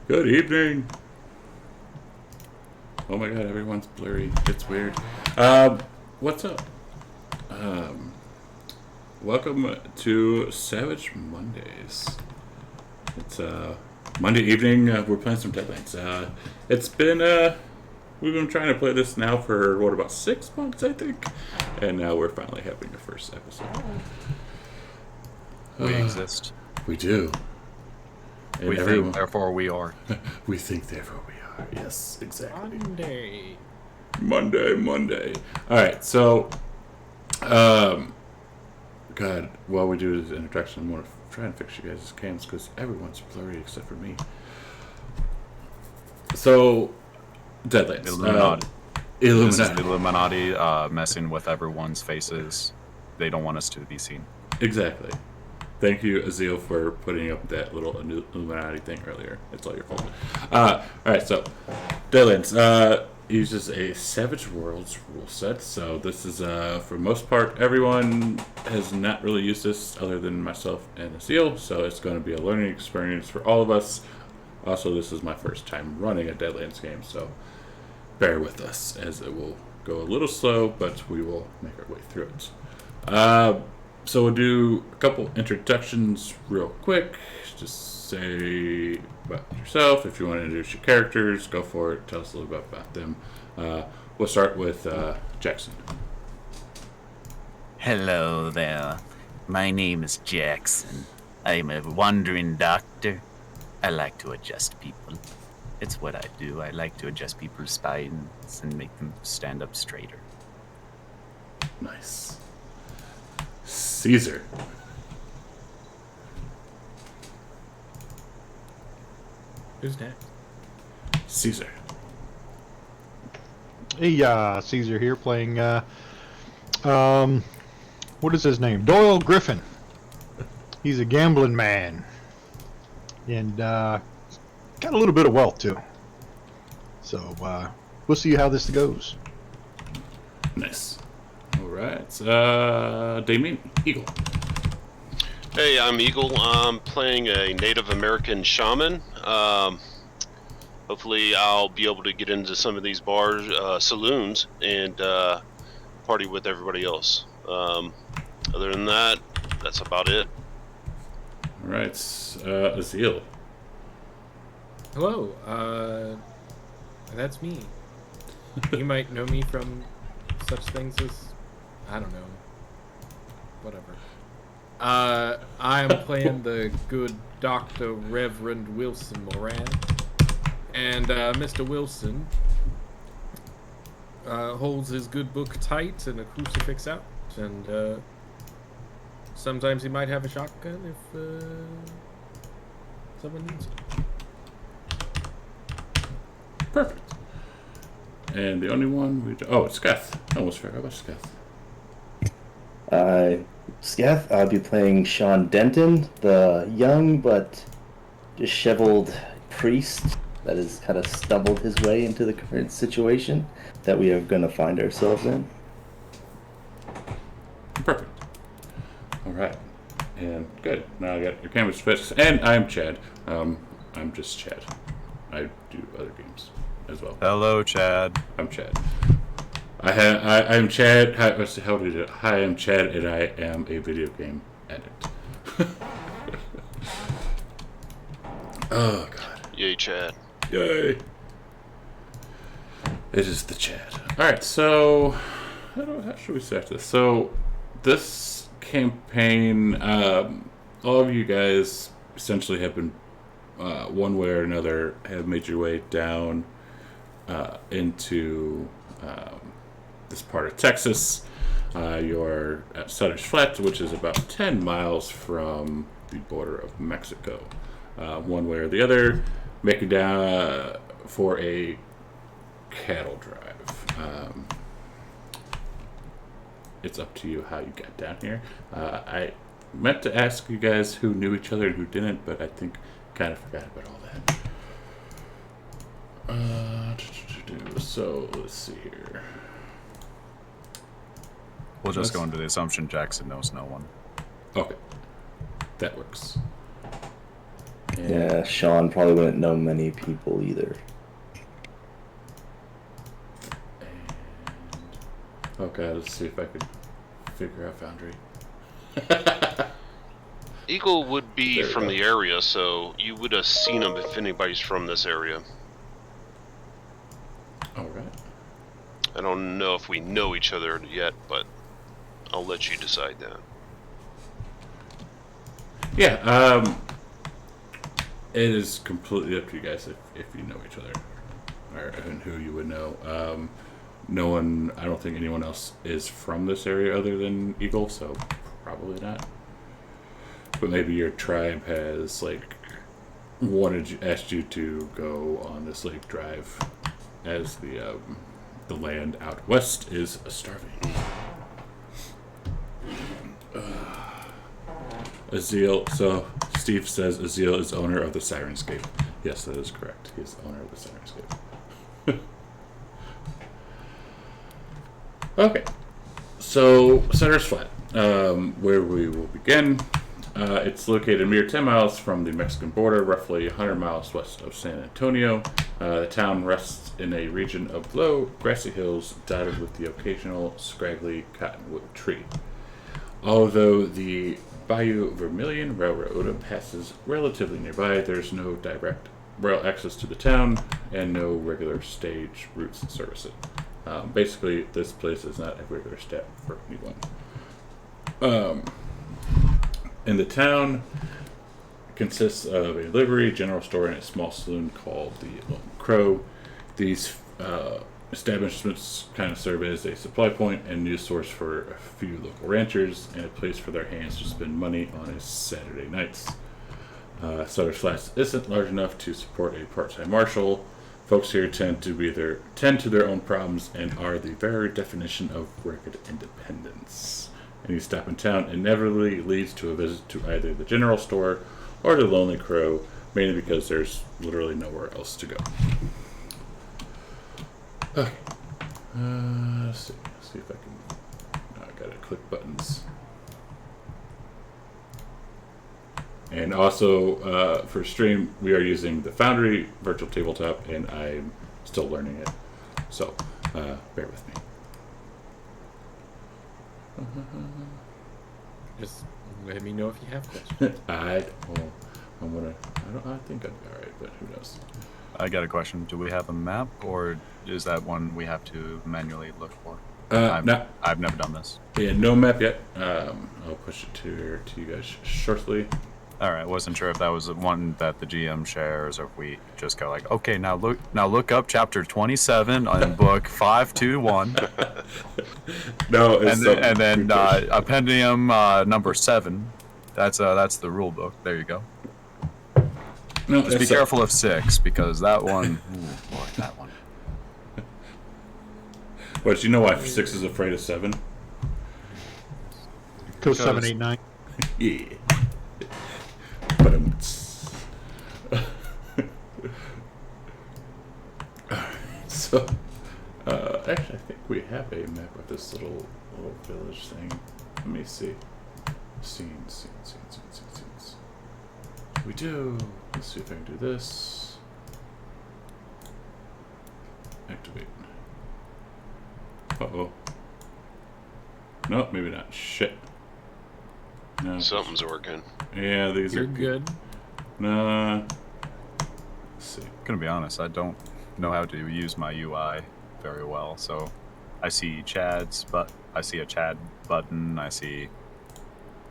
Good evening. Oh my god, everyone's blurry. It's weird. What's up? Um, Welcome to Savage Mondays. It's Monday evening. We're playing some Deadlands. It's been we've been trying to play this now for about 6 months, I think, and now we're finally having the first episode. We exist. We do. And We think, therefore we are. We think, therefore we are. Yes, exactly. Monday. All right, so, God, while we do this introduction, I'm going to try and fix you guys' cams because everyone's blurry except for me. So, Deadlands. Illuminati. Illuminati. This is the Illuminati messing with everyone's faces. They don't want us to be seen. Exactly. Thank you, Azil, for putting up that little Illuminati thing earlier. It's all your fault. Alright, so, Deadlands uses a Savage Worlds rule set. So this is, for most part, everyone has not really used this other than myself and Azil. So it's going to be a learning experience for all of us. Also, this is my first time running a Deadlands game, so bear with us as it will go a little slow, but we will make our way through it. So we'll do a couple introductions real quick. Just say about yourself. If you want to introduce your characters, go for it. Tell us a little bit about them. We'll start with Jackson. Hello there. My name is Jackson. I'm a wandering doctor. I like to adjust people. It's what I do. I like to adjust people's spines and make them stand up straighter. Nice. Caesar. Who's next? Caesar. Hey, Caesar here playing, what is his name? Doyle Griffin. He's a gambling man. And, got a little bit of wealth, too. So, we'll see how this goes. Nice. Alright. Damien. Eagle. Hey, I'm Eagle. I'm playing a Native American shaman. Hopefully I'll be able to get into some of these bars, saloons, and party with everybody else. Other than that, that's about it. Alright. Azil. Hello, that's me. You might know me from such things as, I don't know, whatever. I am playing the good Dr. Reverend Wilson Moran. And Mr. Wilson holds his good book tight and a crucifix out. And sometimes he might have a shotgun if someone needs it. Perfect. And the only one we... Oh, it's Sketh. I almost forgot about Sketh. Sketh, I'll be playing Sean Denton, the young but disheveled priest that has kind of stumbled his way into the current situation that we are going to find ourselves in. Perfect. Alright. And good. Now I got your canvas fixed. And I'm Chad. I'm just Chad. I do other games as well. Hello, Chad. I'm Chad. I'm Chad. Hi, I'm Chad, and I am a video game addict. Oh God! Yay, Chad. Yay! It is the Chad. All right, so how should we start this? So this campaign, all of you guys essentially have been, one way or another, have made your way down into this part of Texas. You're at Sutter's Flat, which is about 10 miles from the border of Mexico. One way or the other, making down for a cattle drive. It's up to you how you got down here. I meant to ask you guys who knew each other and who didn't, but I think kind of forgot about all that. So let's see here. We'll just go into the assumption Jackson knows no one. Okay, that works. And Yeah, Sean probably wouldn't know many people either. okay, let's see if I could figure out Foundry. Eagle would be There we from go. the area, so you would have seen him if anybody's from this area. All right. I don't know if we know each other yet, but I'll let you decide that. Yeah. It is completely up to you guys if you know each other, or and who you would know. No one. I don't think anyone else is from this area other than Eagle, so probably not. But maybe your tribe has asked you to go on this lake drive, as the land out west is starving. Azil. So Steve says Azil is owner of the Sirenscape. Yes, that is correct. He is the owner of the Sirenscape. Okay. So Sutter's Flat, where we will begin. It's located a mere 10 miles from the Mexican border, roughly 100 miles west of San Antonio. The town rests in a region of low, grassy hills dotted with the occasional scraggly cottonwood tree. Although the Bayou Vermilion Railroad passes relatively nearby, there's no direct rail access to the town and no regular stage routes that service it. Basically, this place is not a regular step for anyone. In the town consists of a livery, general store, and a small saloon called the Lone Crow. These establishments kind of serve as a supply point and news source for a few local ranchers, and a place for their hands to spend money on his Saturday nights. Sutter's Flats isn't large enough to support a part-time marshal. Folks here tend to their own problems and are the very definition of rugged independence. Any stop in town inevitably leads to a visit to either the general store or the Lonely Crow, mainly because there's literally nowhere else to go. Okay. Let's see if I can. I gotta click buttons. And also, for stream, we are using the Foundry virtual tabletop, and I'm still learning it. So, bear with me. Just let me know if you have questions. I think I'd be alright, but who knows? I got a question. Do we have a map, or is that one we have to manually look for? I've I've never done this. Yeah, no map yet. I'll push it to you guys shortly. All right, wasn't sure if that was the one that the GM shares, or if we just go like, okay, now look up chapter 27 on book 521. No, it's and then appendium number 7. That's the rule book. There you go. no, Just be careful of 6, because that one. Ooh, boy, that one. But you know why 6 is afraid of 7? Because 7, 8, 9. Yeah. But so, actually, I think we have a map of this little village thing. Let me see. Scenes. We do. Let's see if I can do this. Activate. Uh-oh. No, maybe not. Shit. No. Something's working. Yeah, these You're are good. Nah. Let's see. Gonna be honest, I don't know how to use my UI very well, so I see Chad's, but I see a Chad button, I see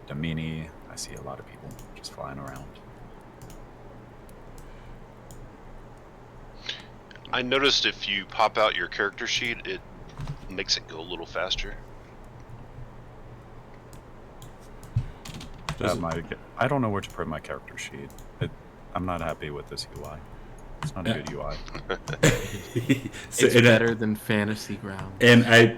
Domini, I see a lot of people just flying around. I noticed if you pop out your character sheet, it makes it go a little faster. I don't know where to put my character sheet. I'm not happy with this UI. It's not a good UI. It's better than Fantasy Ground. And I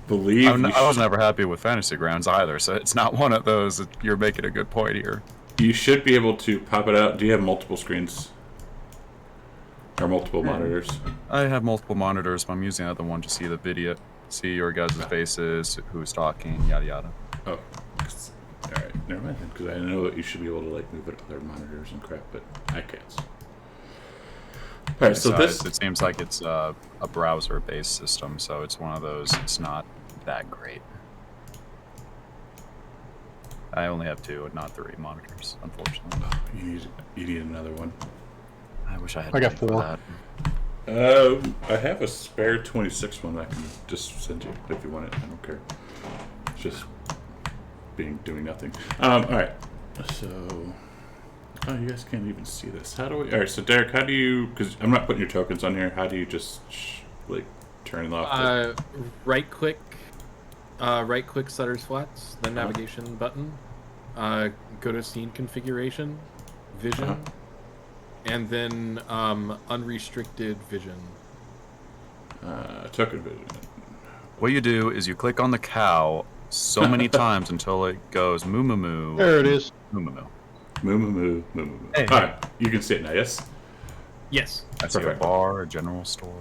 believe I was never happy with Fantasy Grounds either, so it's not one of those. You're making a good point here. you should be able to pop it out. Do you have multiple screens? Or multiple monitors? I have multiple monitors, but I'm using the other one to see the video, see your guys' faces, who's talking, yada yada. Oh. Alright. never mind then, because I know that you should be able to like move it to other monitors and crap, but I can't. All right, so this it seems like it's a browser-based system, so it's one of those. It's not that great. I only have 2, not 3 monitors, unfortunately. you need another one. I wish I had. I got money for 4. that. I have a spare 26 one I can just send you if you want it. I don't care. It's just doing nothing. All right. So, you guys can't even see this. How do we? All right. So, Derek, how do you? Because I'm not putting your tokens on here. How do you just like turn it off? Right click Sutter's Flats, then navigation button. Go to scene configuration, vision, and then unrestricted vision. Token vision. What you do is you click on the cow so many times until it goes moo moo moo. There it is. Moo moo moo. Moo moo moo moo moo moo. Hey. All right. You can see it now. Yes. Yes. I see a Perfect. bar, a general store.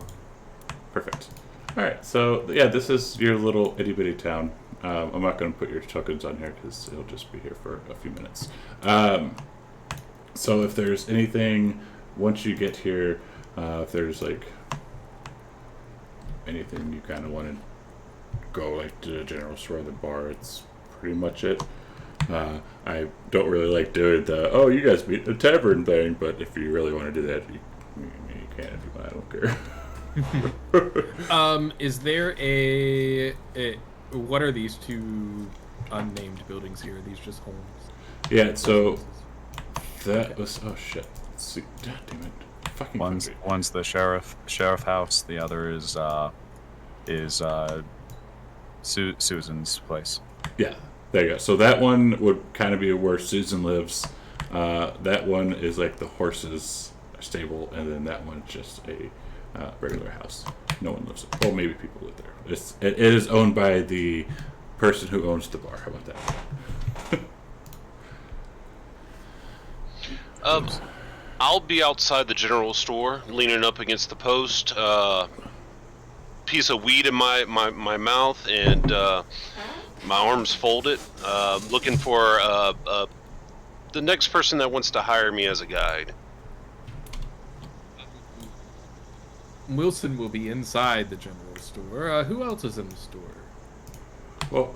Perfect. All right, so yeah, this is your little itty bitty town. I'm not going to put your tokens on here because it'll just be here for a few minutes. So if there's anything, once you get here, if there's like anything you kind of want to go like to the general store or the bar, it's pretty much it. I don't really like doing the, you guys meet in a tavern thing, but if you really want to do that, you can if you want. I don't care. Is there what are these 2 unnamed buildings here? Are these just homes? Yeah, so that was shit. Let's see. God damn it. Fucking Foundry. One's the sheriff house. The other is Susan's place. Yeah, there you go. So that one would kind of be where Susan lives. That one is like the horses stable, and then that one's just a regular house. No one lives there. Well, maybe people live there. It is owned by the person who owns the bar. How about that? I'll be outside the general store, leaning up against the post, piece of weed in my mouth, and my arms folded, looking for the next person that wants to hire me as a guide. Wilson will be inside the general store. Who else is in the store? Well,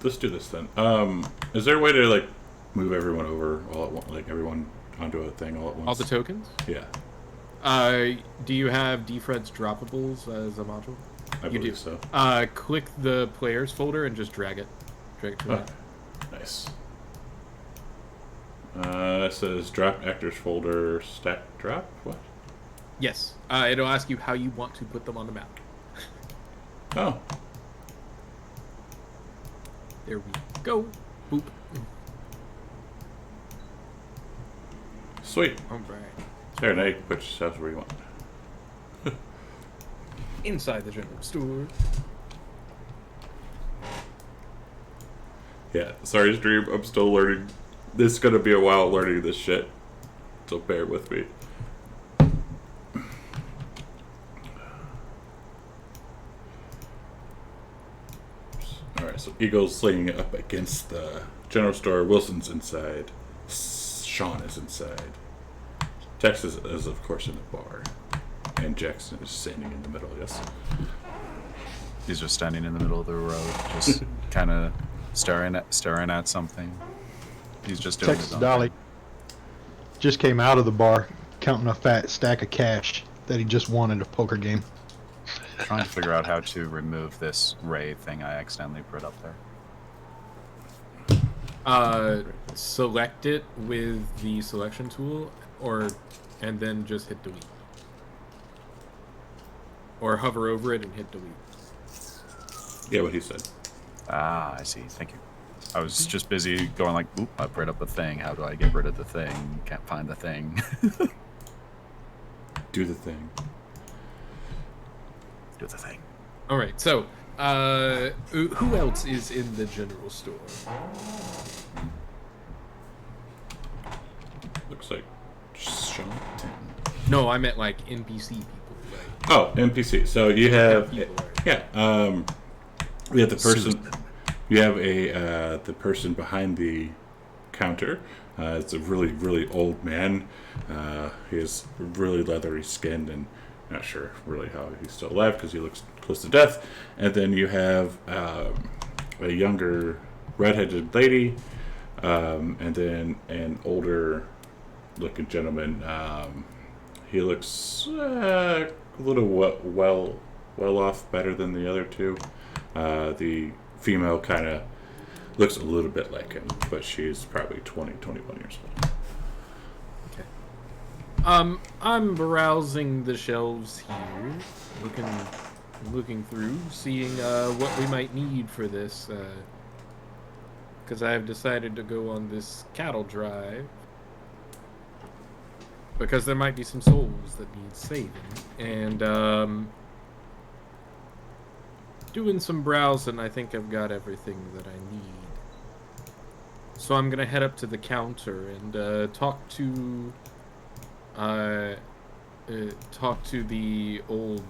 let's do this then. Is there a way to like move everyone over all at once, like everyone onto a thing all at once? All the tokens? Yeah, Do you have Defred's droppables as a module? I believe so. Click the players folder and just drag it. Drag it to that. Nice. It says drop actors folder stack drop. What? Yes. It'll ask you how you want to put them on the map. Oh. There we go. Boop. Sweet. All right. There, now you can put yourselves where you want. Inside the general store. Yeah, sorry, Stream. I'm still learning. This is gonna be a while learning this shit. So bear with me. Alright, so Eagle's slinging it up against the general store. Wilson's inside. Sean is inside. Texas is, of course, in the bar. And Jackson is standing in the middle, yes? He's just standing in the middle of the road, just kind of staring at something. He's just doing Texas his own Dolly thing. just came out of the bar counting a fat stack of cash that he just won in a poker game. Trying to figure out how to remove this ray thing I accidentally put up there. Select it with the selection tool, and then just hit delete. Or hover over it and hit delete. Yeah, what he said. Ah, I see. Thank you. I was just busy going like, oop, I put up a thing. How do I get rid of the thing? Can't find the thing. Do the thing. Do the thing. All right. So, who else is in the general store? Looks like Sean. No, I meant like NPC people. Like, Oh, NPC. So you have, people, right? yeah. We have the person. You have the person behind the counter. It's a really, really old man. He has really leathery skin, and not sure really how he's still alive because he looks close to death. And then you have a younger redheaded lady, and then an older looking gentleman. He looks a little well off, better than the other two. The female kind of looks a little bit like him, but she's probably 21 years old. Okay. I'm browsing the shelves here, looking through, seeing what we might need for this, because I have decided to go on this cattle drive, because there might be some souls that need saving, and doing some browsing, I think I've got everything that I need. So I'm gonna head up to the counter and talk to the old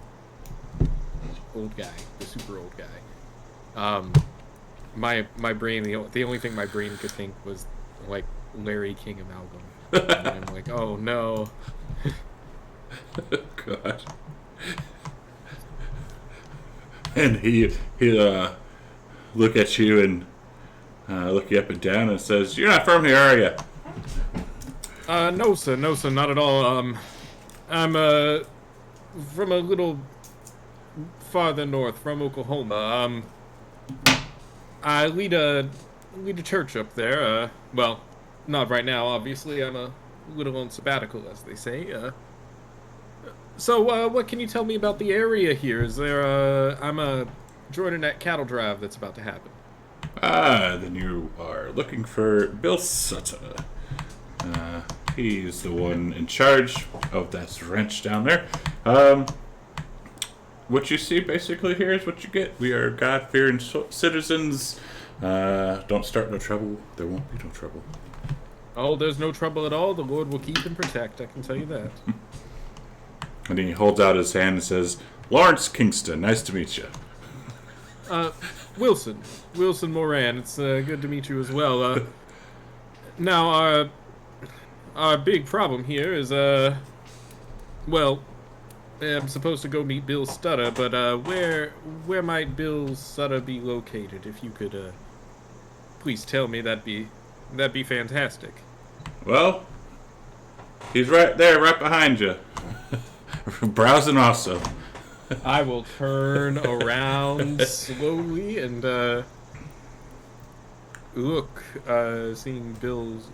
guy, the super old guy. My brain, the only thing my brain could think was like Larry King Amalgam. And I'm like, oh no. God. And he look at you and look you up and down and says, "You're not from here, are you?" No sir, not at all. I'm from a little farther north, from Oklahoma. I lead a church up there. Well, not right now, obviously. I'm a little on sabbatical, as they say. So, what can you tell me about the area here? Is there I'm joining that cattle drive that's about to happen. Then you are looking for Bill Sutter. He's the one in charge of that ranch down there. What you see basically here is what you get. We are God-fearing citizens. Don't start no trouble. There won't be no trouble. Oh, there's no trouble at all. The Lord will keep and protect, I can tell you that. And he holds out his hand and says, "Lawrence Kingston, nice to meet you." Wilson Moran, it's good to meet you as well. Now, our big problem here is, well, I'm supposed to go meet Bill Sutter, but where might Bill Sutter be located? If you could, please tell me, that'd be fantastic. Well, he's right there, right behind you. Browsing also. I will turn around slowly and look, seeing Bill's.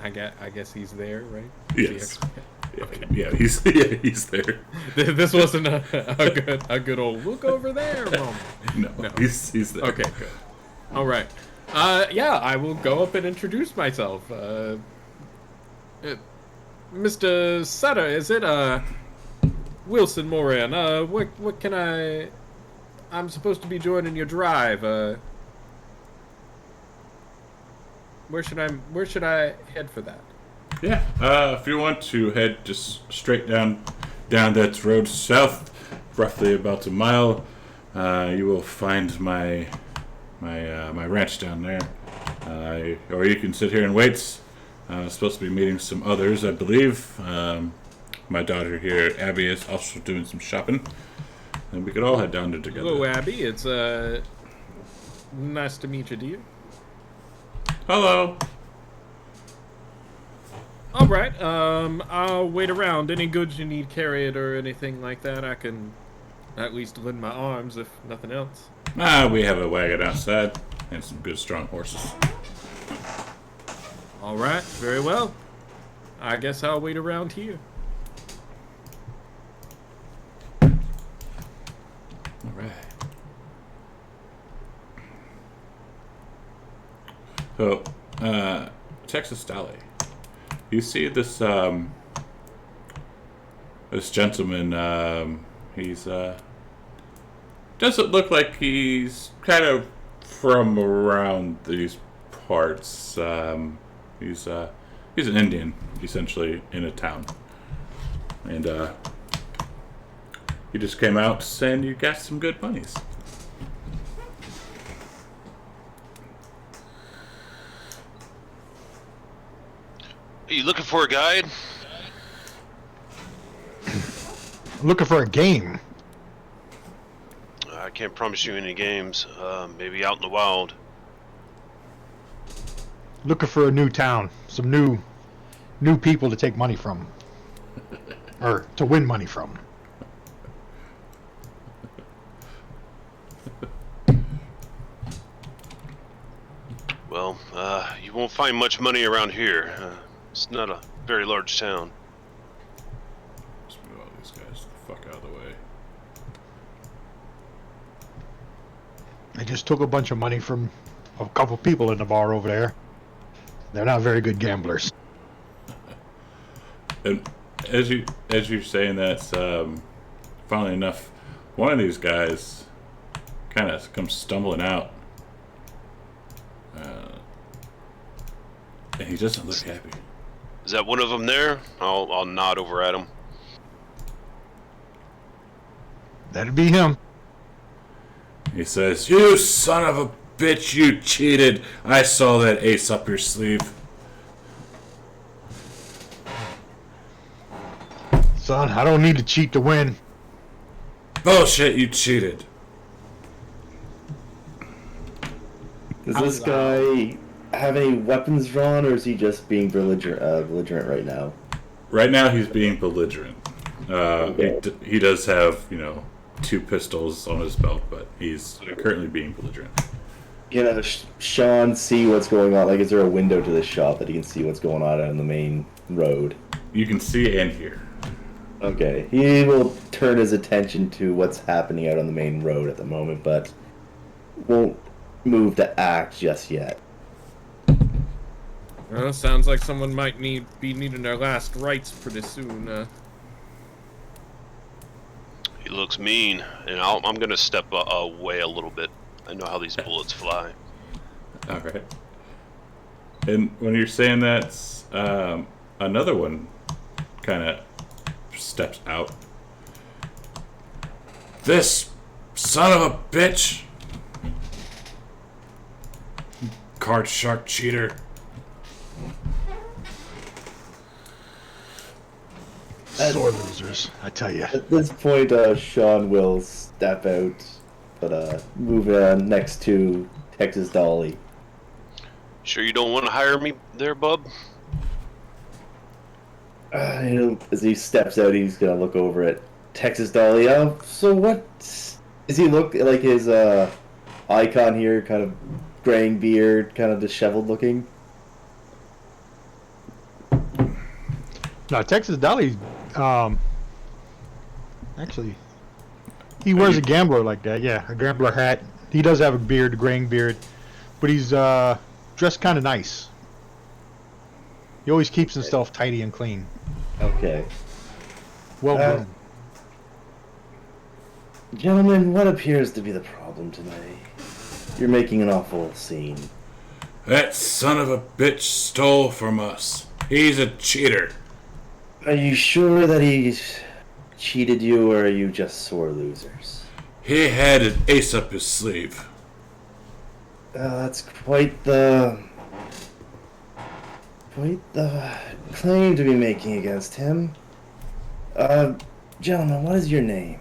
I guess he's there, right? Yes. Okay. Yeah, he's there. This wasn't a good old look over there moment. No. He's there. Okay, good. All right. Yeah, I will go up and introduce myself. Mr. Sutter, is it? Wilson Moran. What can I'm supposed to be joining your drive. Where should I head for that? Yeah. If you want to head just straight down that road south, roughly about a mile, you will find my ranch down there. Or you can sit here and wait. Supposed to be meeting some others, I believe. My daughter here, Abby, is also doing some shopping, and we could all head down there together. Hello, Abby. It's nice to meet you, dear. Hello. All right. I'll wait around. Any goods you need carried or anything like that, I can at least lend my arms, if nothing else. We have a wagon outside and some good strong horses. All right. Very well. I guess I'll wait around here. All right. So, Texas Dolly, you see this this gentleman. He's doesn't look like he's kind of from around these parts. He's an Indian, essentially, in a town, and he just came out saying you got some good bunnies. Are you looking for a guide? I'm looking for a game. I can't promise you any games. Maybe out in the wild. Looking for a new town. Some new people to take money from. Or to win money from. Well, you won't find much money around here. It's not a very large town. Let's move all these guys the fuck out of the way. I just took a bunch of money from a couple people in the bar over there. They're not very good gamblers. And as you're saying that, funnily enough, one of these guys kind of comes stumbling out, and he doesn't look happy. Is that one of them there? I'll nod over at him. That'd be him. He says, "You son of a bitch! You cheated! I saw that ace up your sleeve." Son, I don't need to cheat to win. Bullshit! You cheated. Does this guy have any weapons drawn, or is he just being belligerent right now? Right now, he's being belligerent. Okay. He does have, 2 pistols on his belt, but he's currently being belligerent. Can Sean see what's going on? Like, is there a window to this shop that he can see what's going on the main road? You can see and hear. Okay, he will turn his attention to what's happening out on the main road at the moment, but won't move to act just yet. Well, sounds like someone might be needing their last rites pretty soon. He looks mean, and I'm gonna step away a little bit. I know how these bullets fly. All right. And when you're saying that, another one kind of steps out. This son of a bitch! Card shark cheater. Sore losers, I tell you. At this point, Sean will step out, but move next to Texas Dolly. Sure you don't want to hire me there, bub? As he steps out, he's gonna look over at Texas Dolly. So what does he look like? His icon here, kind of graying beard, kind of disheveled looking. No, Texas Dolly, actually, he wears a gambler like that. Yeah, a gambler hat. He does have a beard, a graying beard, but he's dressed kind of nice. He always keeps himself tidy and clean. Okay. Well groomed. Gentlemen, what appears to be the problem tonight? You're making an awful scene. That son of a bitch stole from us. He's a cheater. Are you sure that he's cheated you, or are you just sore losers? He had an ace up his sleeve. That's quite the claim to be making against him. Gentlemen, what is your name?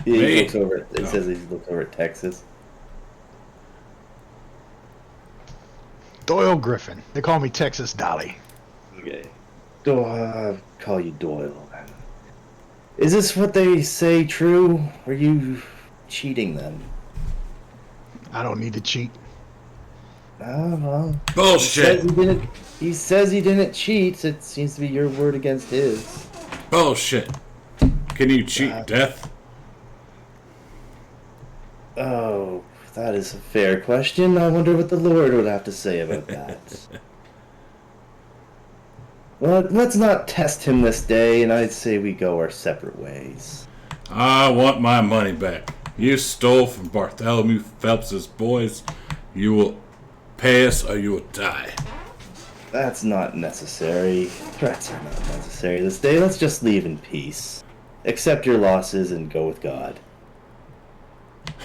He looks over. It says he looks over at Texas. Doyle Griffin. They call me Texas Dolly. Okay. Call you Doyle then. Is this what they say true? Are you cheating them? I don't need to cheat. Oh, well. Bullshit. He says he didn't cheat. It seems to be your word against his. Bullshit. Can you cheat death? Oh, that is a fair question. I wonder what the Lord would have to say about that. Well, let's not test him this day, and I'd say we go our separate ways. I want my money back. You stole from Bartholomew Phelps's boys. You will pay us or you will die. That's not necessary. Threats are not necessary this day. Let's just leave in peace. Accept your losses and go with God.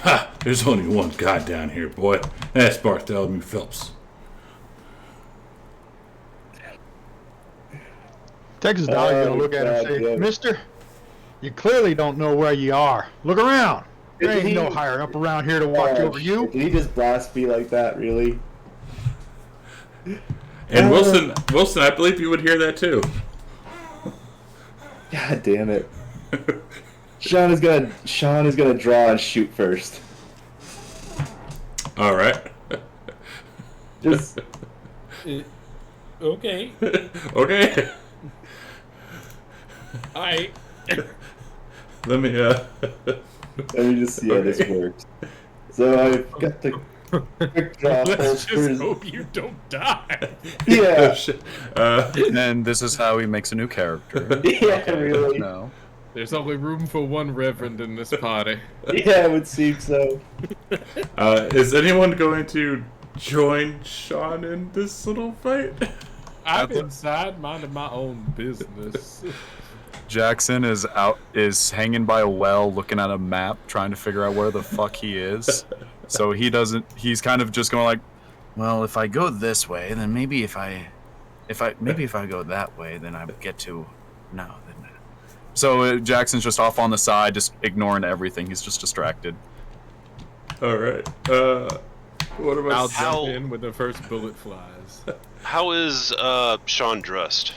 Ha! There's only one God down here, boy. That's Bartholomew Phelps. Texas dog gonna look at her and God say, damn it. "Mister, you clearly don't know where you are. Look around. There Did ain't no he- higher up around here to watch over you." Did he just blast me like that, really? And Wilson, I believe you would hear that too. God damn it. Sean is gonna draw and shoot first. All right. Just Okay. Okay. I. Let me. let me just see how this Okay. works. So I've got the quick draw Let's just holsters. hope you don't die. Yeah. Shit. And this is how he makes a new character. Yeah, really. No. There's only room for one reverend in this party. Yeah, it would seem so. Is anyone going to join Sean in this little fight? I'm inside minding my own business. Jackson is hanging by a well, looking at a map, trying to figure out where the fuck he is. So he's kind of just going like, Well, if I go this way, then maybe if I go that way, then I get to. No, then. so Jackson's just off on the side, just ignoring everything. He's just distracted. All right. What about I'll How- jump in when the first bullet flies. How is Sean dressed?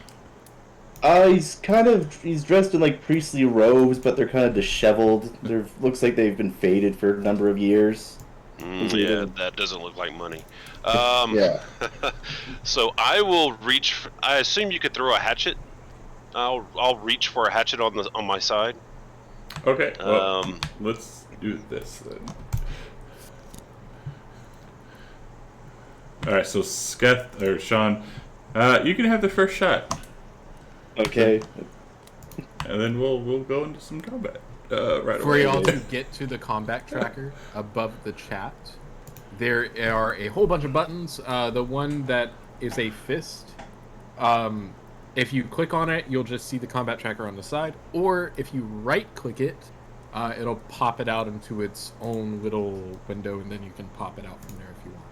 He's dressed in like priestly robes, but they're kind of disheveled. Looks like they've been faded for a number of years. Yeah, that doesn't look like money. Yeah. So I will reach. I assume you could throw a hatchet. I'll reach for a hatchet on my side. Okay. Well, let's do this then. All right. So Sketh or Sean, you can have the first shot, Okay. and then we'll go into some combat right For away. y'all to get to the combat tracker above the chat, there are a whole bunch of buttons. The one that is a fist, if you click on it, you'll just see the combat tracker on the side. Or if you right-click it, it'll pop it out into its own little window, and then you can pop it out from there if you want.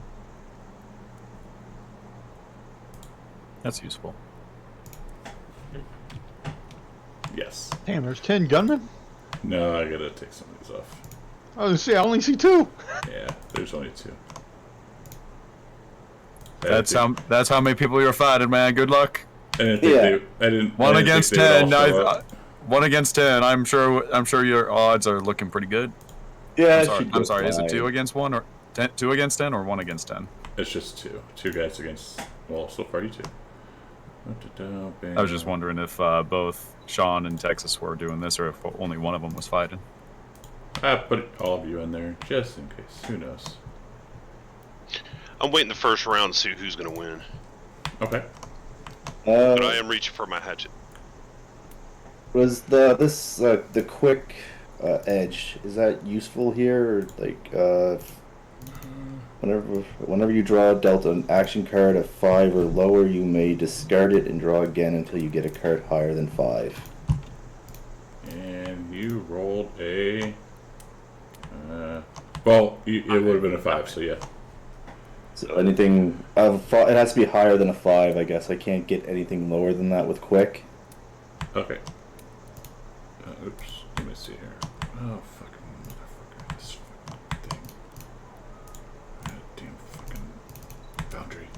That's useful. Yes. Damn, there's 10 gunmen. No, I gotta take some of these off. I was gonna say I only see 2. Yeah, there's only 2. That's how many people you're fighting, man. Good luck. I didn't think Yeah. I didn't. One I didn't against think they would 10. all show up. 1 against 10. I'm sure your odds are looking pretty good. Yeah. I'm sorry. Is it 2 fine. against 1 or 2 against 10 or 1 against 10? It's just 2. 2 guys against. Well, so far you 2. I was just wondering if both Sean and Texas were doing this, or if only one of them was fighting. I put all of you in there just in case. Who knows? I'm waiting the first round to see who's going to win. Okay. But I am reaching for my hatchet. Was the quick edge, is that useful here, or like whenever you draw dealt an action card of 5 or lower, you may discard it and draw again until you get a card higher than 5. And you rolled a. Well, it would have been a 5, so yeah. So anything it has to be higher than a 5, I guess. I can't get anything lower than that with quick. Okay. Oops. Let me see here. Oh, fucking motherfucker. This fucking thing. Goddamn fucking Foundry.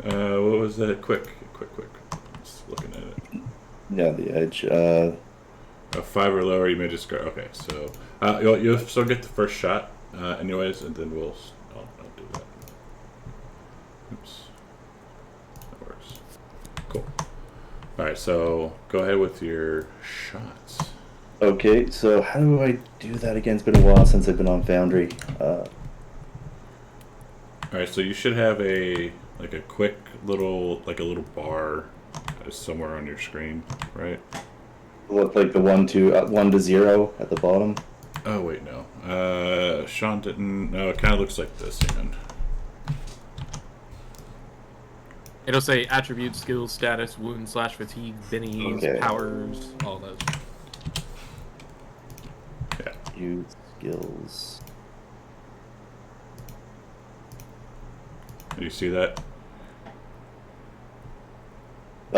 What was that? Quick. Just looking at it. Yeah, the edge. A 5 or lower, you may discard. Okay, so you'll still get the first shot, anyways, and then I'll do that. Oops. That works. Cool. All right, so go ahead with your shots. Okay, so how do I do that again? It's been a while since I've been on Foundry. All right, so you should have a quick little bar somewhere on your screen, right? What, like the 1 to 0 at the bottom? Oh wait, no. Sean didn't. No, it kind of looks like this. Hang on. It'll say attributes, skills, status, wound, /fatigue, bennies, Okay. powers, all those. Yeah. Use skills. Do you see that?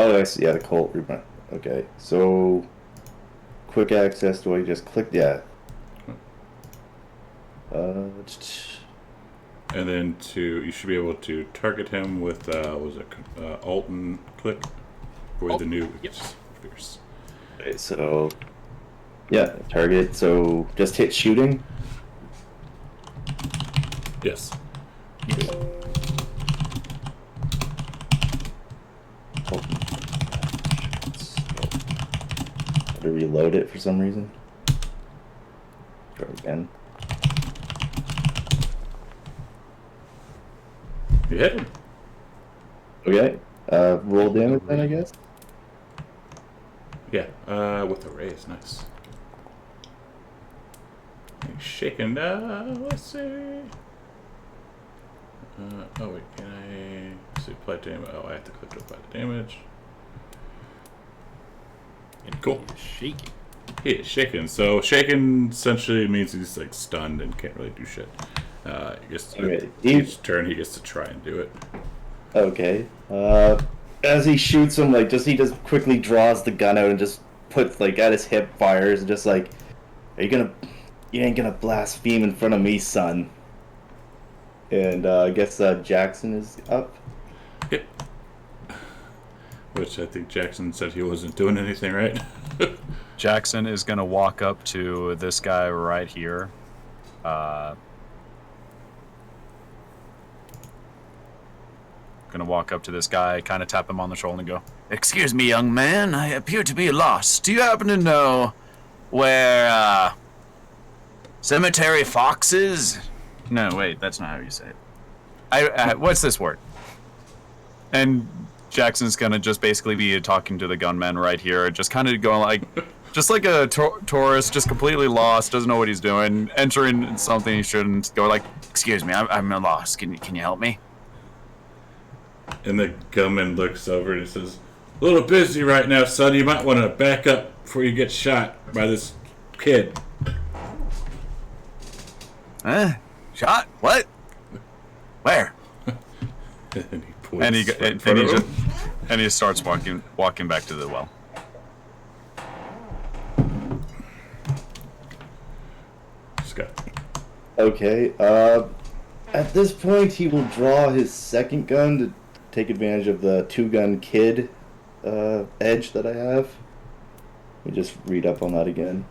Oh, I see. Yeah, the Colt. Okay, so quick access. Do I just click? Yeah. And then you should be able to target him with Alt and click for Alt, the new yep. fierce. Okay, so yeah, target. So just hit shooting. Yes. To reload it for some reason. Try again. You hit him. Okay. Roll damage then, I guess. Yeah. With a raise, nice. He's shaking now. Let's see. Oh wait, can I see apply damage? Oh, I have to click to apply the damage. And Cool. he is shaking. He is shaken. So shaken essentially means he's like stunned and can't really do shit. I guess Okay. each turn he gets to try and do it. Okay. As he shoots him, like, he just quickly draws the gun out and just puts, like, at his hip, fires, and just like, you ain't gonna blaspheme in front of me, son. And, I guess, Jackson is up. Yep. Which I think Jackson said he wasn't doing anything, right? Jackson is gonna walk up to this guy right here. Gonna walk up to this guy, kind of tap him on the shoulder and go, Excuse me, young man. I appear to be lost. Do you happen to know where, Cemetery Fox is? No, wait, that's not how you say it. what's this word? And Jackson's gonna just basically be talking to the gunman right here, just kind of going like, just like a tourist, just completely lost, doesn't know what he's doing, entering something he shouldn't. Go like, Excuse me, I'm lost. Can you help me? And the gunman looks over and he says, "A little busy right now, son. You might want to back up before you get shot by this kid." Shot? What? Where? And he points right in front of him. and he starts walking back to the well. Scott. Okay, at this point, he will draw his second gun to take advantage of the two-gun kid edge that I have. Let me just read up on that again.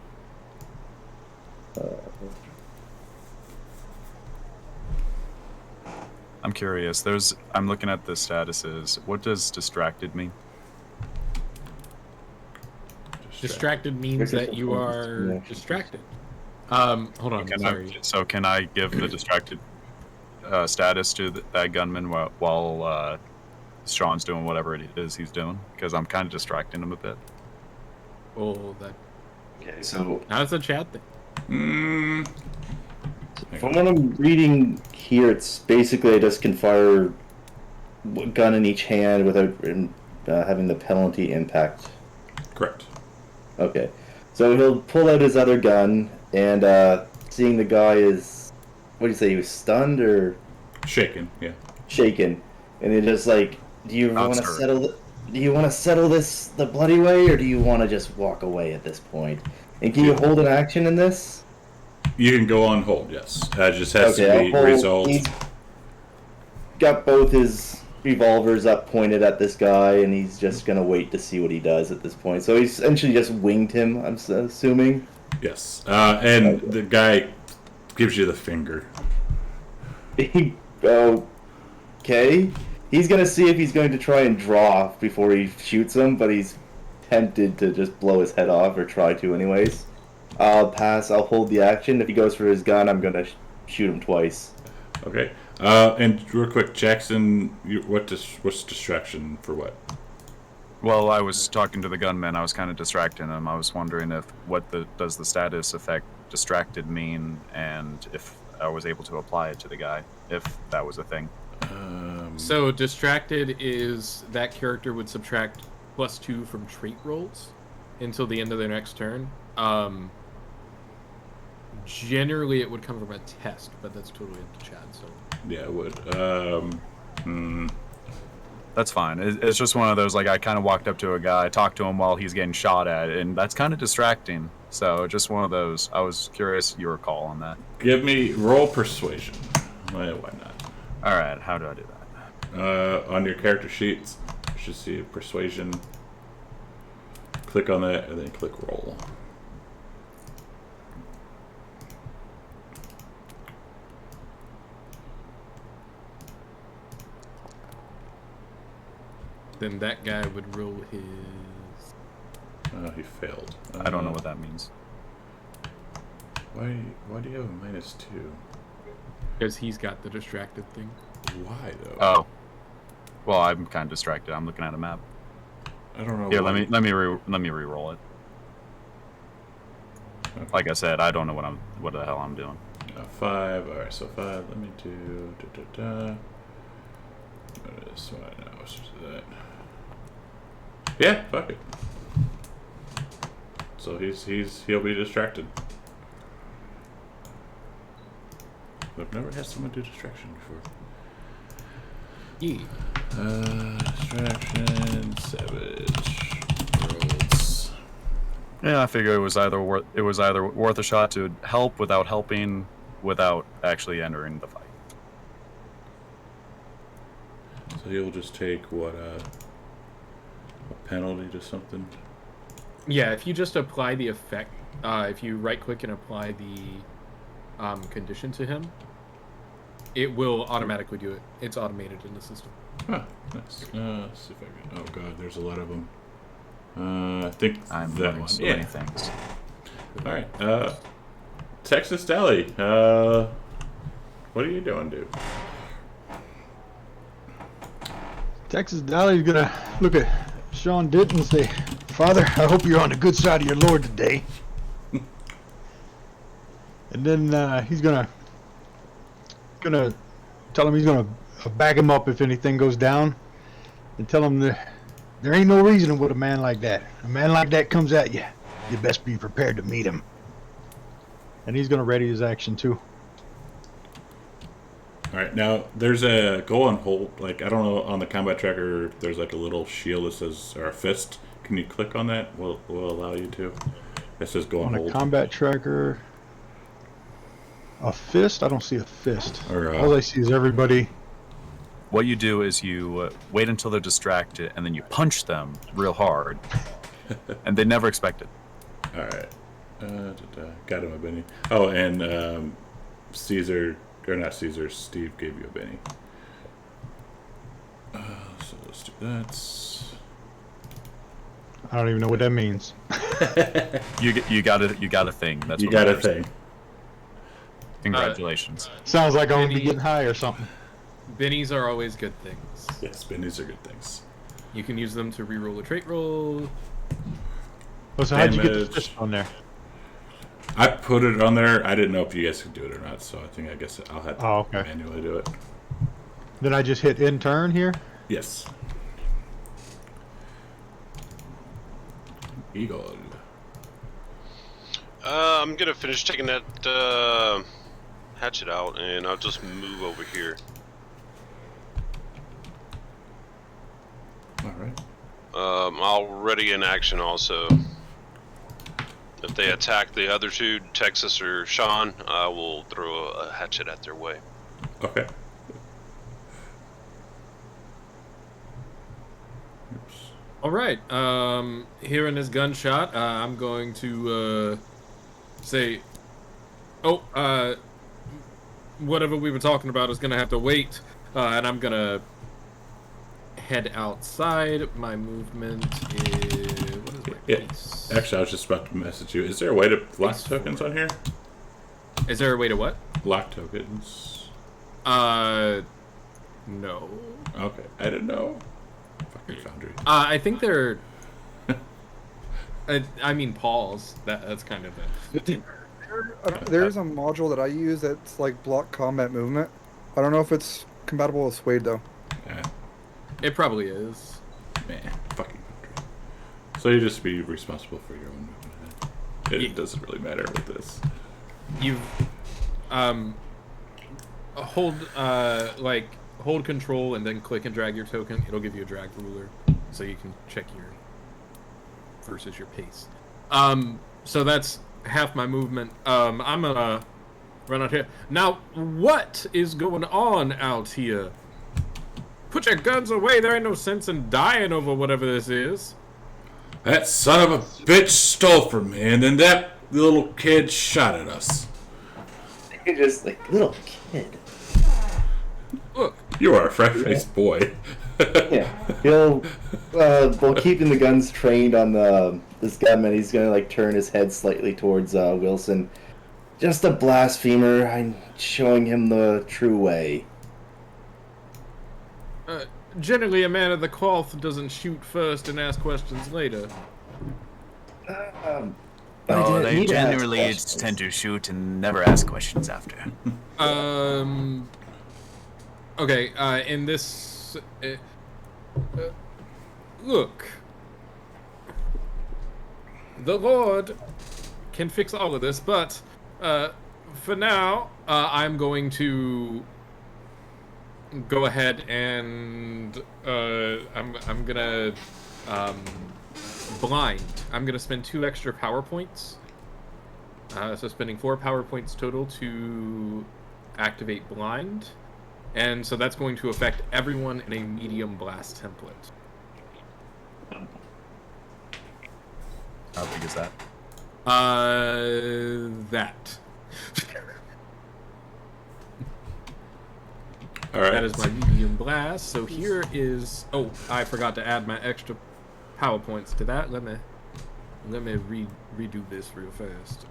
I'm curious. I'm looking at the statuses. What does distracted mean? Distracted means that you are distracted. Hold on, sorry. Can I give the distracted status to that gunman while Sean's doing whatever it is he's doing? Because I'm kind of distracting him a bit. Oh, that. Okay, so Now it's a chat thing. from what I'm reading here, it's basically I just can fire a gun in each hand without having the penalty impact. Correct. Okay, so he'll pull out his other gun and seeing the guy is, what do you say, he was stunned or Shaken, yeah. shaken, and he just like, do you want to stirred. settle? Do you want to settle this the bloody way, or do you want to just walk away at this point? And can you hold an action in this? You can go on hold, yes. That just has to I'll be hold. resolved. He's got both his revolvers up pointed at this guy, and he's just gonna wait to see what he does at this point. So he's essentially just winged him, I'm assuming. Yes. And the guy gives you the finger. Okay. He's gonna see if he's going to try and draw before he shoots him, but he's tempted to just blow his head off, or try to anyways. I'll pass. I'll hold the action. If he goes for his gun, I'm gonna shoot him twice. Okay. And real quick, Jackson, what's distraction for what? Well, I was talking to the gunman. I was kind of distracting him. I was wondering does the status effect distracted mean, and if I was able to apply it to the guy, if that was a thing. So distracted is that character would subtract +2 from trait rolls until the end of their next turn. Generally, it would come from a test, but that's totally up to Chad. So Yeah, it would. That's fine. It's just one of those, like, I kind of walked up to a guy, talked to him while he's getting shot at, and that's kind of distracting. So just one of those. I was curious your call on that. Give me roll persuasion. Why not? All right, how do I do that? On your character sheets, you should see persuasion. Click on that, and then click roll. Then that guy would roll his. Oh, he failed. I don't know what that means. Why do you have a -2? Because he's got the distracted thing. Why though? Oh, well, I'm kind of distracted. I'm looking at a map. I don't know. Here, why. let me re-roll it. Okay. Like I said, I don't know what the hell I'm doing. 5. All right, so 5. Let me do. What is what now? Let's do that. Yeah, fuck it. So he'll be distracted. I've never had someone do distraction before. Yeah. Distraction, savage, worlds. Yeah, I figure it was either worth a shot to help without helping, without actually entering the fight. So he'll just take what a penalty to something. Yeah, if you just apply the effect, if you right-click and apply the condition to him, it will automatically do it. It's automated in the system. Huh, nice. Let's see if I can. Oh god, there's a lot of them. I think I'm that learning one. so Yeah. many things. All right. Texas Deli. What are you doing, dude? Texas Dolly's gonna look at Sean Denton and say, "Father, I hope you're on the good side of your Lord today." And then he's gonna tell him he's gonna back him up if anything goes down, and tell him that there ain't no reasoning with a man like that. A man like that comes at you, you best be prepared to meet him. And he's gonna ready his action too. All right, now there's a go on hold. Like I don't know on the combat tracker, there's like a little shield that says or a fist. Can you click on that? Will allow you to. It says go on On a hold. combat tracker, a fist? I don't see a fist. Or, All I see is everybody. What you do is you wait until they're distracted, and then you punch them real hard, and they never expect it. All right. Got him a Benny. Oh, and Caesar, or not Caesar, Steve gave you a Benny. So let's do that. I don't even know what that means. You got a thing. That's You what got a matters. thing. Congratulations. Sounds like I'm gonna be Maybe- getting high or something. Bennies are always good things. Yes, Bennies are good things. You can use them to reroll a trait roll. Oh, so how'd you get the Damage. fist on there? I put it on there. I didn't know if you guys could do it or not, so I guess I'll have to Oh, okay. manually do it. Then I just hit in turn here. Yes. Eagle. I'm gonna finish taking that hatchet out, and I'll just move over here. All right. I'll ready an action also. If they attack the other two, Texas or Sean, I will throw a hatchet at their way. Okay. Oops. All right. Hearing this gunshot, I'm going to say, "Oh, whatever we were talking about is gonna have to wait," and I'm gonna head outside. My movement is what is my Yeah. pace? Actually, I was just about to message you. Is there a way to lock Pace tokens on here? Is there a way to what? Lock tokens. No. Okay, I didn't know. Fucking Foundry. I think they're. I mean, Paul's. That's kind of it. There's a module that I use that's like block combat movement. I don't know if it's compatible with Suede though. Yeah, It probably is. man, fucking Foundry. So you just be responsible for your own movement. It Yeah. doesn't really matter with this. You've hold like hold control and then click and drag your token, it'll give you a drag ruler, so you can check your versus your pace. So that's half my movement. I'm gonna run out here. Now, what is going on out here? Put your guns away. There ain't no sense in dying over whatever this is. That son of a bitch stole from me, and then that little kid shot at us. You're just like, little kid. Look, You are a fresh-faced boy. Yeah. He'll, while keeping the guns trained on this gunman, he's gonna like turn his head slightly towards Wilson. Just a blasphemer. I'm showing him the true way. generally a man of the cloth doesn't shoot first and ask questions later. No, they need to ask generally questions. tend to shoot and never ask questions after. Okay, in this... look. The Lord can fix all of this, but for now, I'm going to go ahead and I'm gonna blind. I'm gonna spend 2 extra power points. So spending 4 power points total to activate blind, and so that's going to affect everyone in a medium blast template. How big is that? That. All right. That is my medium blast. So here is. Oh, I forgot to add my extra power points to that. Let me redo this real fast.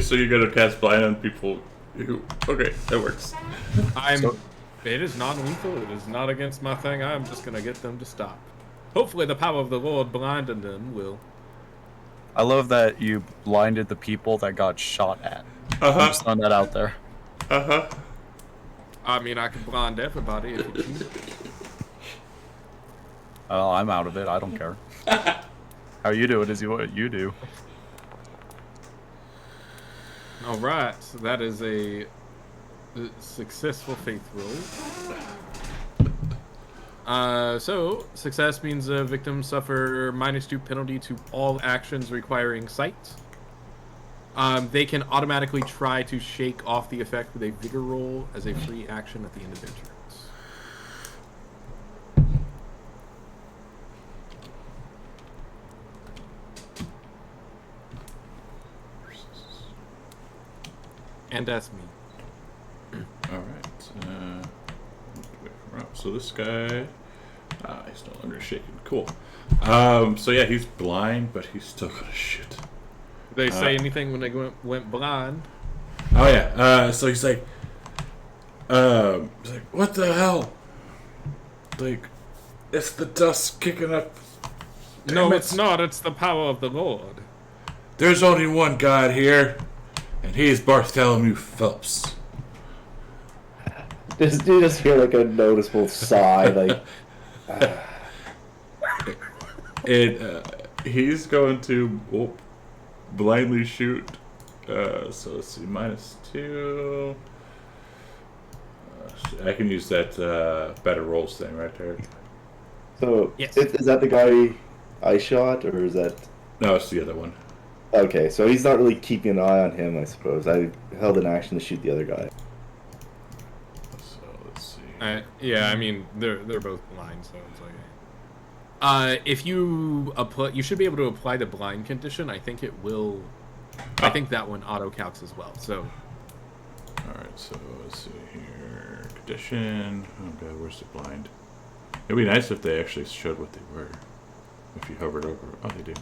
So you're gonna cast blind on people who? Okay, that works. It is non-lethal. It is not against my thing. I'm just gonna get them to stop. Hopefully, the power of the Lord blinding them will. I love that you blinded the people that got shot at. Uh Just throwing that out there. huh. I mean, I can blind everybody if you choose. Oh, I'm out of it. I don't care. How you do it is what you do. All right, so that is a successful faith roll. So success means the victims suffer -2 penalty to all actions requiring sight. They can automatically try to shake off the effect with a vigor roll as a free action at the end of their turns. And that's me. All right. So this guy, he's no longer shaking. Cool. So yeah, he's blind, but he's still gonna shoot. Did they say anything when they went blind? Oh yeah. So he's like, what the hell? Like, it's the dust kicking up. No, Damn it. it's not. It's the power of the Lord. There's only one God here, and he's Bartholomew Phelps. You just hear like a noticeable sigh, like. He's going to blindly shoot. So let's see, -2. I can use that better rolls thing right there. So, Yes. is that the guy I shot, or is that? No, it's the other one. Okay, so he's not really keeping an eye on him, I suppose. I held an action to shoot the other guy. So let's see. Yeah, I mean they're both blind, so it's like. If you apply, you should be able to apply the blind condition. I think it will. I think that one auto calcs as well. So. All right, so let's see here. Condition. Oh god, where's the blind? It'd be nice if they actually showed what they were. If you hovered over. Oh, they do.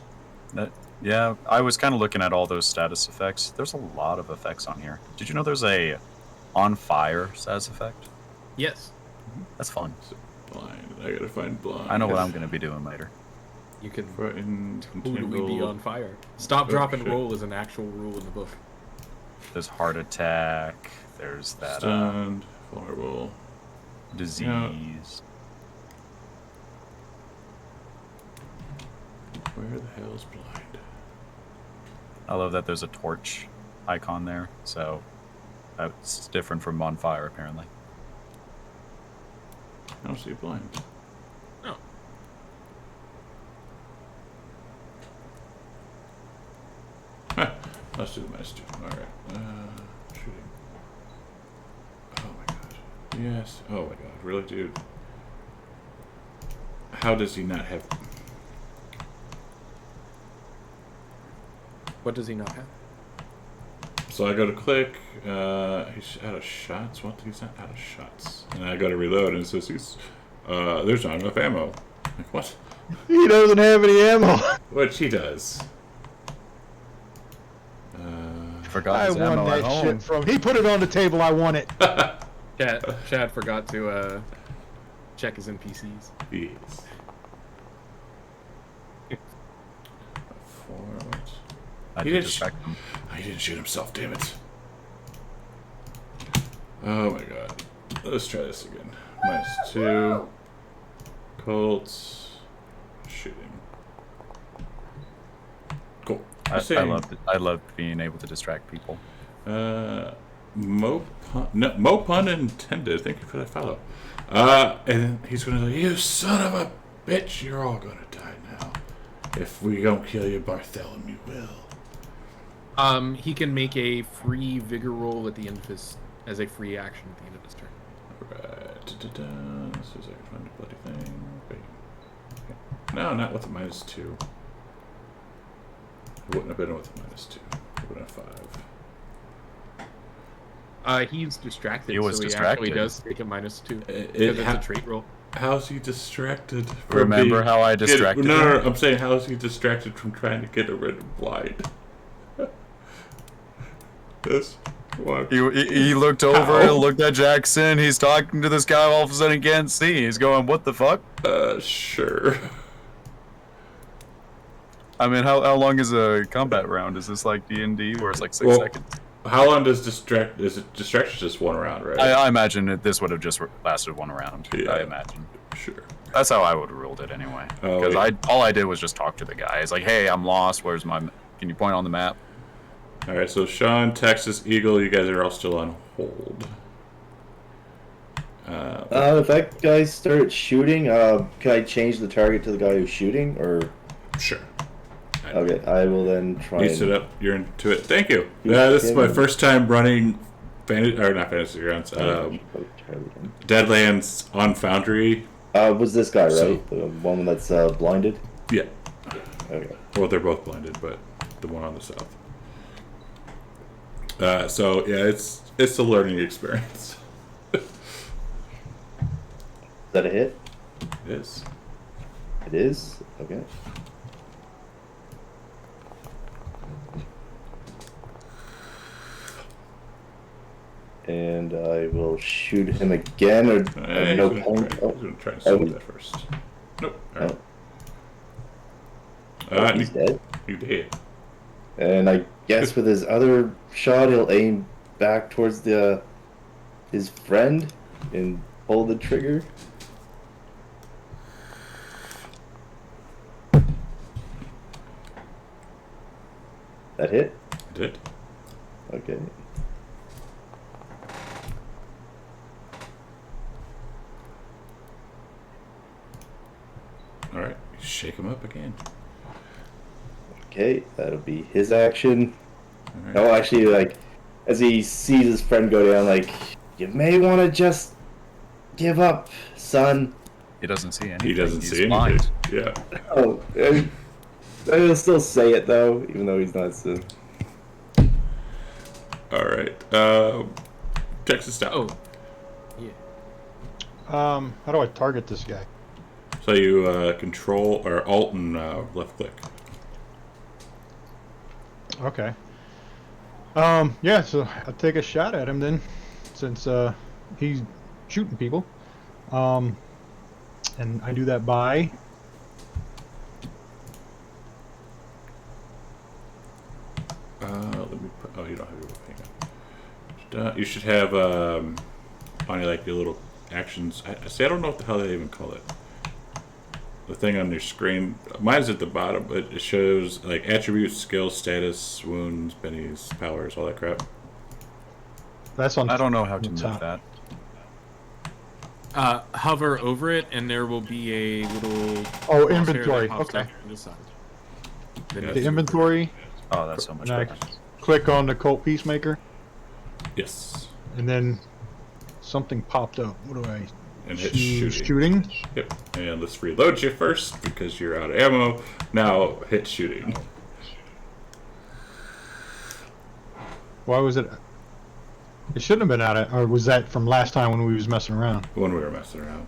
Yeah, I was kind of looking at all those status effects. There's a lot of effects on here. Did you know there's a on fire status effect? Yes. That's fun. So blind. I gotta find blind. I know what I'm going to be doing later. You can. Frightened. Who do we be entangled. on fire? Stop, drop, and shit. roll is an actual rule in the book. There's heart attack. There's that Stunned. Vulnerable. disease. Where the hell's blind? I love that there's a torch icon there. So that's different from on fire, apparently. I don't see you blind. No. Huh. Let's do the -2. Alright. Shooting. Oh my god. Yes. Oh my god. Really, dude? How does he not have... What does he not have? So I go to click, he's out of shots. What? He's not out of shots. And I go to reload and it says there's not enough ammo. Like, what? He doesn't have any ammo. Which he does. Forgot I his won ammo at that home. shit from. He put it on the table. I won it. Chad forgot to check his NPCs. Yes. Forward. I He did didn't distract him. He didn't shoot himself, damn it. Oh my god. Let's try this again. -2. Colts. Shooting. Cool. I loved being able to distract people. Mo pun intended. Thank you for that follow. And he's gonna say, "You son of a bitch! You're all gonna die now. If we don't kill you, Bartholomew will." He can make a free vigor roll at the end of his, as a free action at the end of his turn. Right. This is like a fun bloody thing. Wait. Okay. No, not with a -2. It wouldn't have been with a -2. It would have been a 5. He's distracted. He was so distracted. He actually does take a -2 It- because it's ha- a trait roll. How's he distracted? Remember how I distracted No, him? I'm saying how is he distracted from trying to get rid of blind? This one. He looked over, How? looked at Jackson. He's talking to this guy. All of a sudden, he can't see. He's going, "What the fuck?" Sure. I mean, how long is a combat round? Is this like D&D where it's like 6 Well, seconds? How long does distract? Is it distraction just one round, right? I imagine that this would have just lasted 1 round. Yeah. I imagine. Sure. That's how I would have ruled it anyway. Oh, Because wait. all I did was just talk to the guy. It's like, "Hey, I'm lost. Where's my? Can you point on the map?" All right. So Sean, Texas, Eagle, you guys are all still on hold. If that guy starts shooting, can I change the target to the guy who's shooting, or? Sure. Okay, I will then try. You and... sit up. You're into it. Thank you. Yeah, This is my yeah. first time running, not fantasy grounds. Deadlands on Foundry. Was this guy right? So- The one that's blinded. Yeah. Okay. Well, they're both blinded, but the one on the south. So yeah, it's a learning experience. Is that a hit? It is. It is. Okay. And I will shoot him again, or no He's point. gonna try and solve that first. Nope. All right. He's dead. You did. And I guess with his other shot, he'll aim back towards his friend and pull the trigger. That hit? You did. Okay. All right. Shake him up again. Okay, that'll be his action. All right. No, actually, like, as he sees his friend go down, like, you may want to just give up, son. He doesn't see anything. He doesn't He's see blind. anything. Yeah. Oh, and he'll still say it though, even though he's not. All right. Texas style. Oh, yeah. How do I target this guy? So you control or alt and left click. Okay. Yeah, so I'll take a shot at him then, since he's shooting people. And I do that by Let me put, oh, you don't have your hang on. You should have on your, like, your little actions. I don't know what the hell they even call it. The thing on your screen. Mine's at the bottom, but it shows like attributes, skills, status, wounds, bennies, powers, all that crap. that's on. I don't know how to on move top. that. Hover over it, and there will be a little Oh, crosshair that inventory. pops Okay. up to the side. Then Yeah. you The zoom inventory, Oh, that's so much and I better. click on the Cult Peacemaker, Yes. and then something popped up. What do I And hit choose? shooting. Shooting? Yep. And let's reload you first because you're out of ammo. Now hit shooting. Why was it? It shouldn't have been out of, or was that from last time when we was messing around? When we were messing around.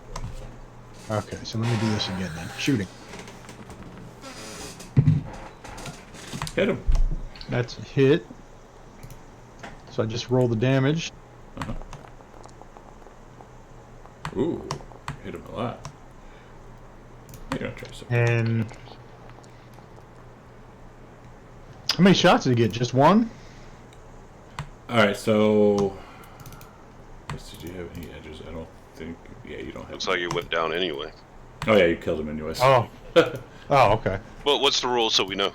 Okay, so let me do this again then. Shooting. Hit him. That's a hit. So I just roll the damage. Ooh. Hit him a lot. You're gonna try something. And how many shots did he get? Just one? Alright, so. Did you have any edges? I don't think. Yeah, you don't have. Looks like it went down anyway. Oh, yeah, you killed him anyways. Oh. Oh, okay. Well, what's the rule so we know?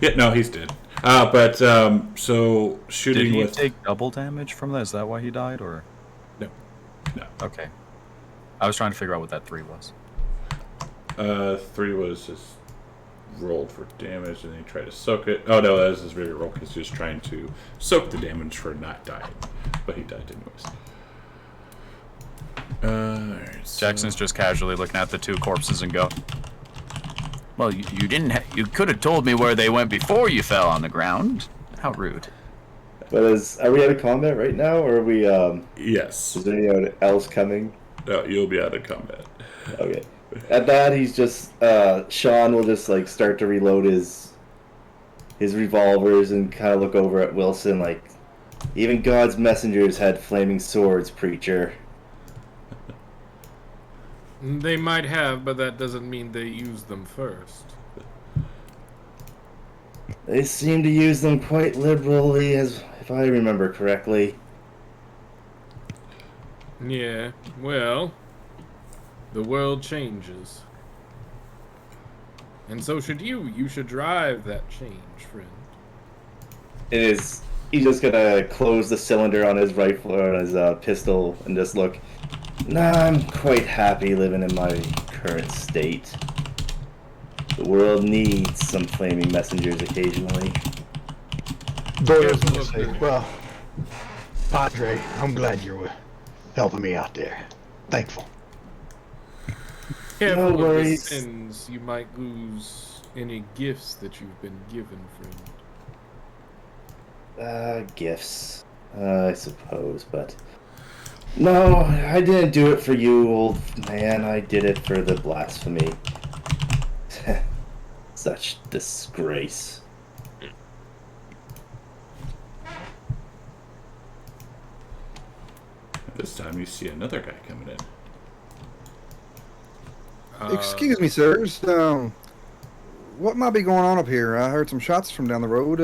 Yeah, no, he's dead. So Did shooting he with. take double damage from that? Is that why he died, or? No. No. Okay. I was trying to figure out what that 3 was. 3 was just rolled for damage and then he tried to soak it. Oh no, that was his regular roll because he was trying to soak the damage for not dying. But he died anyways. Alright, so Jackson's just casually looking at the 2 corpses and go, Well, you didn't. You could have told me where they went before you fell on the ground. How rude. But are we out of combat right now, or are we? yes. Is there anyone else coming? No, you'll be out of combat. Okay. At that, he's just Sean will just like start to reload his revolvers and kind of look over at Wilson like, even God's messengers had flaming swords, preacher. They might have, but that doesn't mean they use them first. They seem to use them quite liberally, as if I remember correctly. Yeah, well, the world changes. And so should you. You should drive that change, friend. It is. He's just gonna close the cylinder on his rifle or on his pistol and just look. Nah, I'm quite happy living in my current state. The world needs some flaming messengers occasionally. Doyle's gonna say, well, Padre, I'm glad you're helping me out there. Thankful. Careful No of the worries. sins. You might lose any gifts that you've been given, friend. Gifts, I suppose, but no, I didn't do it for you, old man. I did it for the blasphemy. Such disgrace. This time you see another guy coming in. Excuse me, sirs. What might be going on up here? I heard some shots from down the road.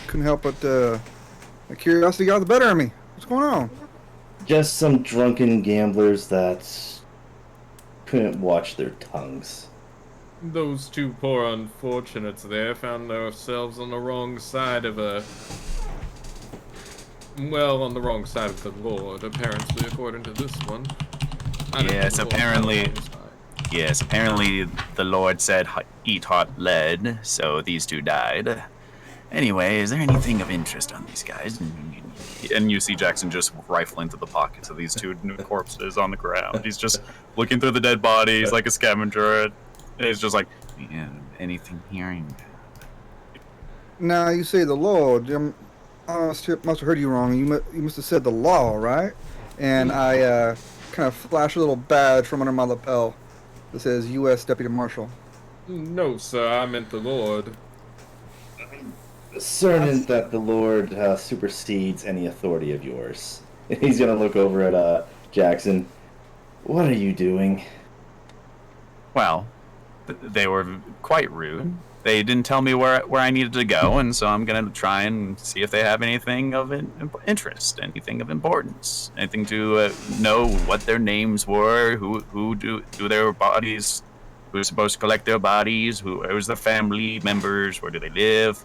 Couldn't help but the curiosity got the better of me. What's going on? Just some drunken gamblers that couldn't watch their tongues. Those 2 poor unfortunates there found themselves on the wrong side of a... Well, on the wrong side of the Lord, apparently, according to this one. I don't Yes, know what apparently. the wrong side. Yes, apparently the Lord said eat hot lead, so these 2 died. Anyway, is there anything of interest on these guys? and you see Jackson just rifle into the pockets of these 2 new corpses on the ground. He's just looking through the dead bodies like a scavenger. And it's just like, Yeah, anything here? Now you say the Lord. I must have heard you wrong. You must have said the law, right? And I kind of flash a little badge from under my lapel that says U.S. Deputy Marshal. No, sir, I meant the Lord. Certain that the Lord supersedes any authority of yours. He's gonna look over at Jackson. What are you doing? Well, they were quite rude. They didn't tell me where I needed to go, and so I'm gonna try and see if they have anything of interest, anything of importance, anything to know what their names were, who do their bodies, who's supposed to collect their bodies, who's their family members, where do they live,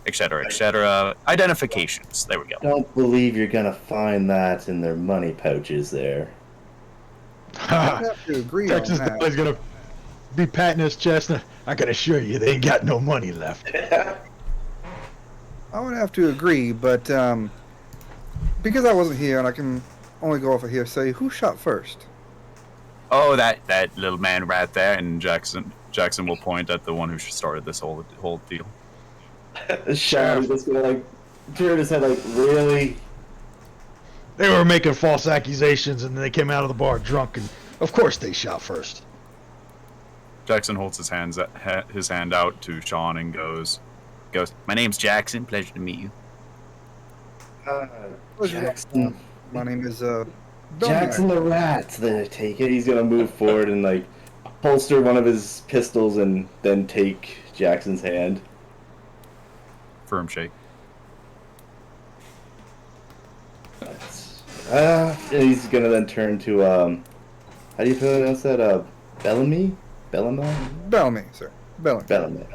etc., etc. Identifications. There we go. Don't believe you're gonna find that in their money pouches there. I would have to agree on Texas that. Dolly's gonna be patting his chest. I can assure you, they ain't got no money left. I would have to agree, but because I wasn't here and I can only go off of hearsay, who shot first? Oh, that little man right there. And Jackson will point at the one who started this whole deal. Sean is just gonna like turn his head like, really? They were making false accusations, and then they came out of the bar drunk, and of course they shot first. Jackson holds his hand out to Sean and goes, My name's Jackson. Pleasure to meet you. Jackson. My name is Jackson the Rat. Then I take it. He's gonna move forward and like holster one of his pistols and then take Jackson's hand. firm shake. And he's gonna then turn to how do you pronounce that? Bellamy? Bellamy, sir. Bellamy. Bellamy.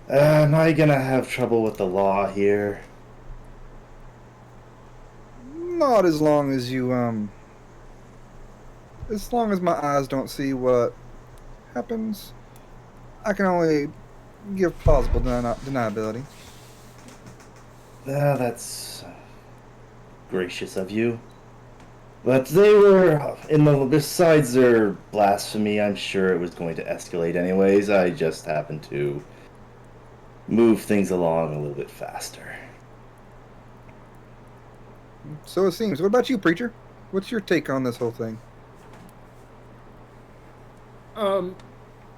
Am I gonna have trouble with the law here? Not as long as you as long as my eyes don't see what happens. I can only give plausible deniability. That's gracious of you. But they were besides their blasphemy, I'm sure it was going to escalate anyways. I just happened to move things along a little bit faster. So it seems. What about you, preacher? What's your take on this whole thing?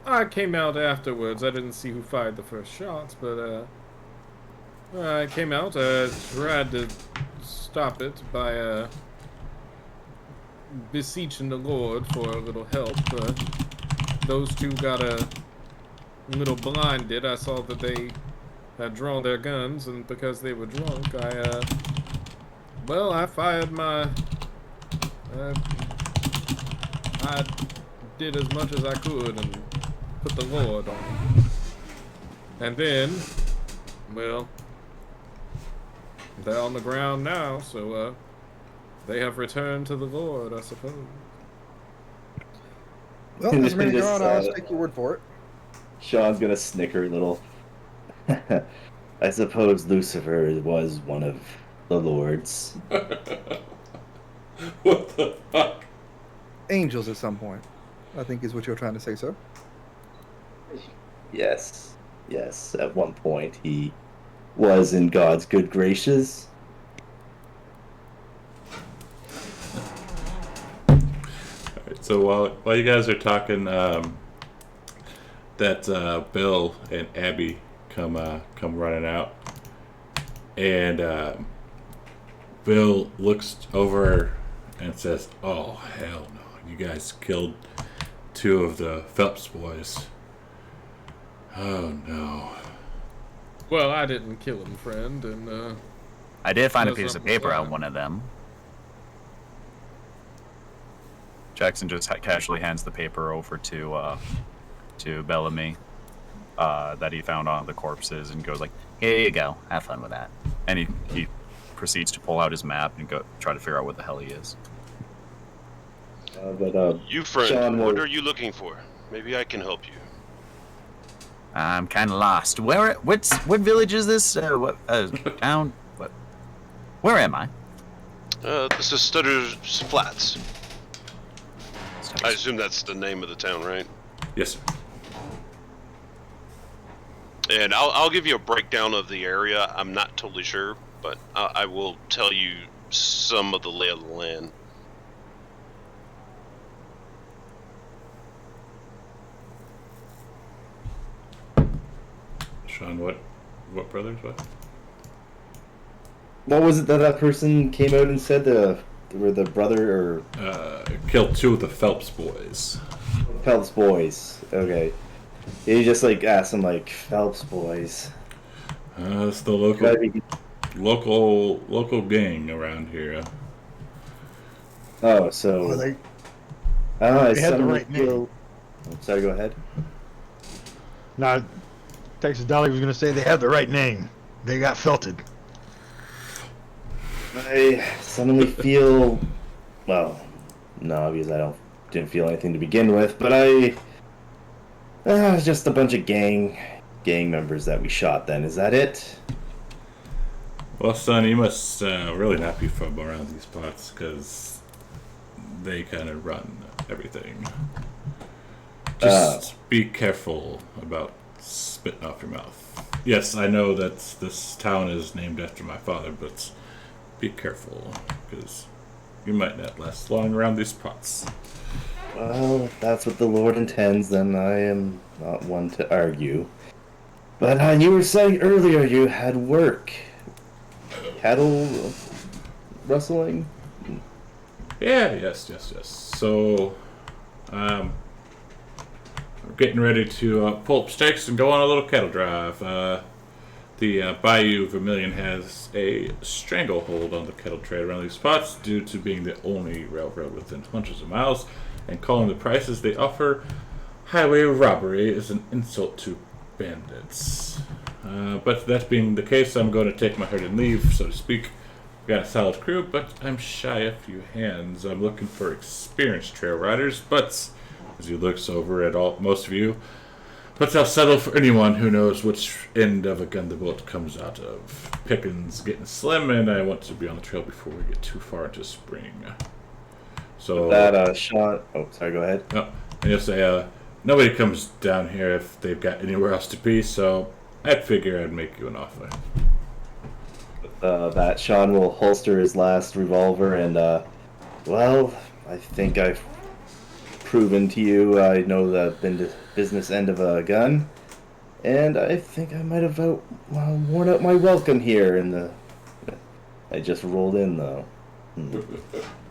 I came out afterwards. I didn't see who fired the first shots, but I came out. Tried to stop it by beseeching the Lord for a little help. Those two got a little blinded. I saw that they had drawn their guns, and because they were drunk, I fired my. I did as much as I could and put the Lord on them. And then, well, they're on the ground now, so they have returned to the Lord, I suppose. Well, as a man of God, I'll take your word for it. Sean's gonna snicker a little. I suppose Lucifer was one of the lords. What the fuck? Angels at some point, I think is what you're trying to say, sir. Yes. At one point, he was in God's good graces. Alright, so while you guys are talking, that Bill and Abby come running out, and Bill looks over and says, "Oh hell no! You guys killed two of the Phelps boys. Oh no." Well, I didn't kill him, friend, and I did find a That's piece of not paper fine. on one of them. Jackson just casually hands the paper over to Bellamy that he found on the corpses and goes like, Here you go. Have fun with that. and he proceeds to pull out his map and go try to figure out what the hell he is. You friend, Sean what will- are you looking for? Maybe I can help you. I'm kind of lost. What village is this? What town? What? Where am I? This is Stutter's Flats. I assume that's the name of the town, right? Yes, sir. And I'll give you a breakdown of the area. I'm not totally sure, but I will tell you some of the lay of the land. Sean, what brothers? What? What was it that person came out and said they were the brother or Killed two of the Phelps boys. Phelps boys? Okay. You just like asked them like Phelps boys. It's the Gotta be- local gang around here. Oh, so Well, they I don't know. I they had the suddenly right name. feel. Oh, sorry, go ahead. now, Texas Dolly was going to say they had the right name. They got felted. I suddenly feel. Well, no, because I don't didn't feel anything to begin with, but it was just a bunch of gang members that we shot. Then is that it? Well, son, you must really not be from around these parts, because they kind of run everything. Just be careful about spitting off your mouth. Yes, I know that this town is named after my father, but be careful, because you might not last long around these parts. Well, if that's what the Lord intends, then I am not one to argue. But you were saying earlier you had work. Cattle rustling? Yeah, yes. So, we're getting ready to pull up stakes and go on a little cattle drive. The Bayou Vermilion has a stranglehold on the cattle trade around these spots due to being the only railroad within hundreds of miles, and calling the prices they offer highway robbery is an insult to bandits. But that being the case, I'm going to take my herd and leave, so to speak. We got a solid crew, but I'm shy a few hands. I'm looking for experienced trail riders, but as he looks over at most of you, but I'll settle for anyone who knows which end of a gun the bullet comes out of. Pickings getting slim, and I want to be on the trail before we get too far into spring. So That shot. Oh, sorry. Go ahead. oh, and you'll say, nobody comes down here if they've got anywhere else to be, so I'd figure I'd make you an offer. That Sean will holster his last revolver and, well, I think I've proven to you I know the business end of a gun, and I think I might have worn out my welcome here I just rolled in, though.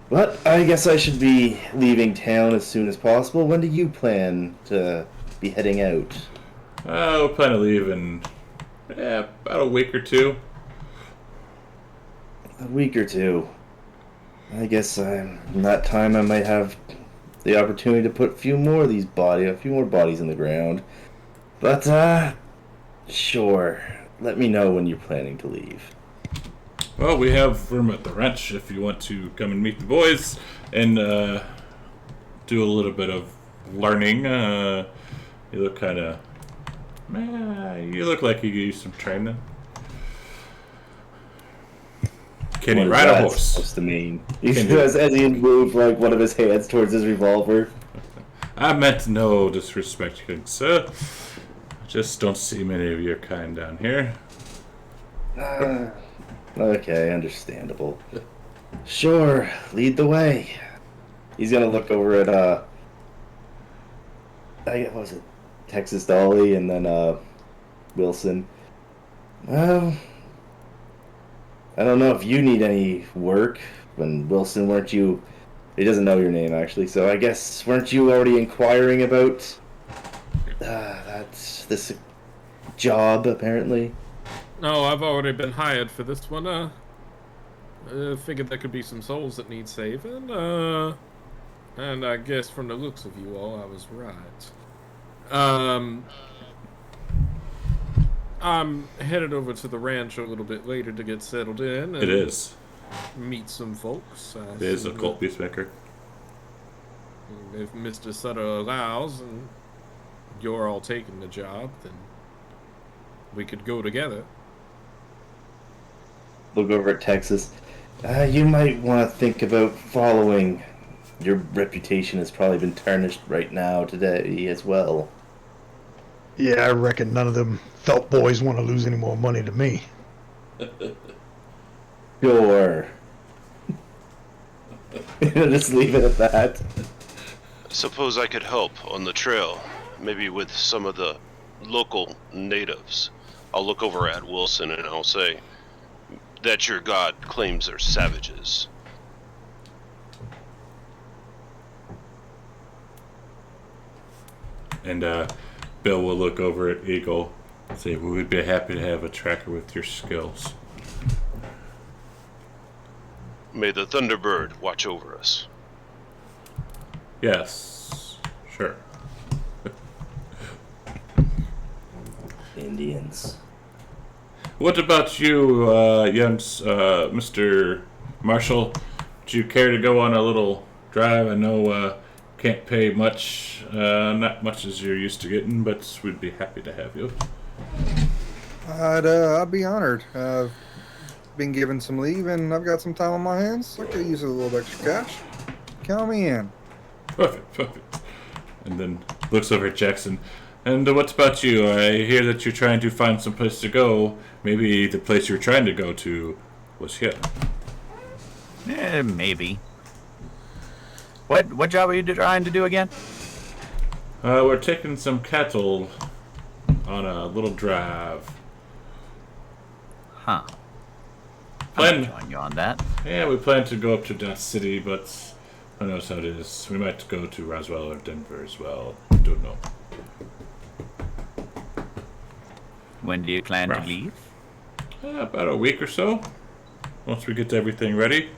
But I guess I should be leaving town as soon as possible. When do you plan to be heading out? We'll plan to leave in about a week or two. A week or two. I guess in that time I might have the opportunity to put a few more bodies in the ground. But sure. Let me know when you're planning to leave. Well, we have room at the ranch if you want to come and meet the boys and do a little bit of learning. You look kind of... you look like you could use some training. Can you ride a horse? Supposed to mean? As he moved like one of his hands towards his revolver. I meant no disrespect, young sir. I just don't see many of your kind down here. Okay, understandable. Sure, lead the way. He's gonna look over at what was it, Texas Dolly, and then Wilson. Well, I don't know if you need any work. When Wilson, weren't you? He doesn't know your name actually, so I guess weren't you already inquiring about this job apparently? No, I've already been hired for this one. Figured there could be some souls that need saving. And I guess from the looks of you all, I was right. I'm headed over to the ranch a little bit later to get settled in. And It is. meet some folks. It is a cult peacemaker. If Mr. Sutter allows, and you're all taking the job, then we could go together. Look over at Texas. You might want to think about following. Your reputation has probably been tarnished right now today as well. Yeah, I reckon none of them felt boys want to lose any more money to me. Sure. Just leave it at that. Suppose I could help on the trail, maybe with some of the local natives. I'll look over at Wilson and I'll say that your god claims they're savages. And Bill will look over at Eagle and say, we would be happy to have a tracker with your skills. May the Thunderbird watch over us. Yes, sure. Indians. What about you, young Mr. Marshall? Would you care to go on a little drive? I know can't pay much, not much as you're used to getting, but we'd be happy to have you. I'd be honored. I've been given some leave and I've got some time on my hands. I could use a little extra cash. Count me in. Perfect. And then looks over at Jackson. And what about you? I hear that you're trying to find some place to go. Maybe the place you were trying to go to was here. Maybe. What job are you trying to do again? We're taking some cattle on a little drive. Huh. Plan- I'll join you on that. Yeah, we plan to go up to Dot City, but who knows how it is. We might go to Roswell or Denver as well. Don't know. When do you plan to Rough. leave? About a week or so. Once we get everything ready.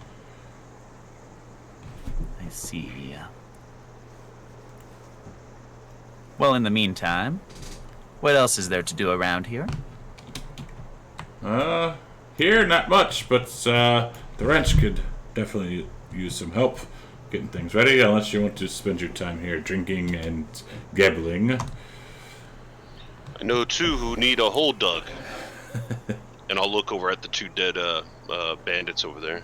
I see. Well, in the meantime, what else is there to do around here? Here, not much, but the ranch could definitely use some help getting things ready, unless you want to spend your time here drinking and gambling. I know two who need a hole dug. And I'll look over at the two dead bandits over there.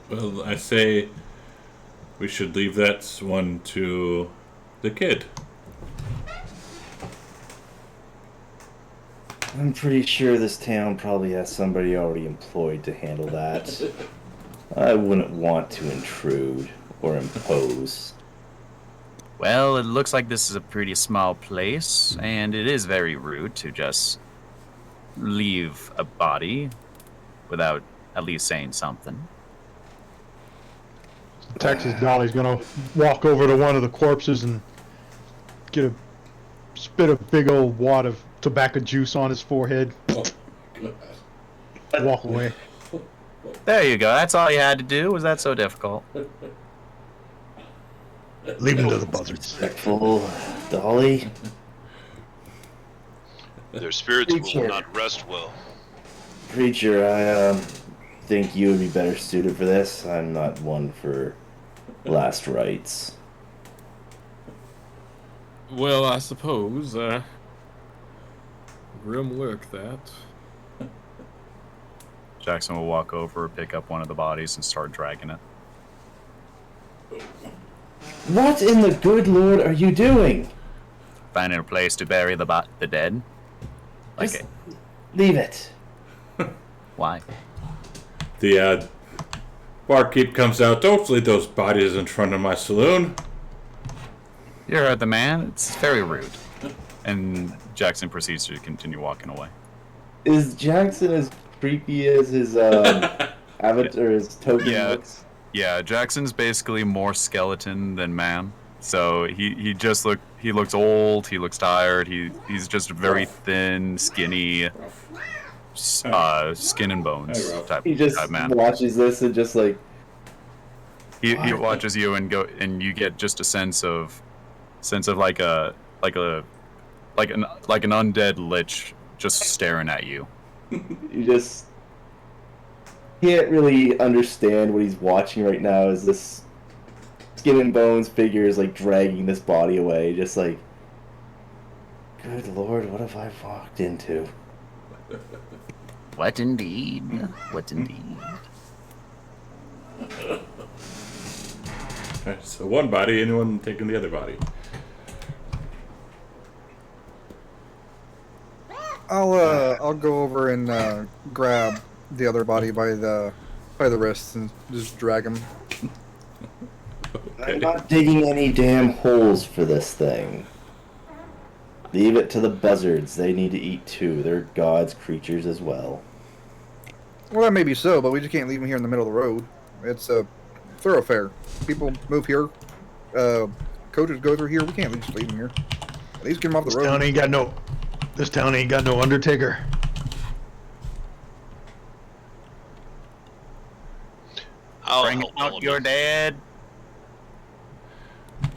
Well, I say we should leave that one to the kid. I'm pretty sure this town probably has somebody already employed to handle that. I wouldn't want to intrude or impose. Well, it looks like this is a pretty small place, and it is very rude to just leave a body without at least saying something. Texas Dolly's gonna walk over to one of the corpses and spit a big old wad of tobacco juice on his forehead. Walk away. There you go. That's all you had to do. Was that so difficult? Leave him to the buzzards. Respectful, Dolly. Their spirits will Preacher. not rest well. Preacher, I think you would be better suited for this. I'm not one for last rites. Well, I suppose, grim work that. Jackson will walk over, pick up one of the bodies, and start dragging it. What in the good Lord are you doing? Finding a place to bury the dead? Like Just it. leave it. Why? The barkeep comes out. Don't leave those bodies in front of my saloon. You heard the man. It's very rude. And Jackson proceeds to continue walking away. Is Jackson as creepy as his avatar, his token Yeah. looks? Yeah, Jackson's basically more skeleton than man. So he looks old, he looks tired, he's just a very thin, skinny, skin and bones type, He just type man. watches this and just like, He watches you and you get just a sense of like an undead lich just staring at you. you just can't really understand what he's watching right now as this skin and bones figure is like dragging this body away, just like, good Lord, what have I walked into? What indeed? What indeed? Alright, so one body, anyone taking the other body? I'll go over and grab the other body by the wrists and just drag him. I'm not digging any damn holes for this thing. Leave it to the buzzards. They need to eat too. They're God's creatures as well. Well, that may be so, but we just can't leave him here in the middle of the road. It's a thoroughfare. People move here. Coaches go through here. We can't just leave him here. At least get him off the This road. town ain't got no undertaker. I'll Bring help out Bellamy. your dead.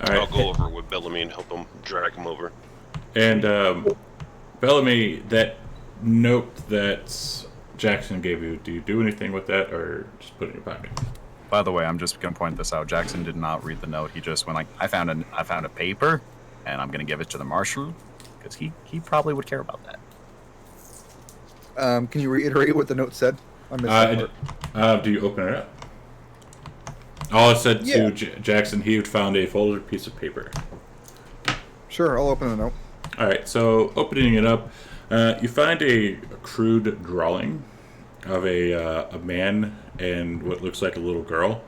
Alright. I'll go over with Bellamy and help him drag him over. And Bellamy, that note that Jackson gave you, do you do anything with that, or just put it in your pocket? By the way, I'm just gonna point this out. Jackson did not read the note. He just went like, I found a paper, and I'm gonna give it to the marshal, because he probably would care about that. Can you reiterate what the note said? I missed that part. Do you open it up? All it said Yeah. to Jackson, he had found a folded piece of paper. Sure, I'll open the note. All right, so opening it up, you find a crude drawing of a man and what looks like a little girl,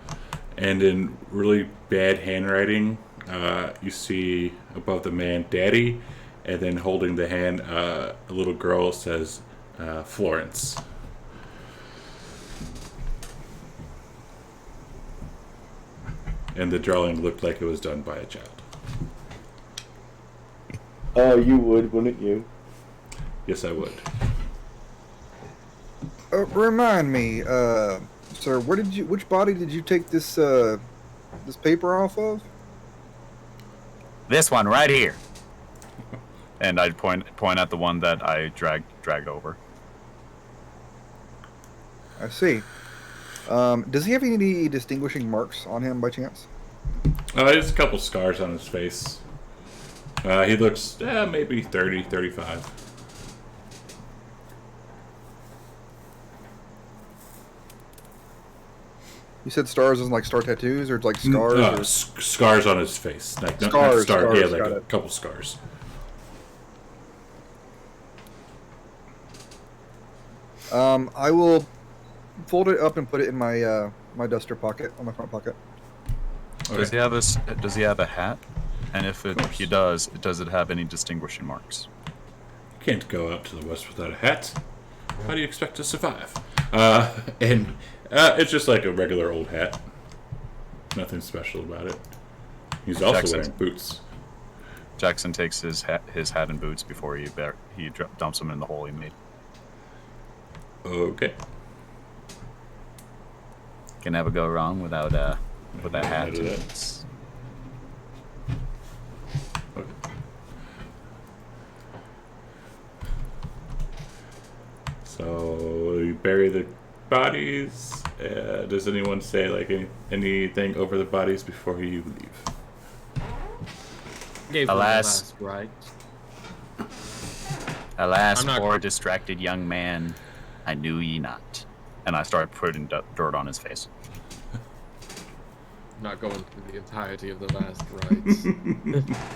and in really bad handwriting, you see above the man "Daddy," and then holding the hand, a little girl says "Florence." And the drawing looked like it was done by a child. Oh, you would, wouldn't you? Yes, I would. Remind me, sir, which body did you take this this paper off of? This one right here. And I'd point at the one that I dragged over. I see. Does he have any distinguishing marks on him by chance? There's a couple scars on his face. He looks maybe 30, 35. You said stars as in like star tattoos or like scars? or... Scars on his face. Like, not Scars, star, yeah, scars, like got a it. couple scars. I will fold it up and put it in my my duster pocket on my front pocket. Okay. Does he have a hat? And if he does it have any distinguishing marks? You can't go out to the west without a hat. How do you expect to survive? And it's just like a regular old hat. Nothing special about it. He's also Jackson. wearing boots. Jackson takes his hat and boots before he dumps them in the hole he made. Okay. Can never go wrong without with that hat. I do that. Okay. So you bury the bodies. Does anyone say like anything over the bodies before you leave? Gave him the Alas. last right. Alas, I'm not- poor distracted young man, I knew ye not. And I started putting dirt on his face. Not going through the entirety of the last rites.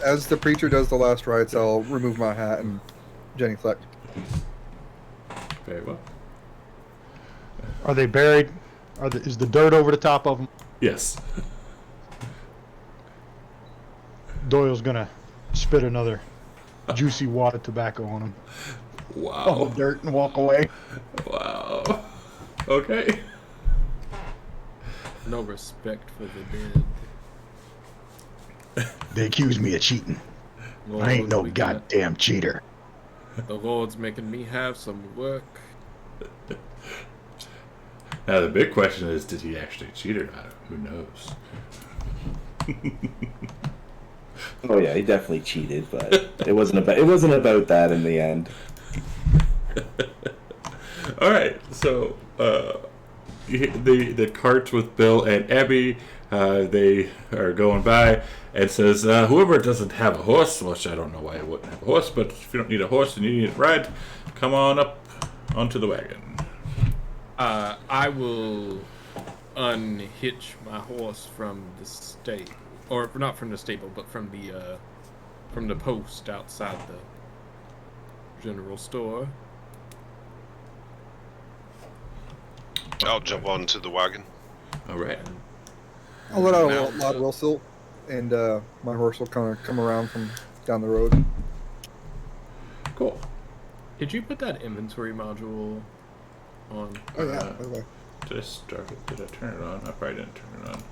As the preacher does the last rites, I'll remove my hat and genuflect. Very well. Are they buried? Is the dirt over the top of them? Yes. Doyle's gonna spit another juicy wad of tobacco on him. On the Wow. dirt and walk away. Wow. Okay. No respect for the dead. They accuse me of cheating. Lord, I ain't no we got- goddamn cheater. The Lord's making me have some work. Now the big question is, did he actually cheat or not? Who knows? Oh yeah, he definitely cheated, but it wasn't about that in the end. All right, so the carts with Bill and Abby, they are going by, and says, whoever doesn't have a horse, which I don't know why I wouldn't have a horse, but if you don't need a horse and you need a ride, come on up onto the wagon. I will unhitch my horse from the stable, or not from the stable, but from the post outside the general store. I'll jump onto the wagon. All right. I'll let out Now- a loud whistle, and my horse will kind of come around from down the road. Cool. Did you put that inventory module on? Oh yeah, by the way. Did I start it? Did I turn it on? I probably didn't turn it on.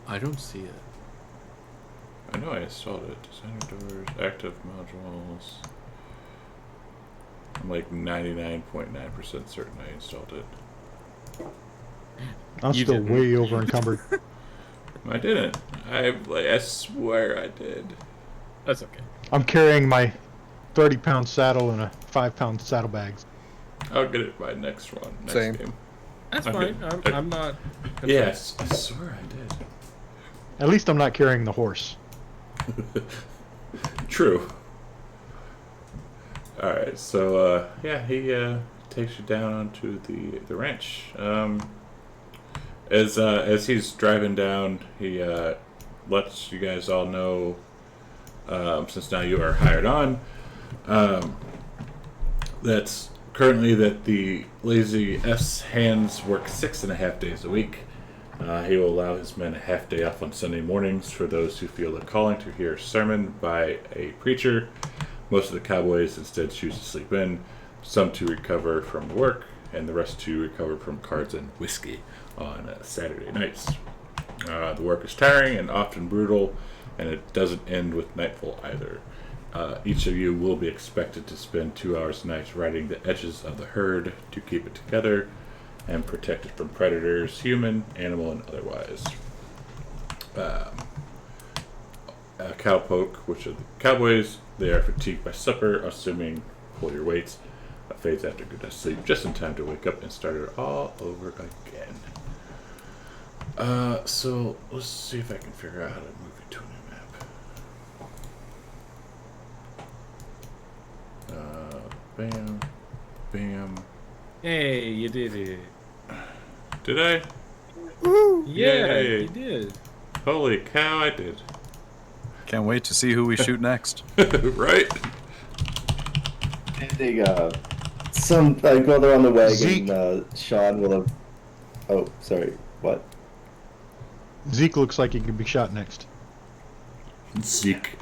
I don't see it. I know I installed it. Designer doors, active modules. I'm like 99.9% certain I installed it. I'm You still didn't. way over encumbered. I didn't. I swear I did. That's okay. I'm carrying my 30-pound saddle and a 5-pound saddlebags. I'll get it by next one. Next Same. game. That's Okay. fine. I'm not. Yes, I swear I did. At least I'm not carrying the horse. True. All right, so he takes you down onto the ranch. As he's driving down, he lets you guys all know, since now you are hired on, that's currently that the Lazy F's hands work 6.5 days a week. He will allow his men a half day off on Sunday mornings for those who feel the calling to hear a sermon by a preacher. Most of the cowboys instead choose to sleep in, some to recover from work, and the rest to recover from cards and whiskey on Saturday nights. The work is tiring and often brutal, and it doesn't end with nightfall either. Each of you will be expected to spend 2 hours a night riding the edges of the herd to keep it together and protect it from predators, human, animal, and otherwise. Cowpoke, which are the cowboys, they are fatigued by supper, assuming pull your weights, fades after good night's sleep, just in time to wake up and start it all over again. So let's see if I can figure out how to move it to a new map. Bam, bam. Hey, you did it. Did I? Yeah, Yay. you did. Holy cow, I did. Can't wait to see who we shoot next. Right? I think some while they're on the wagon, Zeke. Sean will have. Oh, sorry. What? Zeke looks like he could be shot next. Zeke.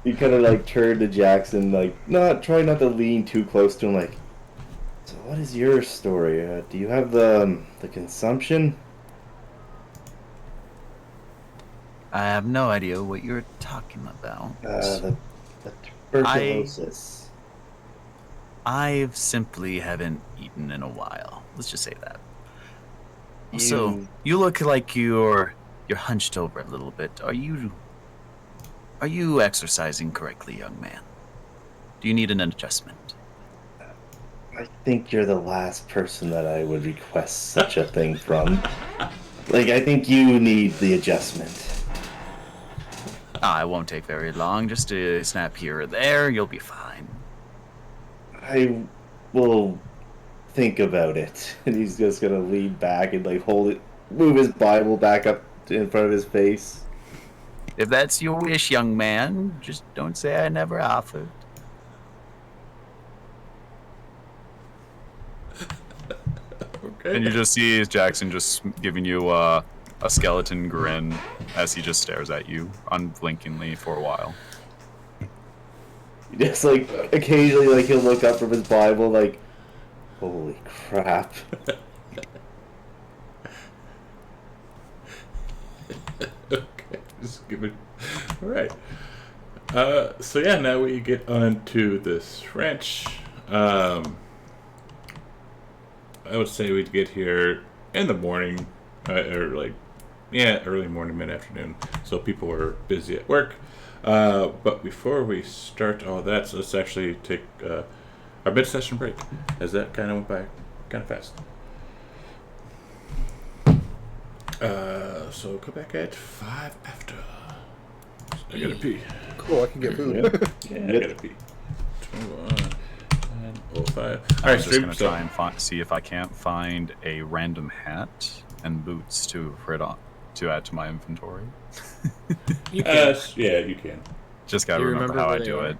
He kind of like turned to Jackson, like try not to lean too close to him. Like, so what is your story? Do you have the consumption? I have no idea what you're talking about. The tuberculosis. I simply haven't eaten in a while. Let's just say that. So you look like you're hunched over a little bit. Are you exercising correctly, young man? Do you need an adjustment? I think you're the last person that I would request such a thing from. Like, I think you need the adjustment. It won't take very long. Just a snap here or there, you'll be fine. I will think about it. And he's just gonna lean back and like move his Bible back up in front of his face. If that's your wish, young man, just don't say I never offered. Okay. And you just see Jackson just giving you a skeleton grin as he just stares at you unblinkingly for a while. Just like occasionally, like he'll look up from his Bible, like, holy crap. Okay, just give it. All right. So yeah, now we get onto this ranch. I would say we'd get here in the morning, or early morning, mid-afternoon. So people were busy at work. But before we start all that, so let's actually take our mid-session break, as that kind of went by kind of fast. So come back at 5 after. I gotta pee. Cool, I can get food. Yeah, I gotta pee. 21:05. I'm Alright, just stream. gonna So, try and see if I can't find a random hat and boots to add to my inventory. You can. yeah, you can. Just gotta Do you remember remember how where I they do are? it.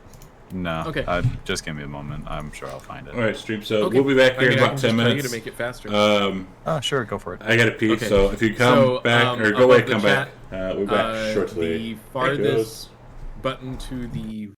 No. Okay. Just give me a moment. I'm sure I'll find it. Alright, stream. So Okay. we'll be back here in I about can 10 just tell minutes. you to make it faster. Sure, go for it. I gotta pee, Okay. so if you come So, back, or go above away, the come chat, back. We're back shortly. The Thank farthest button to the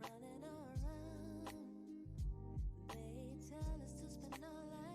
Running around, they tell us to spend our lives.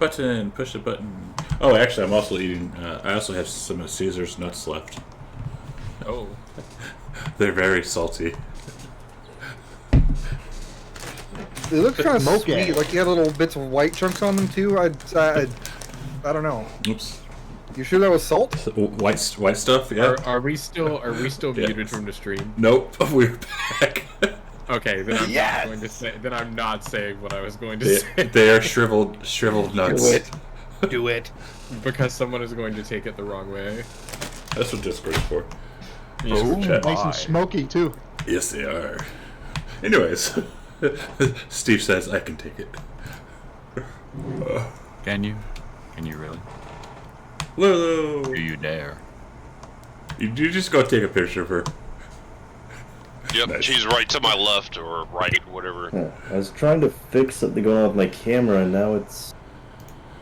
button. Push the button. Oh, actually, I'm also eating. I also have some of Caesar's nuts left. Oh. They're very salty. They look kind of Smoke sweet. it. Like you had little bits of white chunks on them too. I don't know. Oops. You sure that was salt? White stuff. Yeah. Are we still Yeah. muted from the stream? Nope. We're back. Okay, then I'm Yes! not going to say. Then I'm not saying what I was going to they, say they are shriveled nuts. Do it. because someone is going to take it the wrong way. That's what Discord's for. Oh, Chat. Nice my. and smoky too. Yes, they are. Anyways, Steve says I can take it. Can you? Can you really? Lulu, Do you dare? you just go take a picture of her. Yep, Nice. she's right to my left or right, whatever. Yeah, I was trying to fix something going on with my camera, and now it's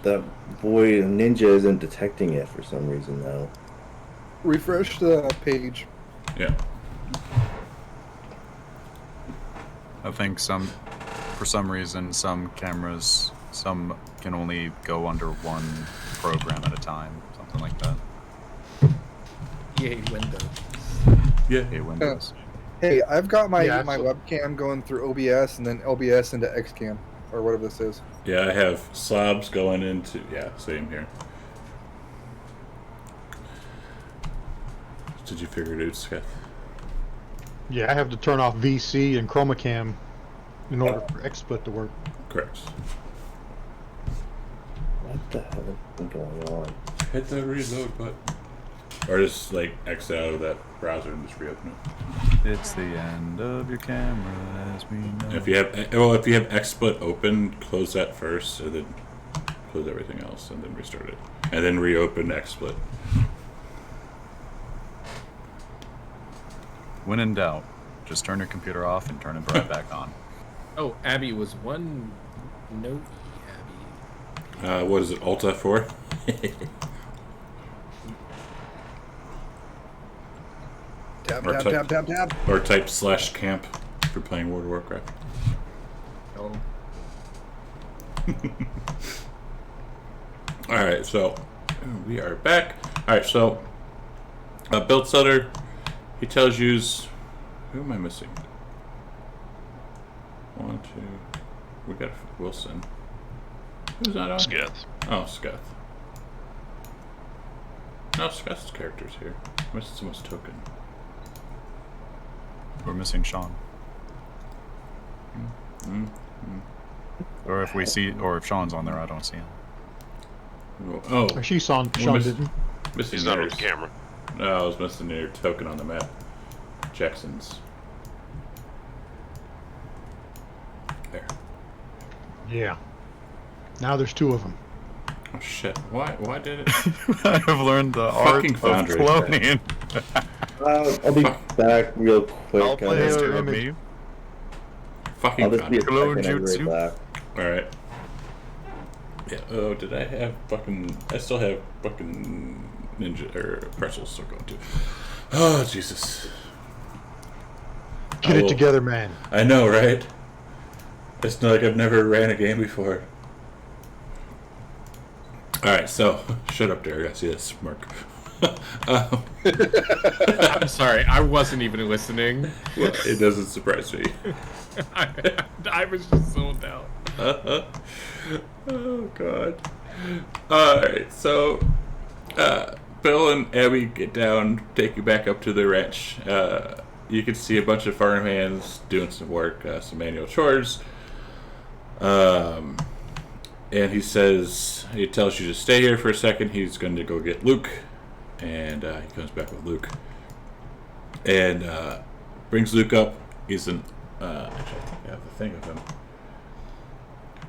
that boy ninja isn't detecting it for some reason now. Refresh the page. Yeah. I think for some reason, some cameras, some can only go under one program at a time, something like that. Yay, Windows. Yeah. Hey, Windows. Hey, I've got my Yeah, my so- webcam going through OBS and then OBS into XCam or whatever this is. Yeah, I have slobs going into. Yeah, same here. Did you figure it out, Scott? Yeah, I have to turn off VC and chroma cam in order for XSplit to work. Correct. What the hell is going on? Hit the reload button. Or just like exit out of that browser and just reopen it. It's the end of your camera, as we know. If you have XSplit open, close that first, and then close everything else, and then restart it, and then reopen XSplit. When in doubt, just turn your computer off and turn it right back on. Oh, Abby was one note. Abby. What is it? Alt F4. Tab, Or tab, type- tab, tab, tab. Or type /camp if you're playing World of Warcraft. Oh. Alright, so we are back. Alright, so Bill Sutter, he tells you. Who am I missing? 1, 2. We got Wilson. Who's not on? Skith. Oh, Sceth. No, Sceth's character's here. Missing someone's token. We're missing Sean. Mm. Or if Sean's on there, I don't see him. Oh, Or she saw we Sean missed- didn't. missing He's not on the theirs. camera. No, I was missing your token on the map. Jackson's. There. Yeah. Now there's two of them. Oh shit! Why did it? I've learned the Fucking art Foundry. of cloning. I'll be back real quick. I'll play this it too. of me. Fucking I'll just be a Foundry. Clone second and jutsu. right back. Alright. Yeah, oh, did I have fucking... I still have fucking ninja... or pretzels still going too. Oh, Jesus. Get I it will- together, man. I know, right? It's not like I've never ran a game before. Alright, so... Shut up, Derek. I see that smirk. I'm sorry, I wasn't even listening. Well, it doesn't surprise me. I was just zoned out. Oh, God. Alright, so... Bill and Abby get down, take you back up to the ranch. You can see a bunch of farm hands doing some work, some manual chores. And he tells you to stay here for a second. He's going to go get Luke. And he comes back with Luke. And brings Luke up. He's an... actually, I think I have the thing of him.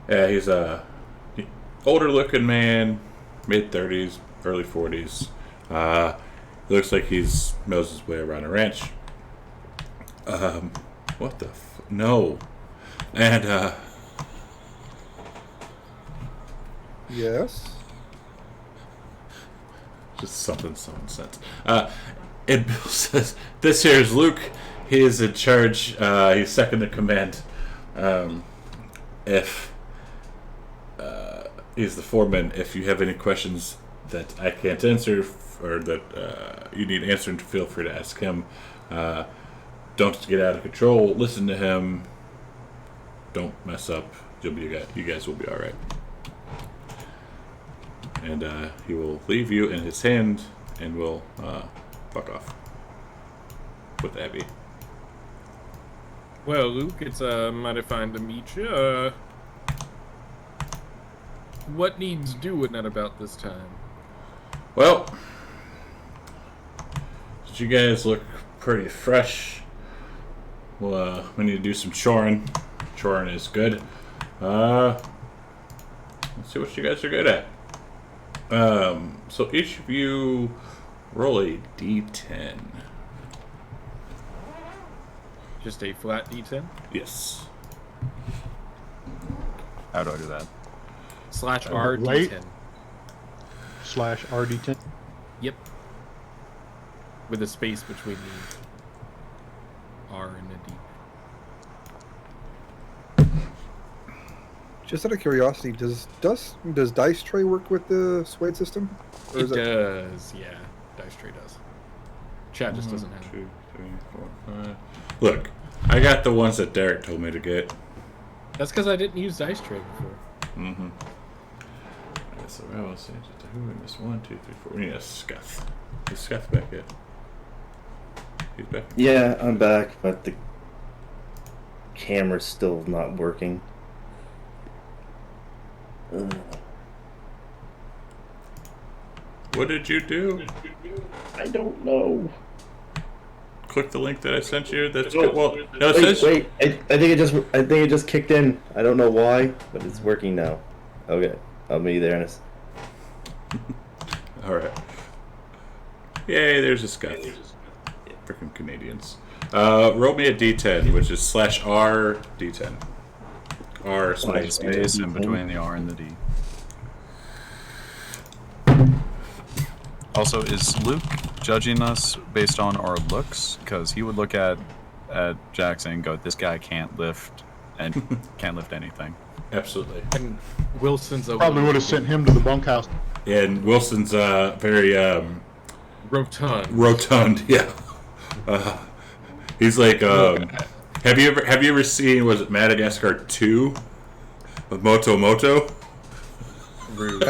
Yeah, he's a older looking man, mid-30s, early 40s. Looks like he's knows his way around a ranch. What the no. And Yes. just something sense. And Bill says, "This here is Luke. He is in charge. He's second in command. If he's the foreman. If you have any questions that I can't answer or that you need answering, feel free to ask him. Don't get out of control. Listen to him. Don't mess up. You guys will be all right. And he will leave you in his hand and will fuck off with Abby. Well, Luke, it's mighty fine to meet you. What needs doing at about this time? Well, you guys look pretty fresh. Well, we need to do some choring. Choring is good. Let's see what you guys are good at. So each of you roll a d10. Just a flat D10? Yes. How do I do that? Slash R Wait. D10. Slash RD10. Yep. With a space between the R and the D. Just out of curiosity, does Dice Tray work with the Suede system? Or It is that- does, yeah. Dice Tray does. Chat just doesn't have it. 2, 3, 4, 5. Look, I got the ones that Derek told me to get. That's because I didn't use Dice Tray before. Mm-hmm. Alright, so I will say who in this 1, 2, 3, 4. We need a Scuff. Is Scuff back yet? He's back. Yeah, I'm back, but the camera's still not working. Ugh. What did you do? I don't know. Click the link that I sent you. That's Oh, good. Well, no, it says. Wait. I think it just kicked in. I don't know why, but it's working now. Okay, I'll meet you there, Ennis. All right. Yay! There's a Scuff. Freaking Canadians. Roll me a d10, which is slash R d10. R space d10. Space in between the R and the D. Also, is Luke judging us based on our looks? Because he would look at Jackson and go, "This guy can't lift and can't lift anything." Absolutely. And Wilson's a Probably would have sent him to the bunkhouse. And Wilson's very rotund. rotund. Yeah. He's like. Have you ever seen, was it Madagascar 2 with Moto Moto? Rude.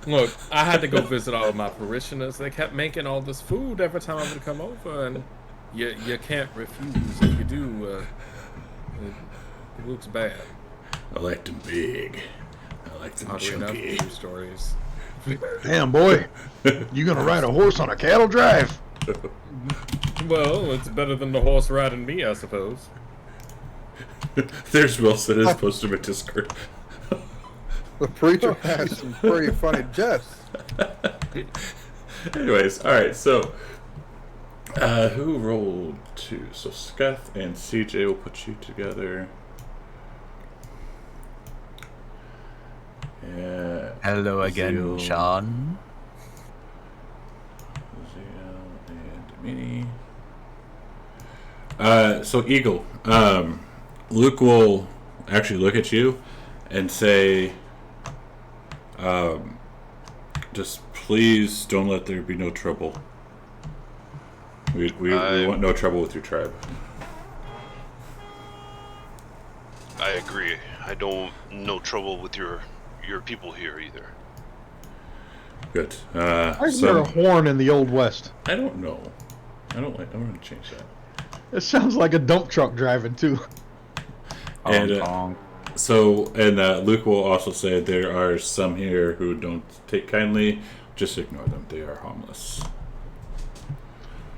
Look, I had to go visit all of my parishioners. They kept making all this food every time I would come over, and you can't refuse. If you do, it looks bad. I like them big. I like them Oddly enough, chunky. true stories. Damn, boy. You gonna ride a horse on a cattle drive? Well, it's better than the horse riding me, I suppose. There's Wilson. His post him at Discord. The preacher has some pretty funny jests. Anyways, all right. So, who rolled 2? So Scuff and CJ will put you together. Yeah. Hello again, Zeal. Sean. Zeal and Mini. So Eagle, Luke will actually look at you and say, just please don't let there be no trouble. We want no trouble with your tribe. I agree. I don't no trouble with your people here either. Good. Why is there a horn in the Old West? I don't know. I'm gonna change that. It sounds like a dump truck driving too. And, Honk, honk. So, and Luke will also say there are some here who don't take kindly. Just ignore them. They are harmless.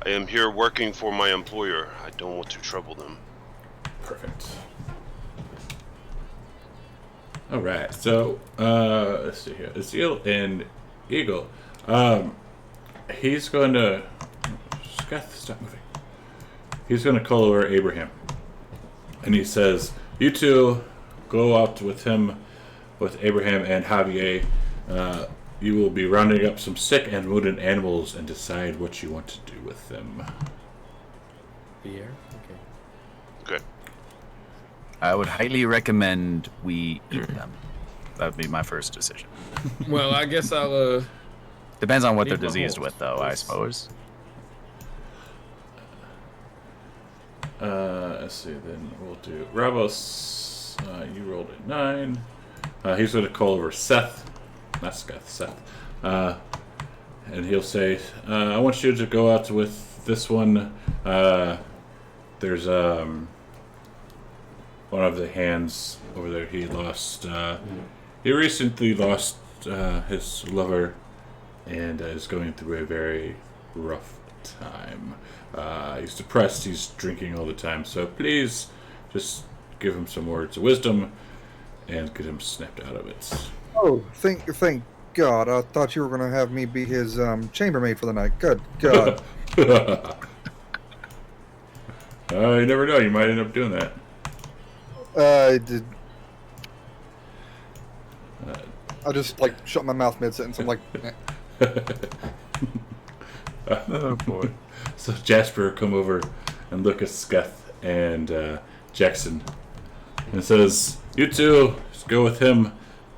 I am here working for my employer. I don't want to trouble them. Perfect. All right. So, let's see here. Zeal and Eagle. He's going to. Stop moving. He's going to call over Abraham, and he says, "You two go out with him, with Abraham and Javier. You will be rounding up some sick and wounded animals and decide what you want to do with them." The air? Okay. Okay. I would highly recommend we eat them. That would be my first decision. Well, I guess I'll Depends on what they're Leave the diseased holes, with, though, I please. suppose. Let's see. Then we'll do Ravos. You rolled a 9. He's going to call over Seth, not Seth. Seth, and he'll say, "I want you to go out with this one. There's one of the hands over there. He lost. He recently lost his lover, and is going through a very rough time. He's depressed. He's drinking all the time. So please, just give him some words of wisdom, and get him snapped out of it." Oh, thank God. I thought you were going to have me be his chambermaid for the night. Good God. You never know. You might end up doing that. I did. I just, like, shut my mouth mid-sentence. I'm like, eh. Oh, boy. So Jasper come over and look at Sketh and Jackson and says, "You two, just go with him.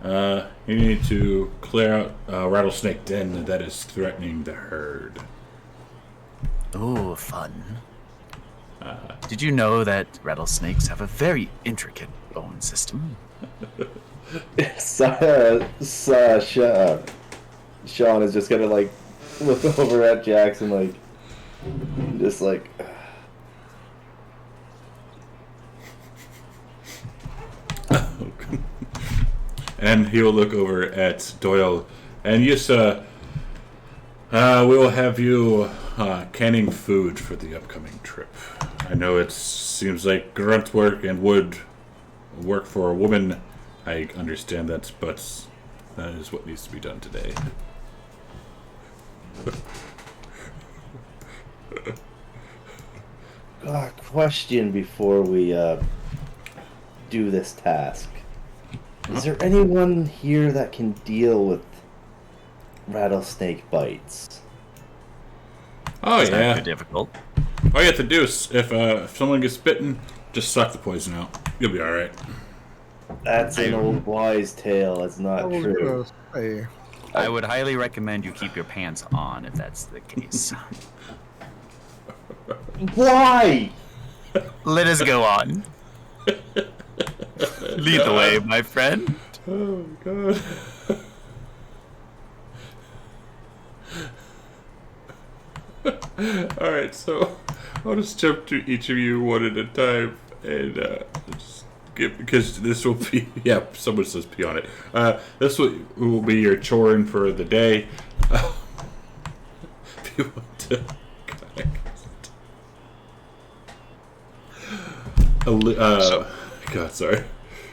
You need to clear out a rattlesnake den that is threatening the herd." Oh, fun. Did you know that rattlesnakes have a very intricate bone system? Sean is just gonna like look over at Jackson like, just like. And he will look over at Doyle, and yes, we will have you canning food for the upcoming trip. I know it seems like grunt work and would work for a woman. I understand that, but that is what needs to be done today. Question before we do this task. Is there anyone here that can deal with rattlesnake bites? Oh It's yeah. not too difficult. All you have to do is, if someone gets bitten, just suck the poison out. You'll be all right. That's an old wise tale. It's not I was true. gonna say, I would highly recommend you keep your pants on if that's the case. Why? Let us go on. Lead the way, my friend. Oh god. Alright, so I'll just jump to each of you one at a time and just give, because this will be, yeah, someone says pee on it. This will be your choring for the day. If you want to God, sorry.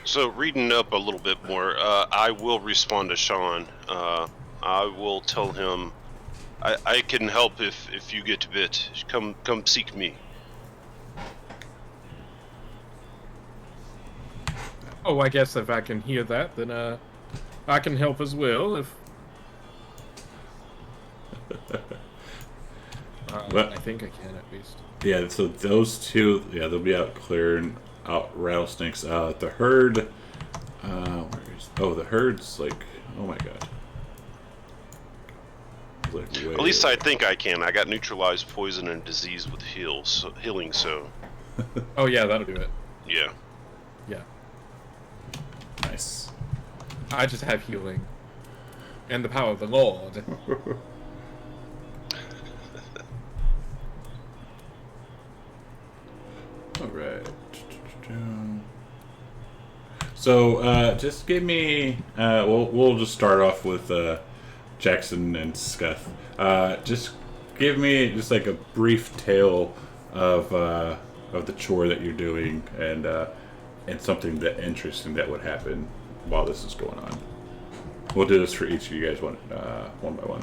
So reading up a little bit more, I will respond to Sean. I will tell him I can help if you get bit. Come seek me. Oh, I guess if I can hear that, then I can help as well. If But- I think I can at least. Yeah, so those two, yeah, they'll be out clearing out rattlesnakes. The herd, the herd's like, oh my god. It's like way At least I over. think I can. I got neutralized poison and disease with healing, so Oh yeah, that'll do it. yeah. Yeah, Nice. I just have healing and the power of the Lord. Alright. So, just give me, we'll just start off with, Jackson and Scuff. Just give me just like a brief tale of the chore that you're doing and something that interesting that would happen while this is going on. We'll do this for each of you guys one by one.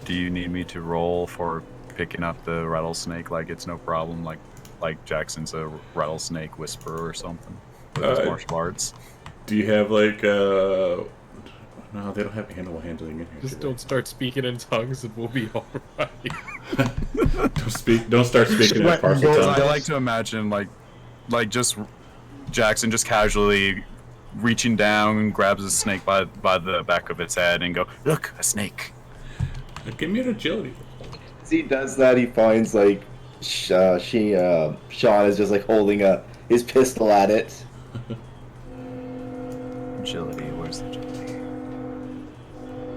Do you need me to roll for picking up the rattlesnake like it's no problem, like Jackson's a rattlesnake whisperer or something with his martial arts? Do you have like no, they don't have animal handling in here. Just do don't start speaking in tongues and we'll be alright. they? Don't start speaking in partial I tongues. like to imagine like just Jackson just casually reaching down and grabs the snake by the back of its head and go, "Look, a snake." Give me an agility. As he does that, he finds like Sean is just like holding his pistol at it. Agility, where's the agility?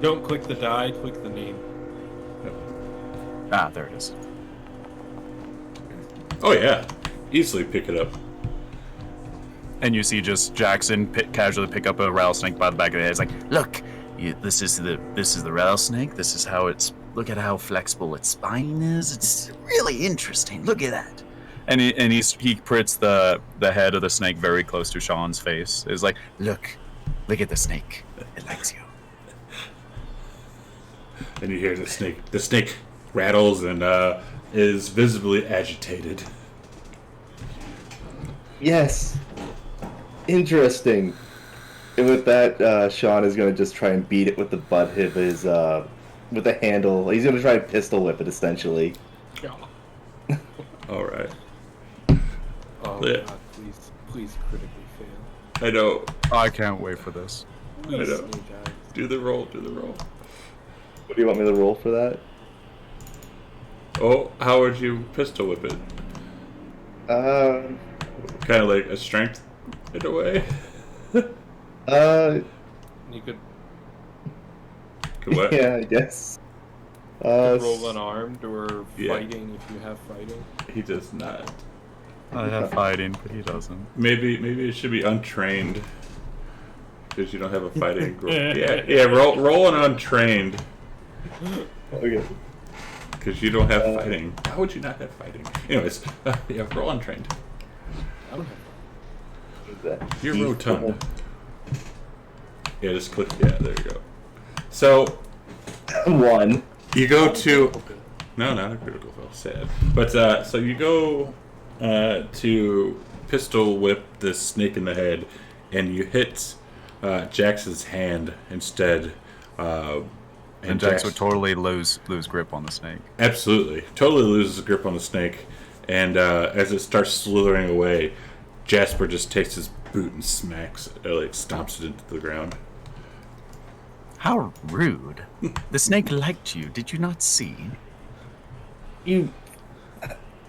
Don't click the die, click the name. Ah, there it is. Oh yeah, easily pick it up. And you see just Jackson casually pick up a rattlesnake by the back of the head. It's like, "Look, this is the rattlesnake. This is how it's. Look at how flexible its spine is. It's really interesting. Look at that." And he puts the head of the snake very close to Sean's face. It's like, look at the snake. It likes you. And you hear the snake. The snake rattles and is visibly agitated. Yes. Interesting. And with that, Sean is going to just try and beat it with the butt of his, with the handle. He's going to try and pistol whip it, essentially. All right. Oh Yeah. God, please critically fail. I know. I can't wait for this. Please, know. Snake Eyes. Do the roll. What do you want me to roll for that? Oh, how would you pistol whip it? Kind of like a strength in a way. You could Could what? yeah, I guess. roll unarmed or Yeah. fighting if you have fighting. He does not. I have fighting, but he doesn't. Maybe it should be untrained. Because you don't have a fighting roll. Yeah. Roll an untrained. Okay. Because you don't have fighting. How would you not have fighting? Anyways, yeah, roll untrained. I don't have You're rotund. Yeah, just click. Yeah, there you go. So, One. you go to. No, not a critical fail. Sad. But, so you go to pistol whip this snake in the head, and you hit Jax's hand instead. And Jax would totally lose grip on the snake. Absolutely. Totally loses grip on the snake. And as it starts slithering away, Jasper just takes his boot and smacks it, like stomps it into the ground. How rude. The snake liked you. Did you not see? You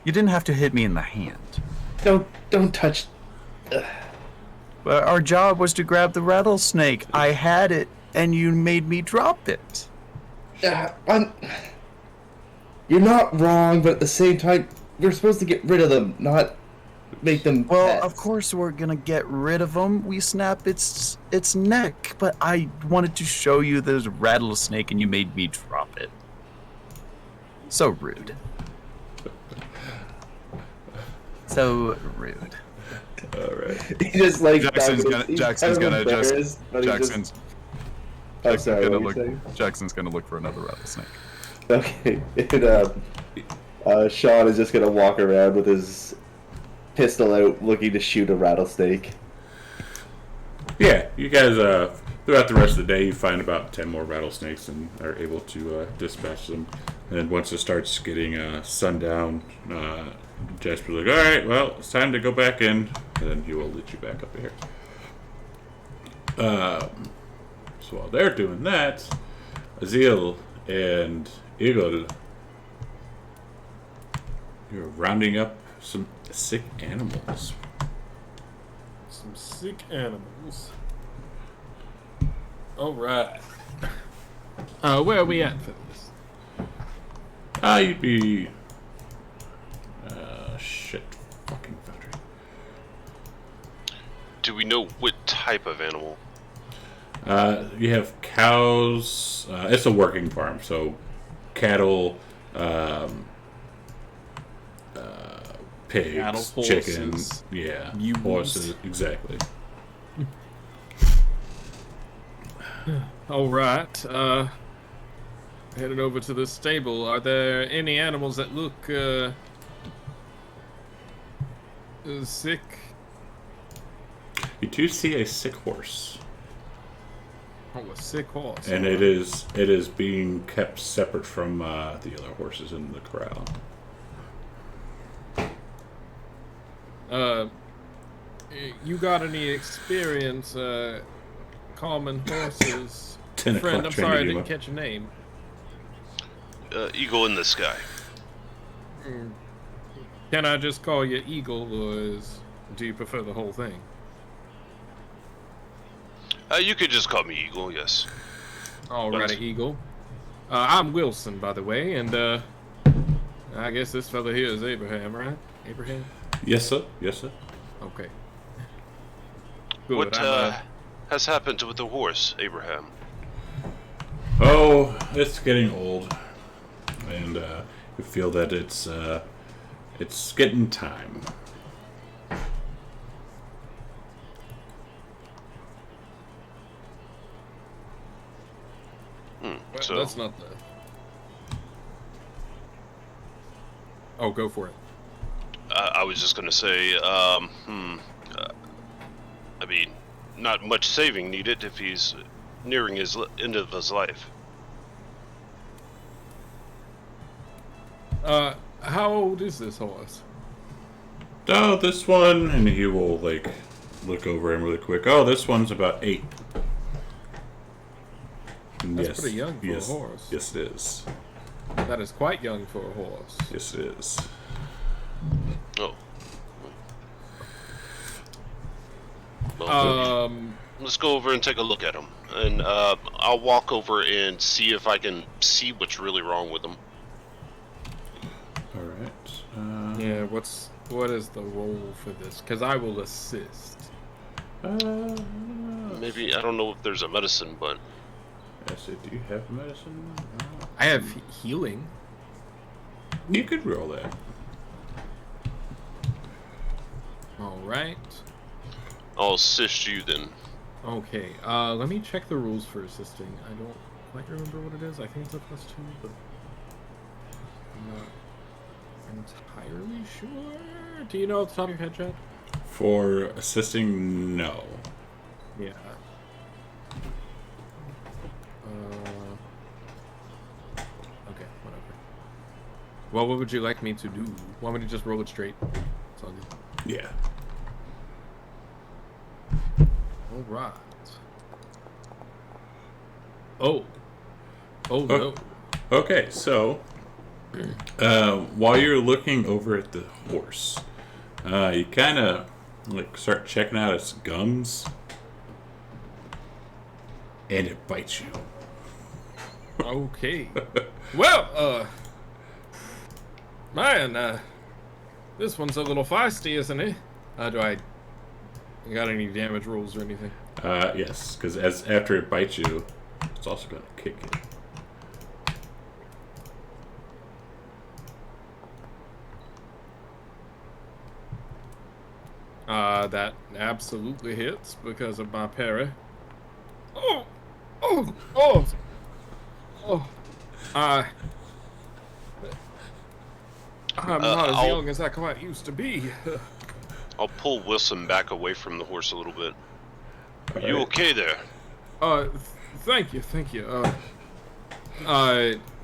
You didn't have to hit me in the hand. don't touch. But our job was to grab the rattlesnake. I had it, and you made me drop it. You're not wrong, but at the same time, you're supposed to get rid of them, not make them. Well, pets. of course we're gonna get rid of him. We snap its neck, but I wanted to show you there's a rattlesnake, and you made me drop it. So rude. So rude. All right. He just like Jackson's he's gonna kind of just embarrassed, but he Jackson's Oh, sorry. gonna What were you look. Jackson's gonna look for another rattlesnake. saying? Okay. And Sean is just gonna walk around with his pistol out, looking to shoot a rattlesnake. Yeah, you guys, throughout the rest of the day, you find about 10 more rattlesnakes and are able to dispatch them. And once it starts getting sundown, Jasper's like, alright, well, it's time to go back in. And then he will let you back up here. So while they're doing that, Azil and Eagle, you're rounding up some sick animals. some sick animals. All right. Where are we at for this? You'd be... shit. Fucking Foundry. Do we know what type of animal? You have cows. It's a working farm, so cattle, pigs, Cattle, horses, chickens, yeah, mules. horses, exactly. All right. Headed over to the stable. Are there any animals that look sick? You do see a sick horse, Oh, a sick horse. and it is being kept separate from the other horses in the corral. You got any experience calming horses? 10 Friend, o'clock I'm train sorry I to didn't Yuma. catch your name. Eagle in the sky. Can I just call you Eagle, or do you prefer the whole thing? You could just call me Eagle, yes. Alrighty, Eagle. I'm Wilson, by the way, and I guess this fella here is Abraham, right? Abraham? Yes, sir. Yes, sir. Okay. Good. What has happened with the horse, Abraham? Oh, it's getting old, and we feel that it's getting time. Well, So that's not the... Oh, go for it. I was just gonna say, I mean, not much saving needed if he's nearing his end of his life. How old is this horse? Oh, this one, and he will like look over him really quick. Oh, this one's about 8. That's pretty young for a yes, horse. Yes, it is. That is quite young for a horse. Yes, it is. Oh. Well, let's go over and take a look at him, and I'll walk over and see if I can see what's really wrong with him. All right. Yeah, what is the role for this? Because I will assist. Maybe I don't know if there's a medicine, but Yes, do you have medicine? I have healing. You could roll that. All right. I'll assist you then. Okay. Let me check the rules for assisting. I don't quite remember what it is. I think it's a +2, but I'm not entirely sure. Do you know off the top of your head, Chad? For assisting, no. Yeah. Okay, whatever. Well, what would you like me to do? Want me to just roll it straight? It's all good. Yeah. All right. Oh. Oh no. Okay, so while you're looking over at the horse, you kind of like start checking out its gums, and it bites you. Okay. Well, man, this one's a little feisty, isn't it? Do I got any damage rules or anything? Yes, because after it bites you, it's also going to kick you. That absolutely hits because of my parry. Oh! Oh! Oh! Oh! I'm not as young as I quite used to be. I'll pull Wilson back away from the horse a little bit. Are you Alright. okay there? Thank you.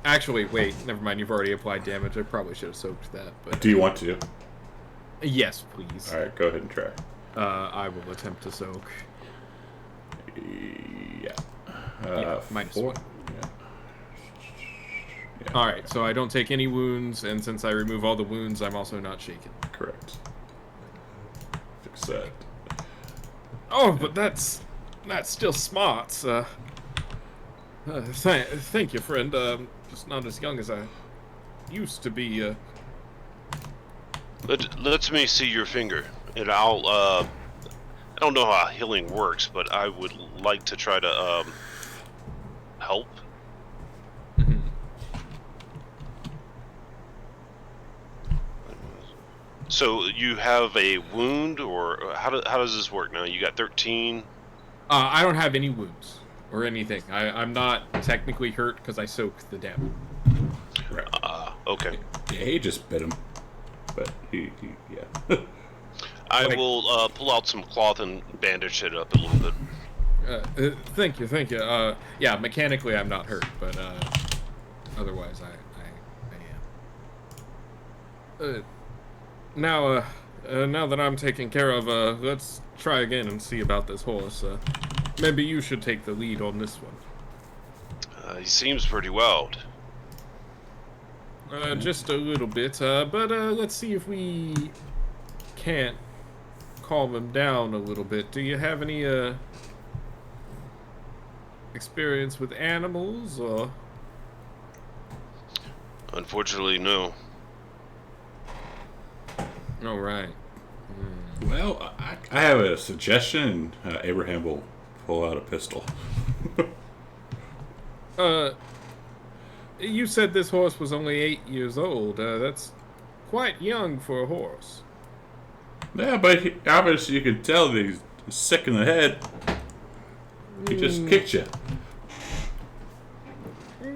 Actually, wait, never mind. You've already applied damage. I probably should have soaked that, but Do you want to? yes, please. All right, go ahead and try. I will attempt to soak. Yeah. Yeah, -1. Yeah. Yeah. All right, so I don't take any wounds, and since I remove all the wounds, I'm also not shaken. Correct. Fix that. Oh, but that's still smart. Thank you, friend. Just not as young as I used to be. Let me see your finger, and I'll. I don't know how healing works, but I would like to try to help. So you have a wound, or how does this work now? You got 13. I don't have any wounds or anything. I'm not technically hurt because I soaked the damage. Right. Okay. Yeah, he just bit him. But he yeah. I will pull out some cloth and bandage it up a little bit. Thank you. Yeah, mechanically I'm not hurt, but otherwise I am. Now, Now that I'm taken care of, let's try again and see about this horse. Maybe you should take the lead on this one. He seems pretty wild. Just a little bit, but let's see if we can't calm him down a little bit. Do you have any experience with animals, or? Unfortunately, no. All right. Well, I have a suggestion. Abraham will pull out a pistol. You said this horse was only 8 years old. That's quite young for a horse. Yeah, but obviously you can tell that he's sick in the head. He just kicked you.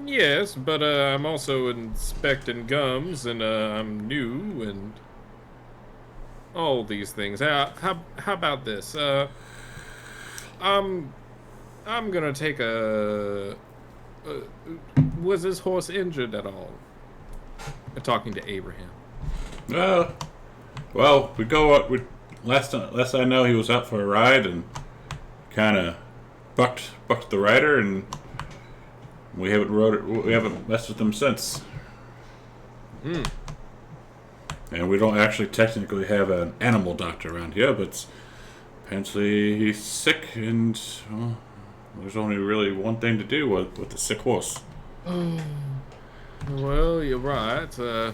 Yes, but I'm also inspecting gums, and I'm new, and all these things. How about this? I'm gonna take a. Was this horse injured at all? Talking to Abraham. Well, we go up. Last I know, he was out for a ride and kind of bucked the rider, and we haven't messed with him since. And we don't actually technically have an animal doctor around here, but apparently he's sick, and well, there's only really one thing to do with the sick horse. Well, you're right. I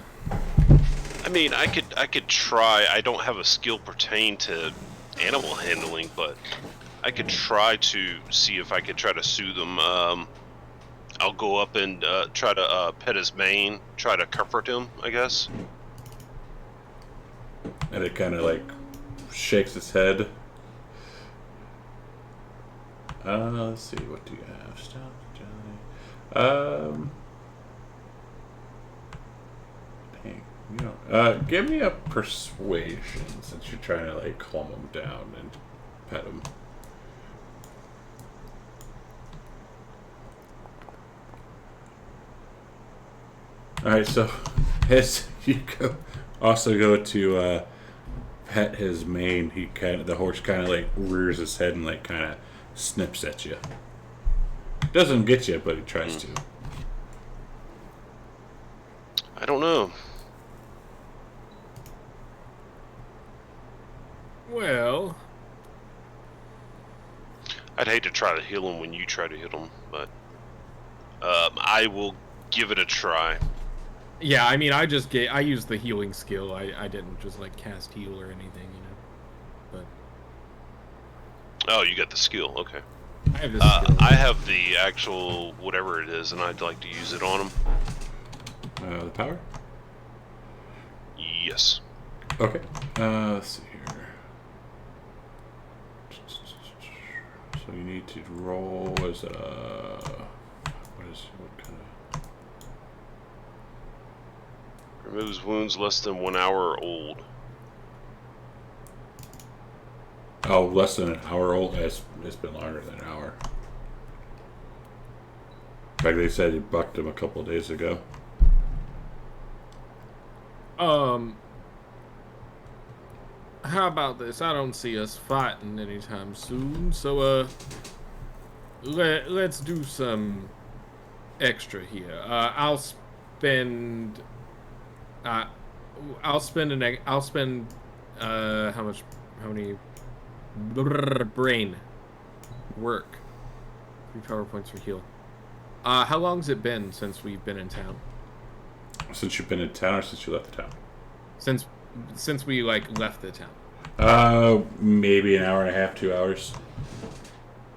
mean, I could try. I don't have a skill pertain to animal handling, but I could try to see if I could try to soothe him. I'll go up and try to pet his mane, try to comfort him, I guess. And it kind of like shakes its head. Let's see, what do you have? Stout, jelly. Dang, you know. Give me a persuasion since you're trying to like calm him down and pet him. All right, so as you go to pet his mane, the horse kind of like rears his head and like kind of snips at you. Doesn't get you, but he tries to. I don't know. Well, I'd hate to try to heal him when you try to heal him, but I will give it a try. yeah. I mean, I used the healing skill. I didn't just like cast heal or anything, you know. But Oh, you got the skill. Okay. I have this skill. I have the actual whatever it is, and I'd like to use it on him. The power? Yes. Okay. Let's see here. So you need to roll as what kind of... Removes wounds less than 1 hour old. Oh, less than an hour old? It's been longer than an hour. In fact, they said you bucked him a couple of days ago. How about this? I don't see us fighting anytime soon, so let's do some extra here. I'll spend how many brain work? 3 power points for heal. How long's it been since we've been in town? Since you've been in town or since you left the town? Since we like left the town. Maybe an hour and a half, 2 hours.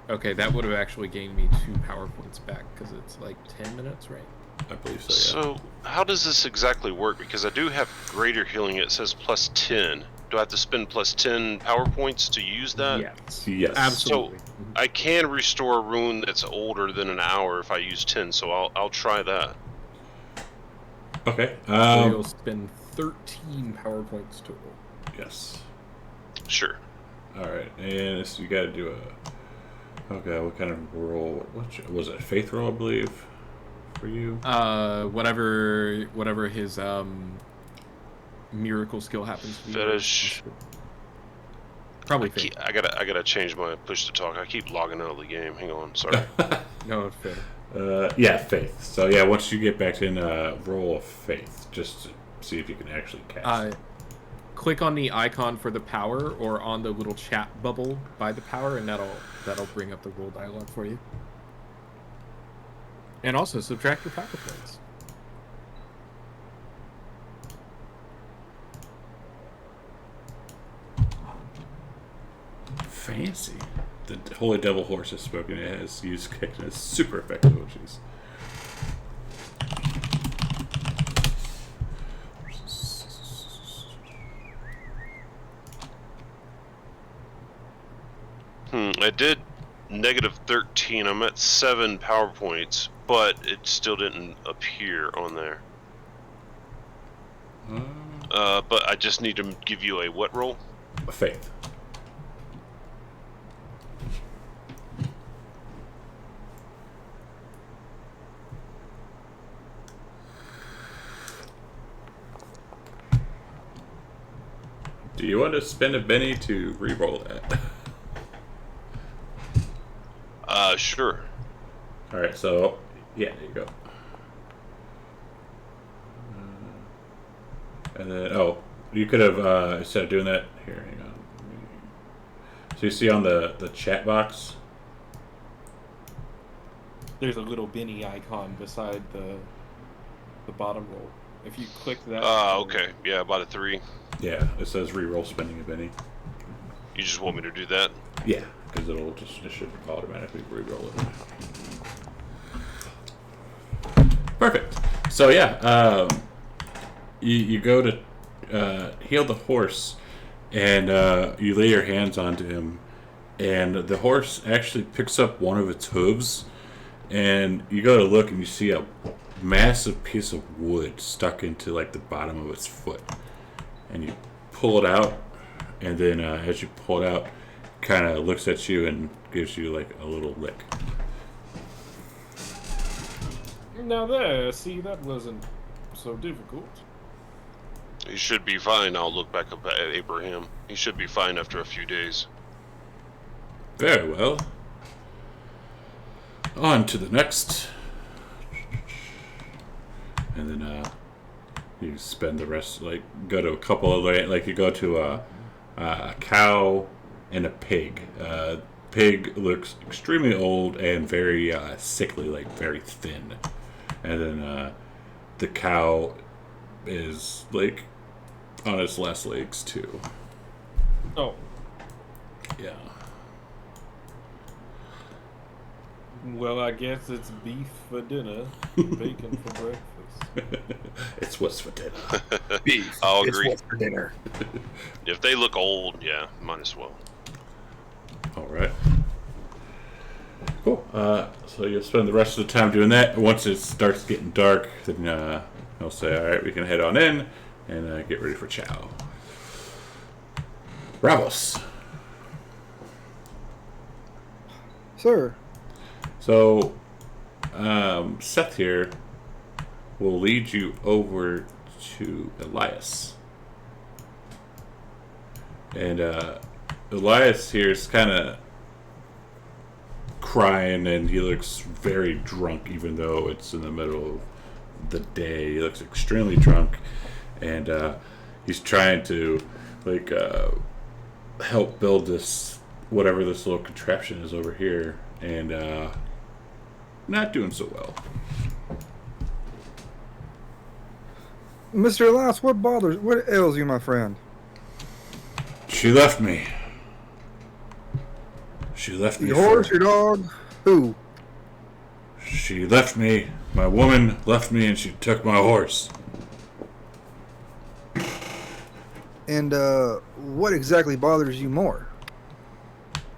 Okay, that would have actually gained me 2 power points back because it's like 10 minutes, right? I believe so, yeah. So, how does this exactly work? Because I do have greater healing. It says plus 10. Do I have to spend plus 10 power points to use that? Yes. Absolutely. So, I can restore a rune that's older than an hour if I use 10, so I'll try that. Okay. So you'll spend 13 power points total. Yes. Sure. Alright, and so you gotta do a... Okay, what kind of roll? What was it? Faith roll, I believe, for you? Whatever his miracle skill happens to be Fetish. Probably faith. I gotta change my push to talk. I keep logging out of the game. Hang on, sorry. No, faith. Yeah, faith. So yeah, once you get back in, roll of faith, just to see if you can actually cast. Click on the icon for the power, or on the little chat bubble by the power, and that'll bring up the roll dialog for you. And also subtract your power points. Fancy. The Holy Devil Horse has spoken. It has used kick and is super effective. Oh, jeez. I did negative 13. I'm at 7 power points, but it still didn't appear on there. But I just need to give you a what roll? A faith. Do you want to spend a Benny to re-roll that? Sure. Alright, so, yeah, there you go. And then, oh, you could have, instead of doing that, here, hang on. So you see on the chat box? There's a little Benny icon beside the bottom roll. If you click that... Okay. Yeah, about a 3. Yeah, it says re-roll spending a Benny. You just want me to do that? Yeah, because it should automatically re-roll it. Perfect. So yeah, you go to heal the horse, and you lay your hands onto him, and the horse actually picks up one of its hooves, and you go to look and you see a massive piece of wood stuck into like the bottom of its foot, and you pull it out, and then as you pull it out, kind of looks at you and gives you like a little lick. Now there, see, that wasn't so difficult. He should be fine. I'll look back up at Abraham. He should be fine after a few days. Very well. On to the next. And then you spend the rest, like, go to a couple of, like, you go to a cow and a pig. Pig looks extremely old and very sickly, like very thin. And then the cow is, like, on its last legs, too. Oh. Yeah. Well, I guess it's beef for dinner, bacon for breakfast. It's what's for dinner. Beef. I'll It's agree. what's for dinner. If they look old, yeah, might as well. All right. Cool. So you'll spend the rest of the time doing that. Once it starts getting dark, then he'll say, all right, we can head on in and get ready for chow. Bravos. Sir. So, Seth here will lead you over to Elias. And Elias here is kind of crying, and he looks very drunk, even though it's in the middle of the day. He looks extremely drunk, and he's trying to, like, help build this, whatever this little contraption is over here, and not doing so well. Mr. Elias, what ails you, my friend? She left me. She left me. Your horse, your dog? Who? She left me. My woman left me, and she took my horse. And, what exactly bothers you more?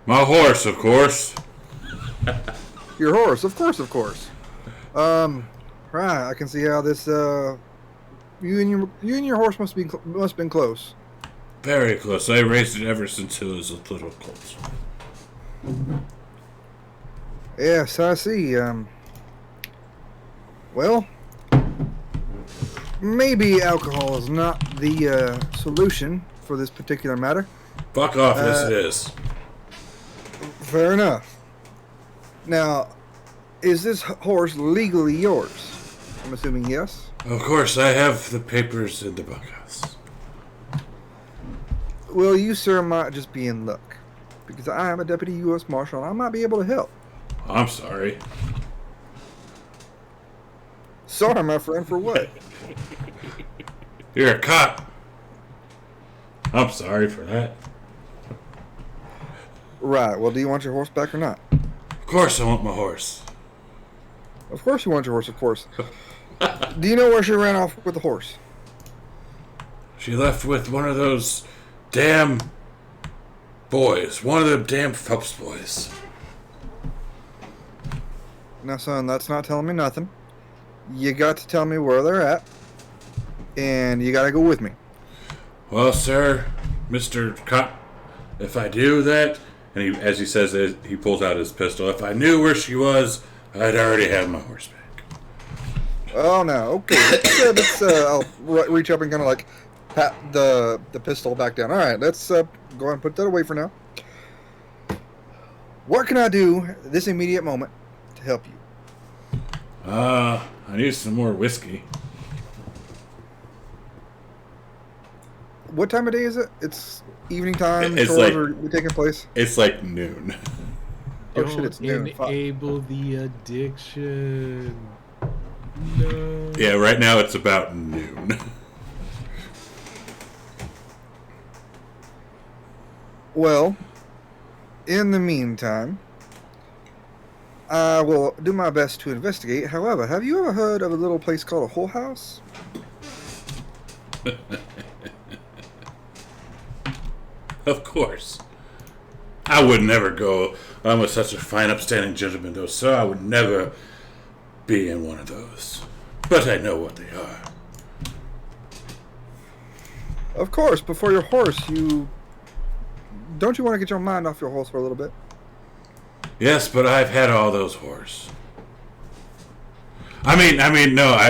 My horse, of course. Your horse, of course. Right, I can see how this, you and your horse must have been close. Very close. I raised it ever since it was a little colt. Yes, I see. Well, maybe alcohol is not the solution for this particular matter. Fuck off, yes it is. Fair enough. Now, is this horse legally yours? I'm assuming yes. Of course, I have the papers in the bunkhouse. Well, you, sir, might just be in luck. Because I am a deputy U.S. Marshal and I might be able to help. I'm sorry. Sorry, my friend, for what? You're a cop. I'm sorry for that. Right, well, do you want your horse back or not? Of course I want my horse. Of course you want your horse, of course. Do you know where she ran off with the horse? She left with one of those damn boys. One of them damn Phelps boys. Now, son, that's not telling me nothing. You got to tell me where they're at. And you gotta go with me. Well, sir, Mr. Cop, if I do that, and he, as he says it, he pulls out his pistol. If I knew where she was, I'd already have my horse back. Oh, no. Okay. I'll reach up and kind of like pat the pistol back down. All right, let's go ahead and put that away for now. What can I do this immediate moment to help you? I need some more whiskey. What time of day is it? It's evening time. It's chores like- are taking place. It's like noon. Oh shit! It's noon. Fuck. Enable the addiction. No. Yeah, right now it's about noon. Well, in the meantime, I will do my best to investigate. However, have you ever heard of a little place called a whole house? Of course. I would never go. I'm such a fine, upstanding gentleman, though, sir. I would never be in one of those. But I know what they are. Of course, before your horse, don't you want to get your mind off your horse for a little bit? Yes, but I've had all those whores. I mean, no, I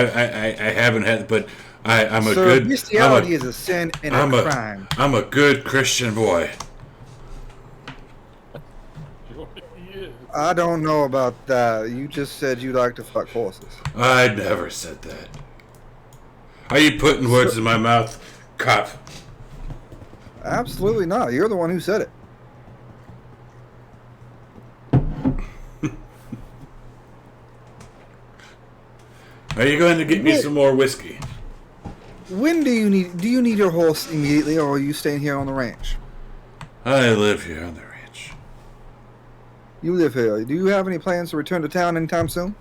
haven't had, but I'm a Sir, good. bestiality is a sin and a crime. I'm a good Christian boy. I don't know about that. You just said you like to fuck horses. I never said that. Are you putting words in my mouth, cop? Absolutely not. You're the one who said it. Are you going to get me some more whiskey? When do you need your horse immediately, or are you staying here on the ranch? I live here on the ranch. You live here. Do you have any plans to return to town anytime soon?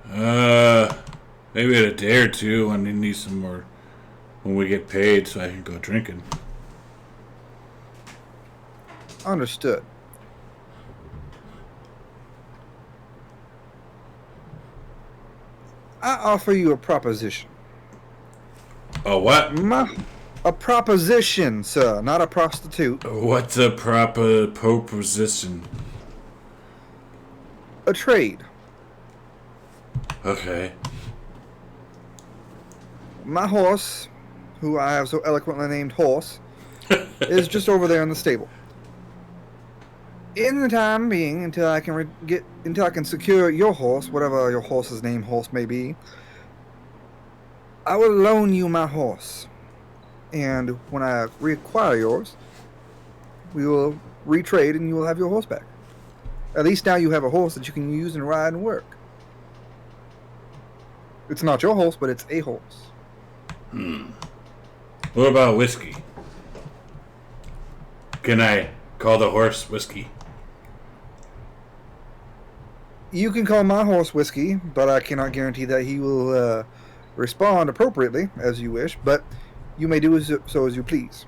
Maybe in a day or two when we need some more, when we get paid so I can go drinking. Understood. I offer you a proposition. A what? A proposition, sir, not a prostitute. What's a proper proposition? A trade. Okay. My horse, who I have so eloquently named Horse, is just over there in the stable. In the time being, until I can secure your horse, whatever your horse's name horse may be, I will loan you my horse. And when I reacquire yours, we will retrade and you will have your horse back. At least now you have a horse that you can use and ride and work. It's not your horse, but it's a horse. What about whiskey? Can I call the horse whiskey? You can call my horse Whiskey, but I cannot guarantee that he will respond appropriately, as you wish, but you may do so as you please.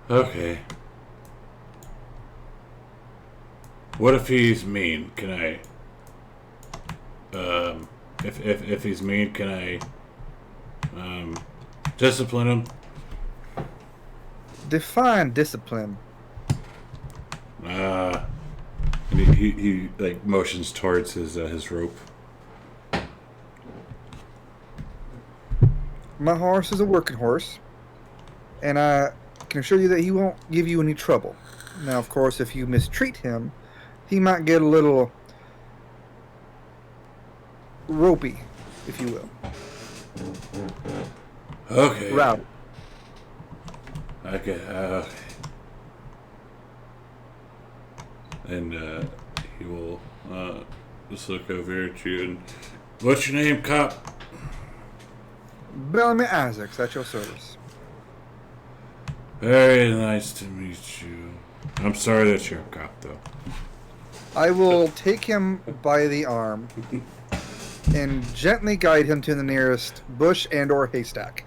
Okay. What if he's mean? Can I... If he's mean, can I... discipline him? Define discipline. And he like motions towards his rope. My horse is a working horse, and I can assure you that he won't give you any trouble. Now, of course, if you mistreat him, he might get a little ropey, if you will. Okay. Rowdy. Okay. And he will just look over at you and, what's your name, cop? Bellamy Isaacs, at your service. Very nice to meet you. I'm sorry that you're a cop, though. I will take him by the arm and gently guide him to the nearest bush and or haystack.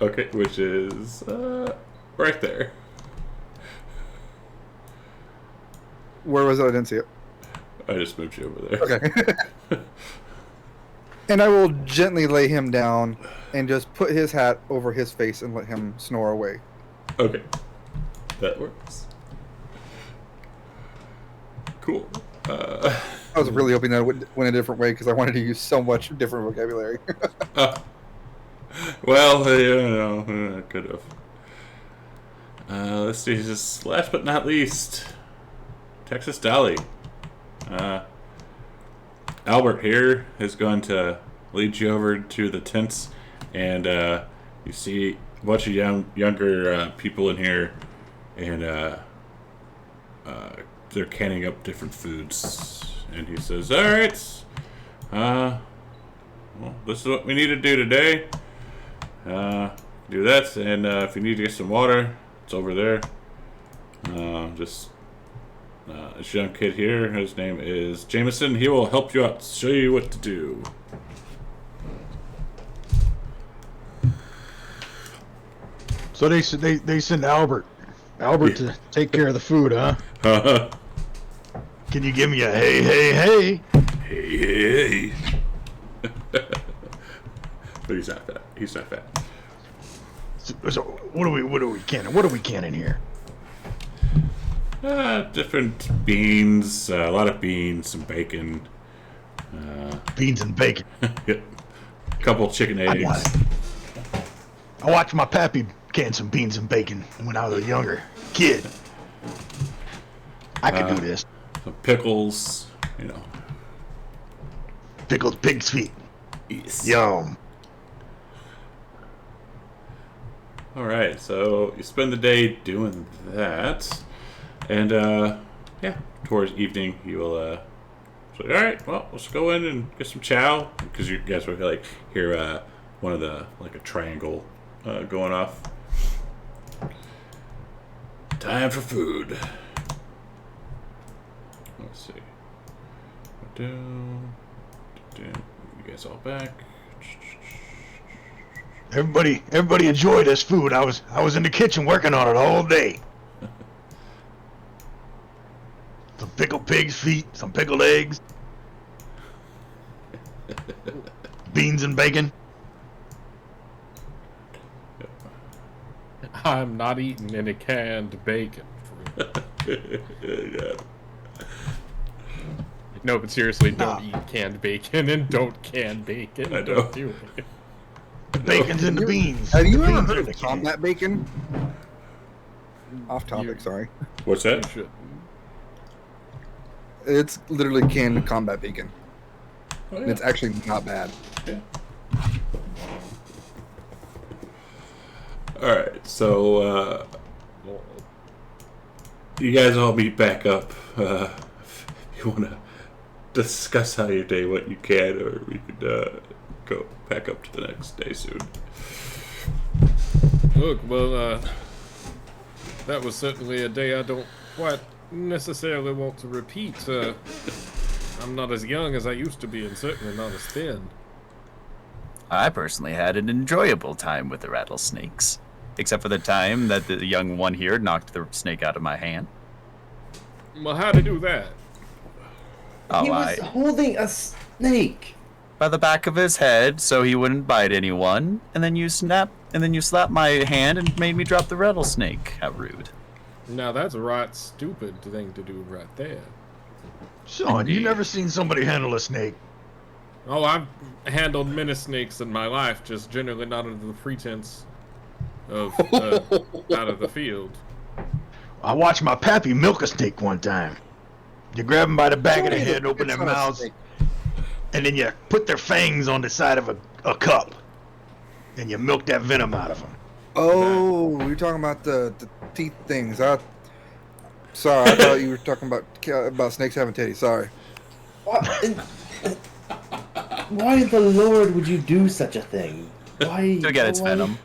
Okay, which is right there. Where was it? I didn't see it. I just moved you over there. Okay. And I will gently lay him down and just put his hat over his face and let him snore away. Okay. That works. Cool. I was really hoping that it went a different way because I wanted to use so much different vocabulary. Well, I could have. Let's see, just last but not least, Texas Dolly. Albert here is going to lead you over to the tents, and you see a bunch of younger people in here, and they're canning up different foods. And he says, "All right, well, this is what we need to do today. Do that, and if you need to get some water, it's over there. This young kid here, his name is Jameson. He will help you out, show you what to do." So they send Albert to take care of the food, huh? Can you give me a hey, hey, hey? Hey, hey. But he's not fat. He's not fat. So what are we canning? What are we canning here? Different beans, a lot of beans, some bacon. Beans and bacon. Yep. A couple chicken eggs. I watched my pappy can some beans and bacon when I was a younger kid. I could do this. Some pickles, Pickled pig's feet. Yes. Yum. Alright, so you spend the day doing that. And, towards evening, you will, say, alright, well, let's go in and get some chow. Because you guys will, hear, one of the, a triangle, going off. Time for food. Let's see. You guys all back. Everybody enjoy this food. I was in the kitchen working on it all day. Some pickled pig's feet, some pickled eggs, beans and bacon. I'm not eating any canned bacon. Yeah. No, but seriously, don't eat canned bacon and don't can bacon. I know. Don't do it. The bacon's in the beans. Have you The ever beans heard in of the can. combat bacon? Off topic, sorry. What's You that? should. It's literally canned combat bacon. Oh, And yeah. it's actually not bad. Yeah. Alright, so, you guys all meet back up. If you want to discuss how your day went, you can, or we could go back up to the next day soon. Look, well, that was certainly a day I don't quite necessarily want to repeat. I'm not as young as I used to be, and certainly not as thin. I personally had an enjoyable time with the rattlesnakes, except for the time that the young one here knocked the snake out of my hand. Well, how'd he do that? Oh, He was holding a snake. by the back of his head so he wouldn't bite anyone, and then you slapped my hand and made me drop the rattlesnake. How rude. Now that's a right stupid thing to do right there. Son, you Indeed. never seen somebody handle a snake. Oh, I've handled many snakes in my life, just generally not under the pretense of out of the field. I watched my pappy milk a snake one time. You grab them by the back of the head, open their It's not a mouths, snake. and then you put their fangs on the side of a cup, and you milk that venom out of them. Oh, you're talking about the teeth things. Sorry, I thought you were talking about snakes having titties. Sorry. Why in the Lord would you do such a thing? Why? To get its why- venom.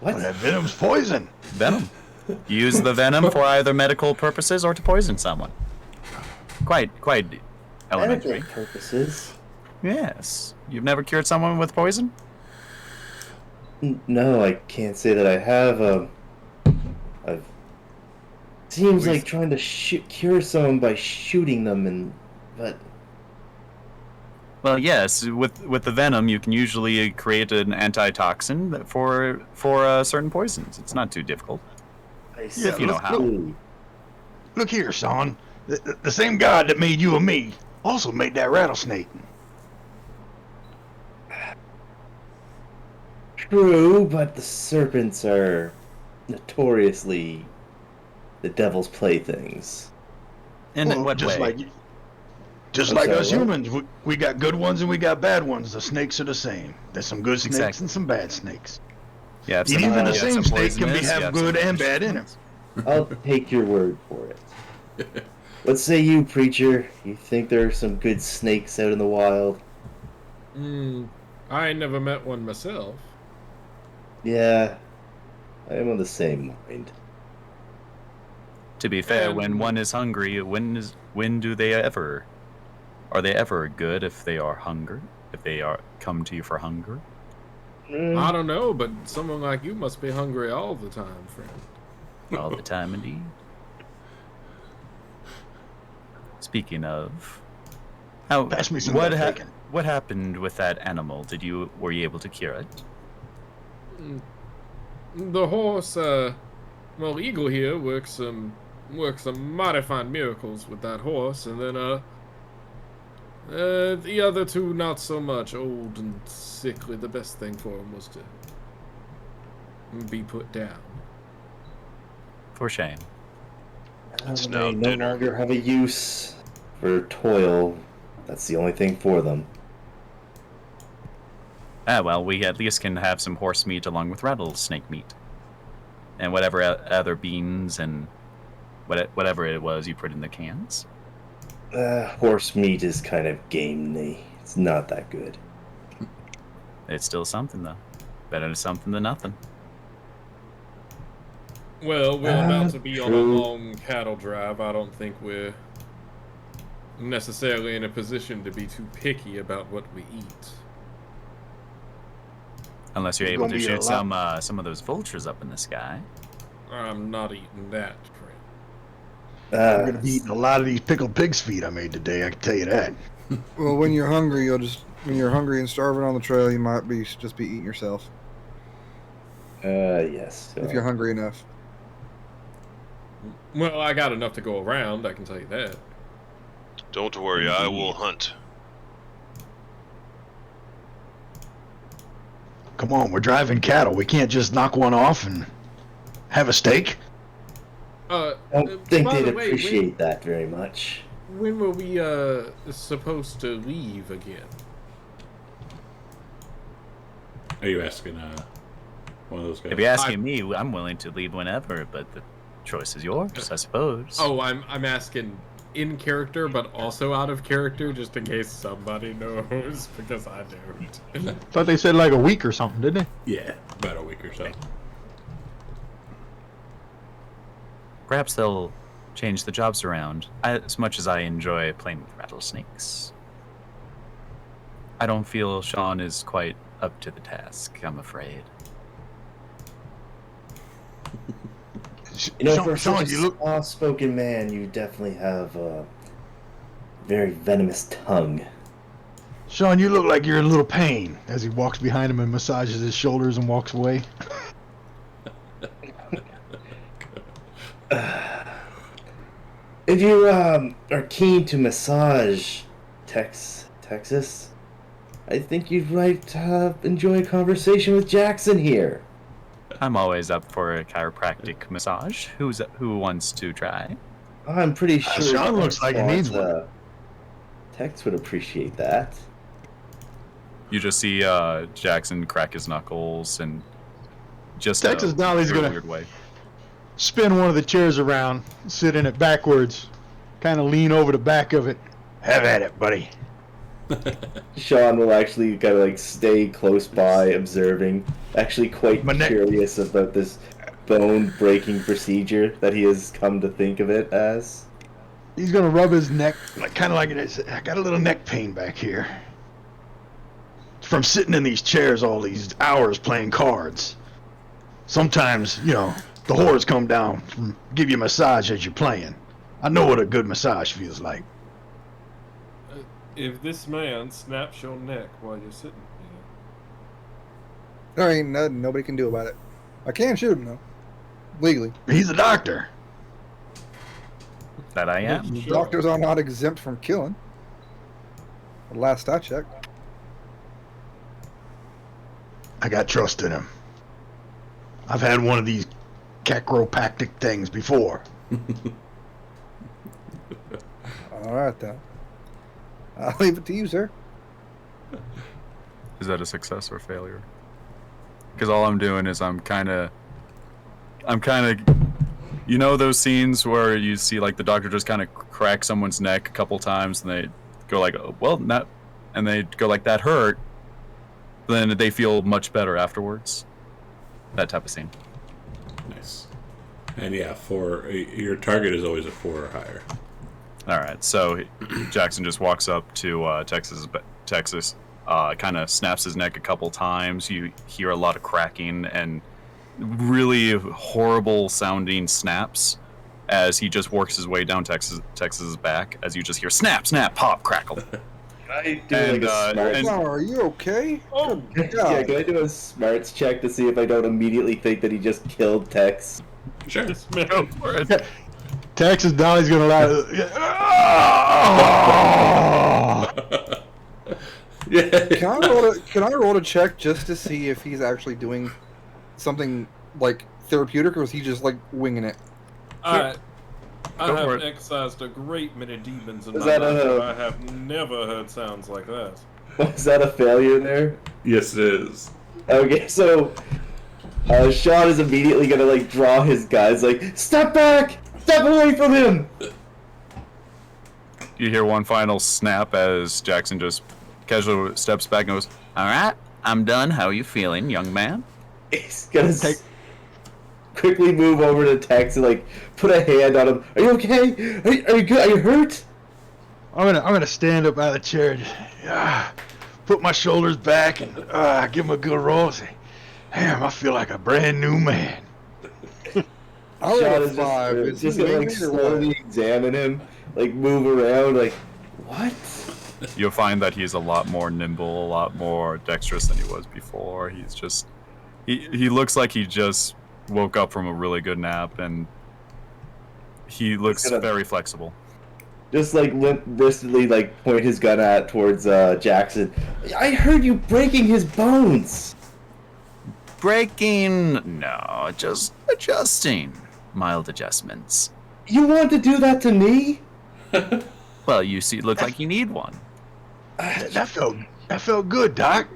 What? Well, that venom's poison. Venom. Use the venom for either medical purposes or to poison someone. Quite elementary. Medical purposes? Yes. You've never cured someone with poison? No, I can't say that I have. I've. Seems like trying to cure someone by shooting them, but. Well, yes. With the venom, you can usually create an antitoxin for certain poisons. It's not too difficult. I If you know how. see. Look here, son. The same God that made you and me also made that rattlesnake. True, but the serpents are notoriously the devil's playthings. In what just way? Just I'm like sorry, us what? humans, we got good ones and we got bad ones. The snakes are the same. There's some good snakes Exactly. and some bad snakes. You have And some, even the you have same some snake can poisonous, you have have good some and bad in vicious him. I'll take your word for it. What say you, preacher? You think there are some good snakes out in the wild? I never met one myself. Yeah, I am on the same mind. To be fair, when one is hungry, when do they ever? Are they ever good if they are hungry? If they are come to you for hunger? I don't know, but someone like you must be hungry all the time, friend. All the time, indeed. Speaking of, how Pass me some what of that bacon. what happened with that animal? Were you able to cure it? The horse, well, Eagle here works some mighty fine miracles with that horse, and then the other two not so much. Old and sickly. The best thing for him was to be put down. For shame. It's They now no dinner. longer have a use for toil. That's the only thing for them. Ah, well, we at least can have some horse meat along with rattlesnake meat, and whatever other beans and whatever it was you put in the cans. Horse meat is kind of gamey. It's not that good. It's still something though. Better something than nothing. Well, we're about to be on a true. long cattle drive. I don't think we're necessarily in a position to be too picky about what we eat. Unless you're It's able gonna to be a shoot some of those vultures up in the sky. I'm not eating that, friend. I'm gonna be eating a lot of these pickled pig's feet I made today. I can tell you that. Well, when you're hungry, when you're hungry and starving on the trail, you might just be eating yourself Yes. if you're hungry enough. Well, I got enough to go around, I can tell you that. Don't worry, I will hunt. Come on, we're driving cattle. We can't just knock one off and have a steak. I don't think by they'd the way, appreciate that very much. When were we supposed to leave again? Are you asking one of those guys? If you're asking me, I'm willing to leave whenever, but the choice is yours, I suppose. Oh, I'm asking in character, but also out of character, just in case somebody knows, because I don't. Thought they said like a week or something, didn't they? Yeah, about a week or so. Perhaps they'll change the jobs around. As much as I enjoy playing with rattlesnakes, I don't feel Sean is quite up to the task, I'm afraid. You know, for Sean, such a you look. soft-spoken man, you definitely have a very venomous tongue. Sean, you look like you're in a little pain as he walks behind him and massages his shoulders and walks away. If you are keen to massage Texas, I think you'd might enjoy a conversation with Jackson here. I'm always up for a chiropractic massage. Who wants to try? I'm pretty sure Sean looks like he needs one. Tex would appreciate that. You just see Jackson crack his knuckles and just Texas Dolly's really gonna weird way. spin one of the chairs around, sit in it backwards, kind of lean over the back of it. Have at it, buddy. Sean will actually kind of like stay close by, observing, actually quite curious about this bone-breaking procedure that he has come to think of it as. He's gonna rub his neck, kind of like it is. I got a little neck pain back here from sitting in these chairs all these hours playing cards. Sometimes, you know, the whores come down and give you a massage as you're playing. I know what a good massage feels like. If this man snaps your neck while you're sitting here, There ain't nothing nobody can do about it. I can shoot him though, legally. He's a doctor. That I am. Sure. Doctors are not exempt from killing. The last I checked. I got trust in him. I've had one of these chiropractic things before. All right then. I'll leave it to you, sir. Is that a success or failure? Because all I'm doing is I'm kind of, you know, those scenes where you see like the doctor just kind of crack someone's neck a couple times and they go like, oh, well, not, and they go like, that hurt. Then they feel much better afterwards. That type of scene. Nice. And yeah, your target is always a 4 or higher. All right, so Jackson just walks up to Texas, kind of snaps his neck a couple times. You hear a lot of cracking and really horrible sounding snaps as he just works his way down Texas's back. As you just hear snap, snap, pop, crackle. Can I do And, like a smarts? Are you okay? oh, Yeah, can I do a smarts check to see if I don't immediately think that he just killed Tex? Sure. this man. Go for it. Texas Dolly's gonna lie. Yeah. Can I roll a check just to see if he's actually doing something like therapeutic, or is he just like winging it? I Go for have it. excised a great many demons in Is my that life, a- but I have never heard sounds like that. Was that a failure there? Yes, it is. Okay, so Sean is immediately gonna like draw his guys like, step back! Step away from him! You hear one final snap as Jackson just casually steps back and goes, All right, I'm done. How are you feeling, young man? He's gonna quickly move over to Tex and like put a hand on him. Are you okay? Are you good? Are you hurt? I'm gonna stand up out of the chair, put my shoulders back, and give him a good roll. Say, damn, I feel like a brand new man. I'll Sean roll a is 5. Is just he gonna like winging or what? slowly examine him, like move around, like what? you'll find that he's a lot more nimble, a lot more dexterous than he was before. He's just, he looks like he just woke up from a really good nap, and he looks gonna- very flexible. Just like limp-wristedly like point his gun towards Jackson. I heard you breaking his bones. Breaking? No, just adjusting. Mild adjustments. You want to do that to me? Well, you see, look like you need one. That felt good, Doc.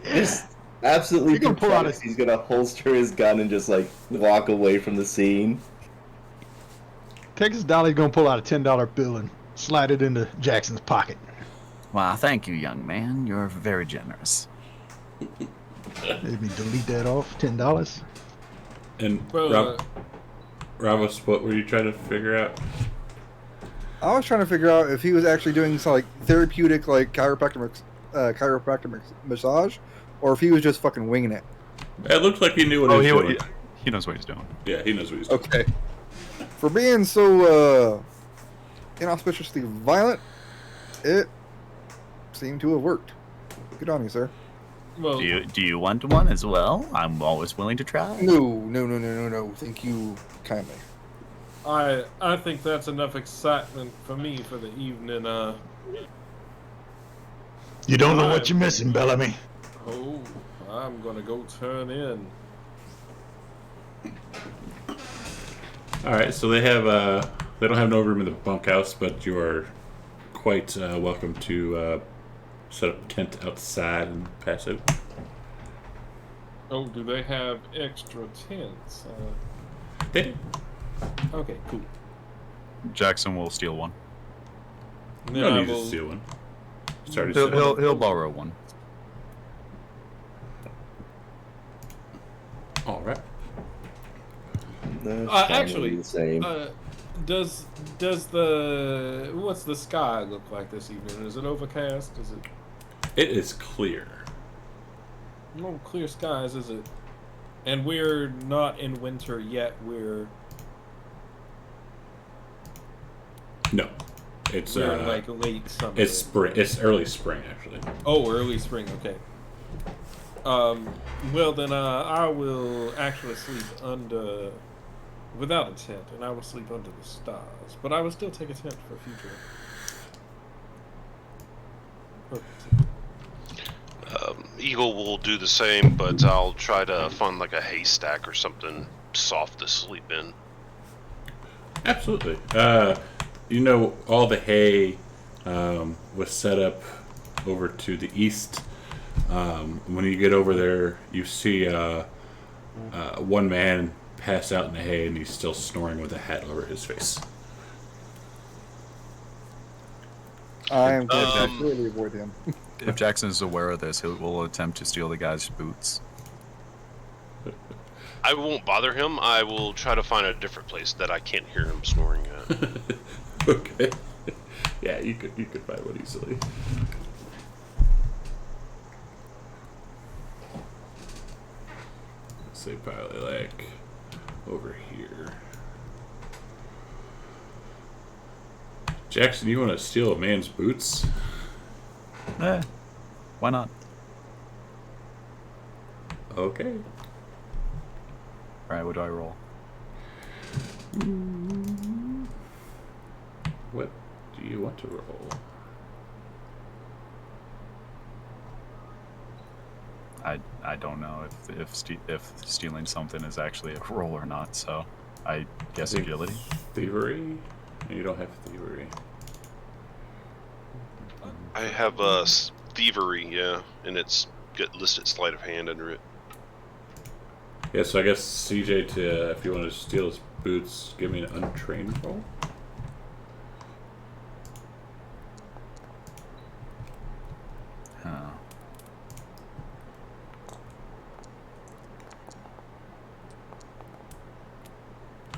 Just absolutely You're gonna pull out perplexed. He's gonna holster his gun and just like walk away from the scene. Texas Dolly's gonna pull out a $10 bill and slide it into Jackson's pocket. Wow, thank you, young man. You're very generous. Maybe delete that off. $10. And Well, Ramos, what were you trying to figure out? I was trying to figure out if he was actually doing some like therapeutic, like chiropractic massage, or if he was just fucking winging it. It looked like he knew what he was doing. He knows what he's doing. Yeah, he knows what he's doing. Okay. For being so inauspiciously violent, it seemed to have worked. Good on you, sir. well, Do you want one as well? I'm always willing to try. No. Thank you kindly. I think that's enough excitement for me for the evening. You don't know what you're missing, Bellamy. Oh, I'm gonna go turn in. All right, so they don't have no room in the bunkhouse, but you are quite welcome to set up a tent outside and pass out. Oh, do they have extra tents? They do. Okay, cool. Jackson will steal one. And You then don't I need to will. steal one. Sorry, He'll borrow one. All right. No, Sean will Actually, be the same. does the what's the sky look like this evening? Is it overcast? Is it It is clear. no clear skies? Is it? And we're not in winter yet. We're No, it's like late summer. it's spring. It's early spring actually. Oh, early spring. Okay. Well then, I will actually sleep without a tent, and I will sleep under the stars. But I will still take a tent for future purposes. Eagle will do the same, but I'll try to find like a haystack or something soft to sleep in. Absolutely. All the hay was set up over to the east. When you get over there, you see one man pass out in the hay, and he's still snoring with a hat over his face. I am going to completely avoid him. If Jackson is aware of this, he will attempt to steal the guy's boots. I won't bother him. I will try to find a different place that I can't hear him snoring at. Okay. Yeah, you could find one easily. Let's say probably like over here. Jackson, you want to steal a man's boots? Why not? Okay. Alright, what do I roll? What do you want to roll? I don't know if stealing something is actually a roll or not, so I guess think agility. Thievery? You don't have thievery. I have thievery, yeah, and it's got listed sleight of hand under it. Yeah, so I guess CJ, if you want to steal his boots, give me an untrained roll.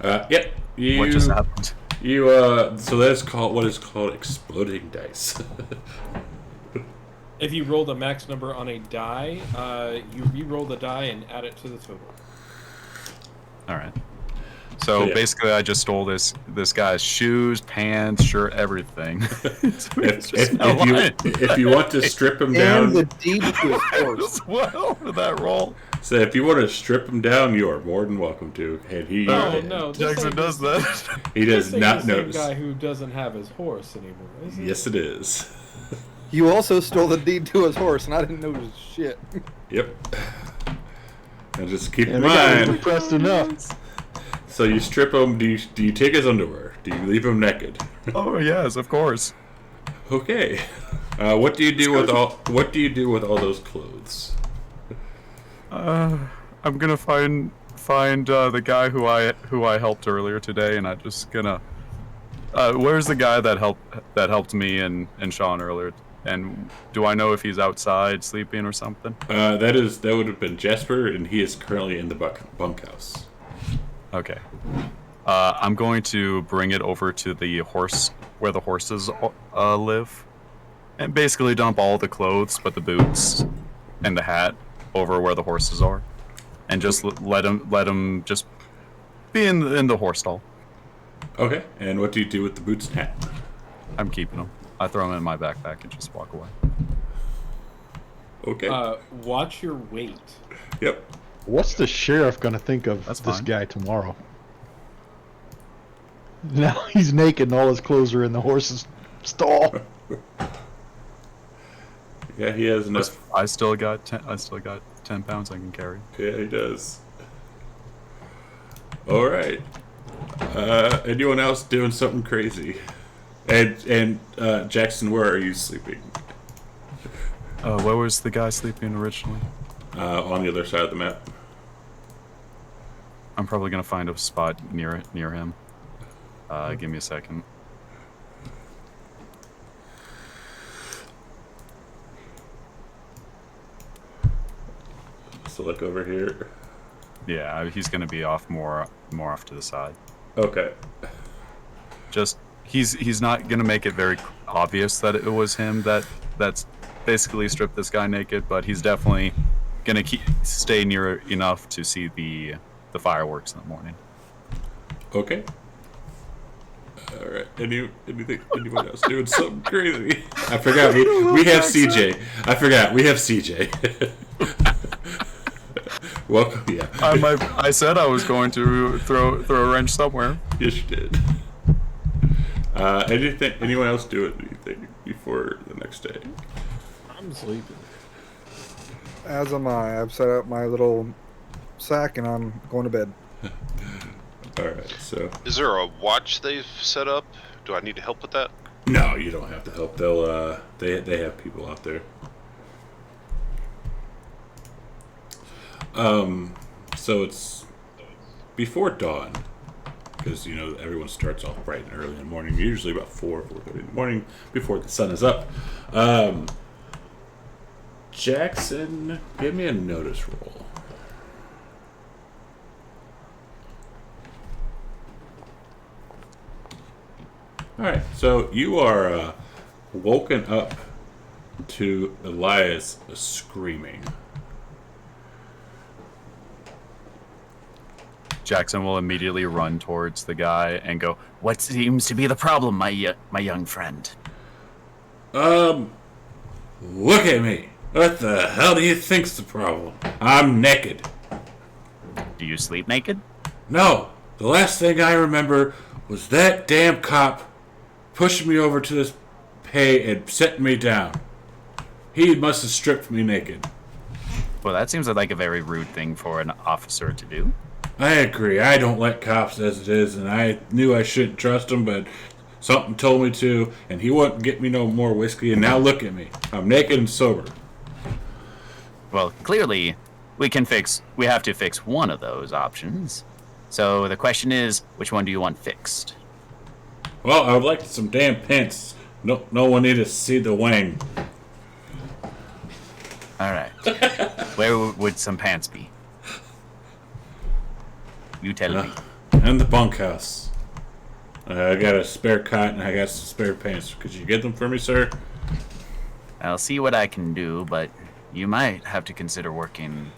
Huh. Yep. What just happened? So that's called what is called exploding dice. If you roll the max number on a die, you re-roll the die and add it to the total. Alright. So yeah. basically I just stole this guy's shoes, pants, shirt, everything. if you want to strip him down, And the deed to his horse. Well, for that roll. so if you want to strip him down, you are more than welcome to. And he No, this Jackson ain't does that. he does this ain't not the same notice. guy who doesn't have his horse anymore, is it? Yes, it is. You also stole the deed to his horse, and I didn't notice shit. Yep. And just keep in And the guy was mind. impressed enough. So you strip him. Do you take his underwear? Do you leave him naked? Oh yes, of course. Okay. What do you do with all? What do you do with all those clothes? I'm gonna find the guy who I helped earlier today, and I'm just gonna. Where's the guy that helped me and Sean earlier? And do I know if he's outside sleeping or something? That would have been Jasper, and he is currently in the bunkhouse. Okay. I'm going to bring it over to the horse where the horses live, and basically dump all the clothes but the boots and the hat over where the horses are, and just let him just be in the horse stall. Okay. And what do you do with the boots and hat? I'm keeping them. I throw them in my backpack and just walk away. Okay. Watch your weight. Yep. What's the sheriff gonna think of That's this fine. guy tomorrow? Now he's naked and all his clothes are in the horse's stall. Yeah, he has enough. I still got 10. I still got 10 pounds I can carry. Yeah, he does. All right. Anyone else doing something crazy? And Jackson, where are you sleeping? Where was the guy sleeping originally? On the other side of the map. I'm probably gonna find a spot near him. Give me a second. So look over here. Yeah, he's gonna be off more off to the side. Okay. Just he's not gonna make it very obvious that it was him that's basically stripped this guy naked, but he's definitely gonna stay near enough to see the fireworks in the morning. Okay. All right. Anyone else doing something crazy? I forgot. We have CJ. I forgot. We have CJ. Welcome. Yeah. I said I was going to throw a wrench somewhere. Yes, you did. Anyone else doing anything before the next day? I'm sleeping. As am I. I've set up my little sack and I'm going to bed. All right. So. Is there a watch they've set up? Do I need to help with that? No, you don't have to help. They'll. They have people out there. So it's before dawn, because everyone starts off bright and early in the morning. Usually about 4:30 in the morning before the sun is up. Jackson, give me a notice roll. All right, so you are woken up to Elias screaming. Jackson will immediately run towards the guy and go, What seems to be the problem, my young friend? Look at me. What the hell do you think's the problem? I'm naked. Do you sleep naked? No, the last thing I remember was that damn cop pushing me over to this hay and setting me down. He must have stripped me naked. Well, that seems like a very rude thing for an officer to do. I agree. I don't like cops as it is, and I knew I shouldn't trust him, but something told me to, and he wouldn't get me no more whiskey, and now look at me. I'm naked and sober. Well, clearly, we have to fix one of those options. So the question is, which one do you want fixed? Well, I would like some damn pants. No one need to see the wang. All right. Where would some pants be? You tell me. In the bunkhouse. I got a spare cot and I got some spare pants. Could you get them for me, sir? I'll see what I can do, but you might have to consider working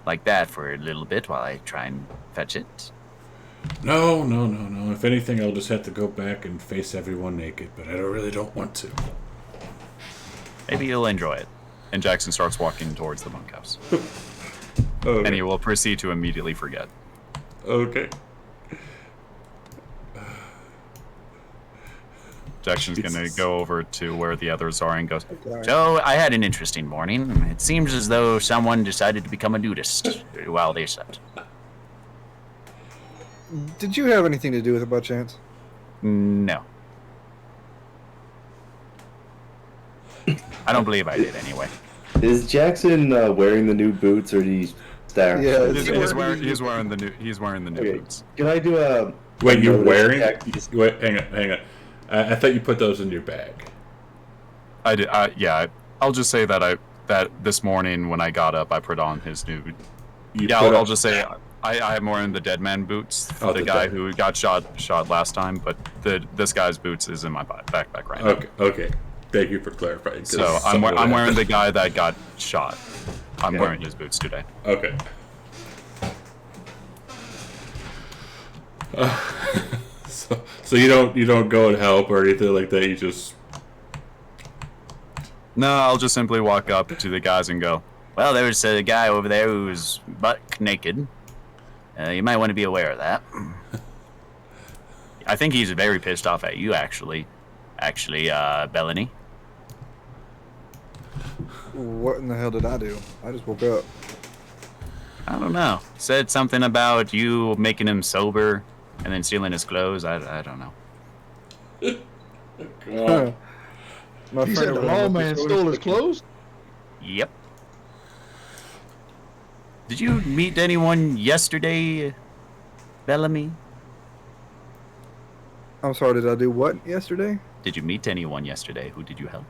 like that for a little bit while I try and fetch it. No. If anything, I'll just have to go back and face everyone naked, but I really don't want to. Maybe you'll enjoy it. and Jackson starts walking towards the bunkhouse. Okay. And he will proceed to immediately forget. Okay. Jackson's gonna go over to where the others are and goes, So, I had an interesting morning. It seems as though someone decided to become a nudist while they slept. Did you have anything to do with it by chance? No. I don't believe I did anyway. Is Jackson wearing the new boots, or did he start? Yeah, he's wearing the new Okay. boots. Can I do a? Wait, you're notice wearing? check? Wait, hang on. I thought you put those in your bag. I did. Yeah, I'll just say that this morning when I got up, I put on his new. I'll just say I'm wearing the dead man boots. Oh, the guy who got shot last time, but this guy's boots is in my backpack right now. Okay. Thank you for clarifying. 'Cause So I'm wearing the guy that got shot. I'm wearing his boots today. Okay. So you don't go and help or anything like that. You just. No, I'll just simply walk up to the guys and go, Well, there was a guy over there who was butt naked. You might want to be aware of that. I think he's very pissed off at you, actually, Bellany. What in the hell did I do? I just woke up. I don't know. Said something about you making him sober and then stealing his clothes. I don't know. God. My He friend said over the there must be lawman so stole his sticky. clothes? Yep. Did you meet anyone yesterday, Bellamy? I'm sorry, did I do what yesterday? Did you meet anyone yesterday? Who did you help?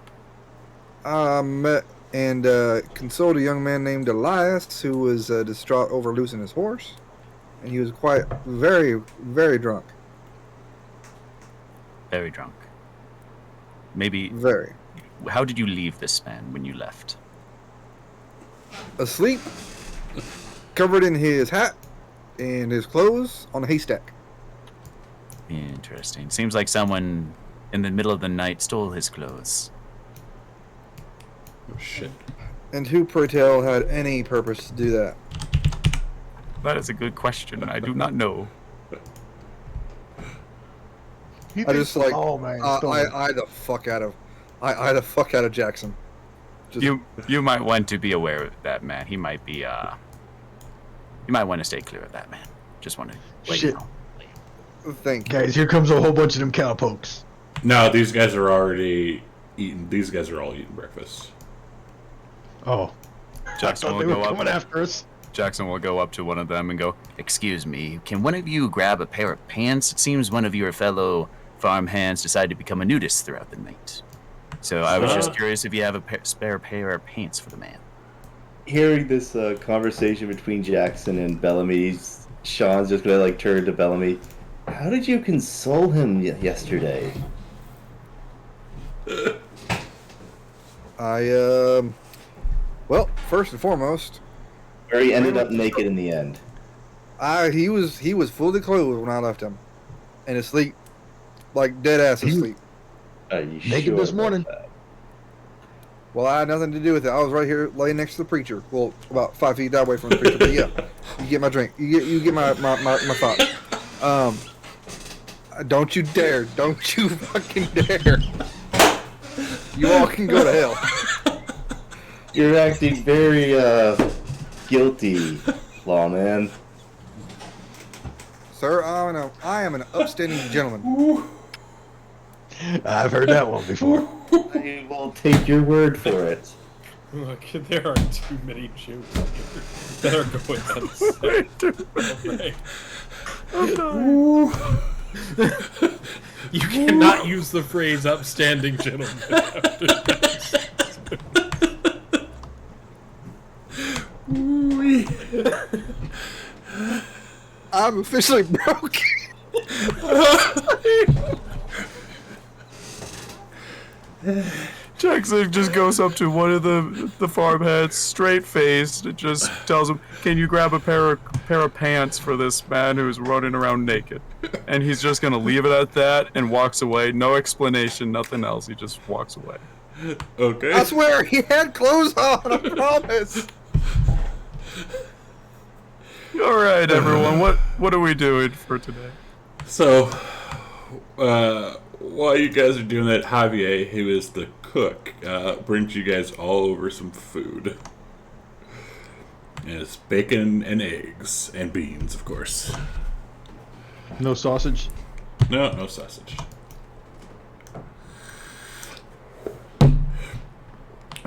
I met and consoled a young man named Elias who was distraught over losing his horse. And he was quite very, very drunk. Very drunk. Maybe. Very. How did you leave this man when you left? Asleep, covered in his hat and his clothes on a haystack. Interesting. Seems like someone in the middle of the night stole his clothes. Oh, shit. And who, pray tell, had any purpose to do that? That is a good question. I do not know. He I thinks just the like lawman stole it. I the fuck out of Jackson. Just, You might want to be aware of that man. He might be you might want to stay clear of that man. Just want to let you Shit. know. thank you. Guys, here comes a whole bunch of them cowpokes. No, these guys are already eating. These guys are all eating breakfast. Oh. Jackson I will thought they go were up. coming after us. Jackson will go up to one of them and go, "Excuse me, can one of you grab a pair of pants? It seems one of your fellow farm hands decided to become a nudist throughout the night. So I was just curious if you have a spare pair of pants for the man." Hearing this conversation between Jackson and Bellamy, Sean's just gonna like turn to Bellamy. How did you console him yesterday? Well, first and foremost, Or he ended up naked in the end. he was fully clothed when I left him, and asleep, like dead ass asleep. Are you Naked sure this about morning. that? Well, I had nothing to do with it. I was right here laying next to the preacher. Well, about 5 feet that way from the preacher. But yeah, you get my drink. You get my thoughts. Don't you dare! Don't you fucking dare! You all can go to hell. You're acting very guilty, lawman. Sir, I am an upstanding gentleman. I've heard that one before. I will take your word for it. Look, there are too many jokes that are going unsaid. Right. You cannot use the phrase "upstanding gentleman" after that. I'm officially broke. Jackson just goes up to one of the farmhands, straight faced, and just tells him, "Can you grab a pair of pants for this man who's running around naked?" And he's just gonna leave it at that and walks away. No explanation, nothing else. He just walks away. Okay. I swear he had clothes on. I promise. All right, everyone. What are we doing for today? So, while you guys are doing that, Javier, who is the cook, brings you guys all over some food. And it's bacon and eggs and beans, of course. No sausage? No sausage.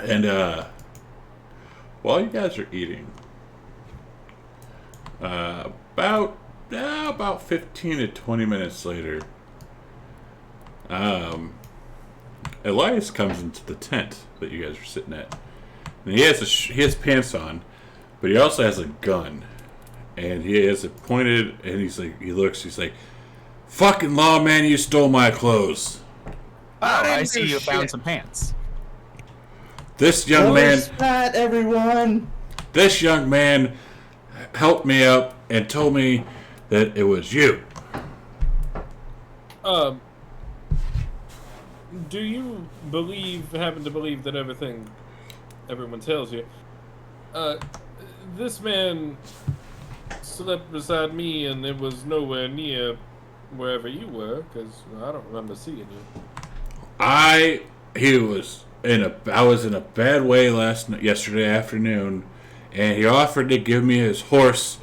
And while you guys are eating, about 15 to 20 minutes later, Elias comes into the tent that you guys are sitting at, and he has pants on, but he also has a gun, and he has it pointed, and he's like, "Fucking lawman, you stole my clothes." I see you found some pants. This young man. Spat, everyone. This young man helped me up and told me that it was you. Do you happen to believe that everyone tells you? This man slept beside me, and it was nowhere near wherever you were, because I don't remember seeing you. I was in a bad way yesterday afternoon, and he offered to give me his horse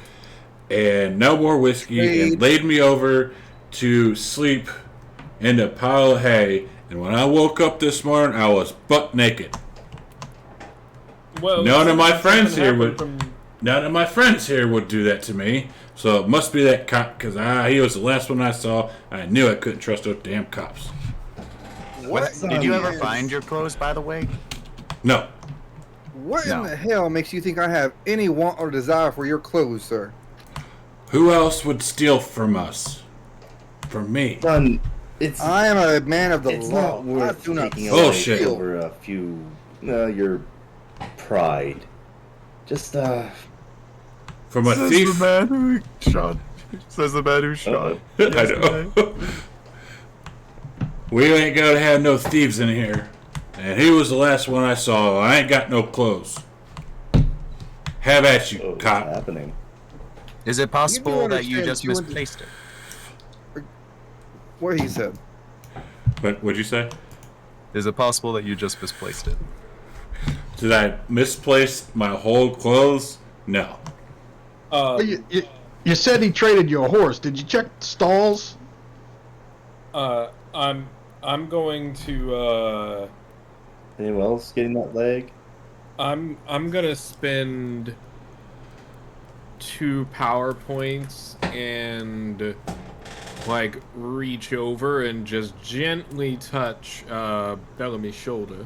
and no more whiskey and laid me over to sleep in a pile of hay. And when I woke up this morning, I was butt naked. Well, None of my friends here happened would do that to me. So it must be that cop, because he was the last one I saw. I knew I couldn't trust those damn cops. What? Did you ever find your clothes, by the way? No. What No. in the hell makes you think I have any want or desire for your clothes, sir? Who else would steal from us? From me. Son, I am a man of the it's law. not worth I do not taking Oh, away shit. over a few your pride. Just From a thief? man who shot. Says the man who shot. I know. We ain't gonna have no thieves in here. And he was the last one I saw. I ain't got no clothes. Have at you, what's cop. happening? Is it possible that you understand just you went to- misplaced it? What he said. What'd you say? Is it possible that you just misplaced it? Did I misplace my whole clothes? No. Well, you said he traded you a horse. Did you check the stalls? I'm going to Anyone else getting that leg? I'm gonna spend 2 power points and like reach over and just gently touch Bellamy's shoulder,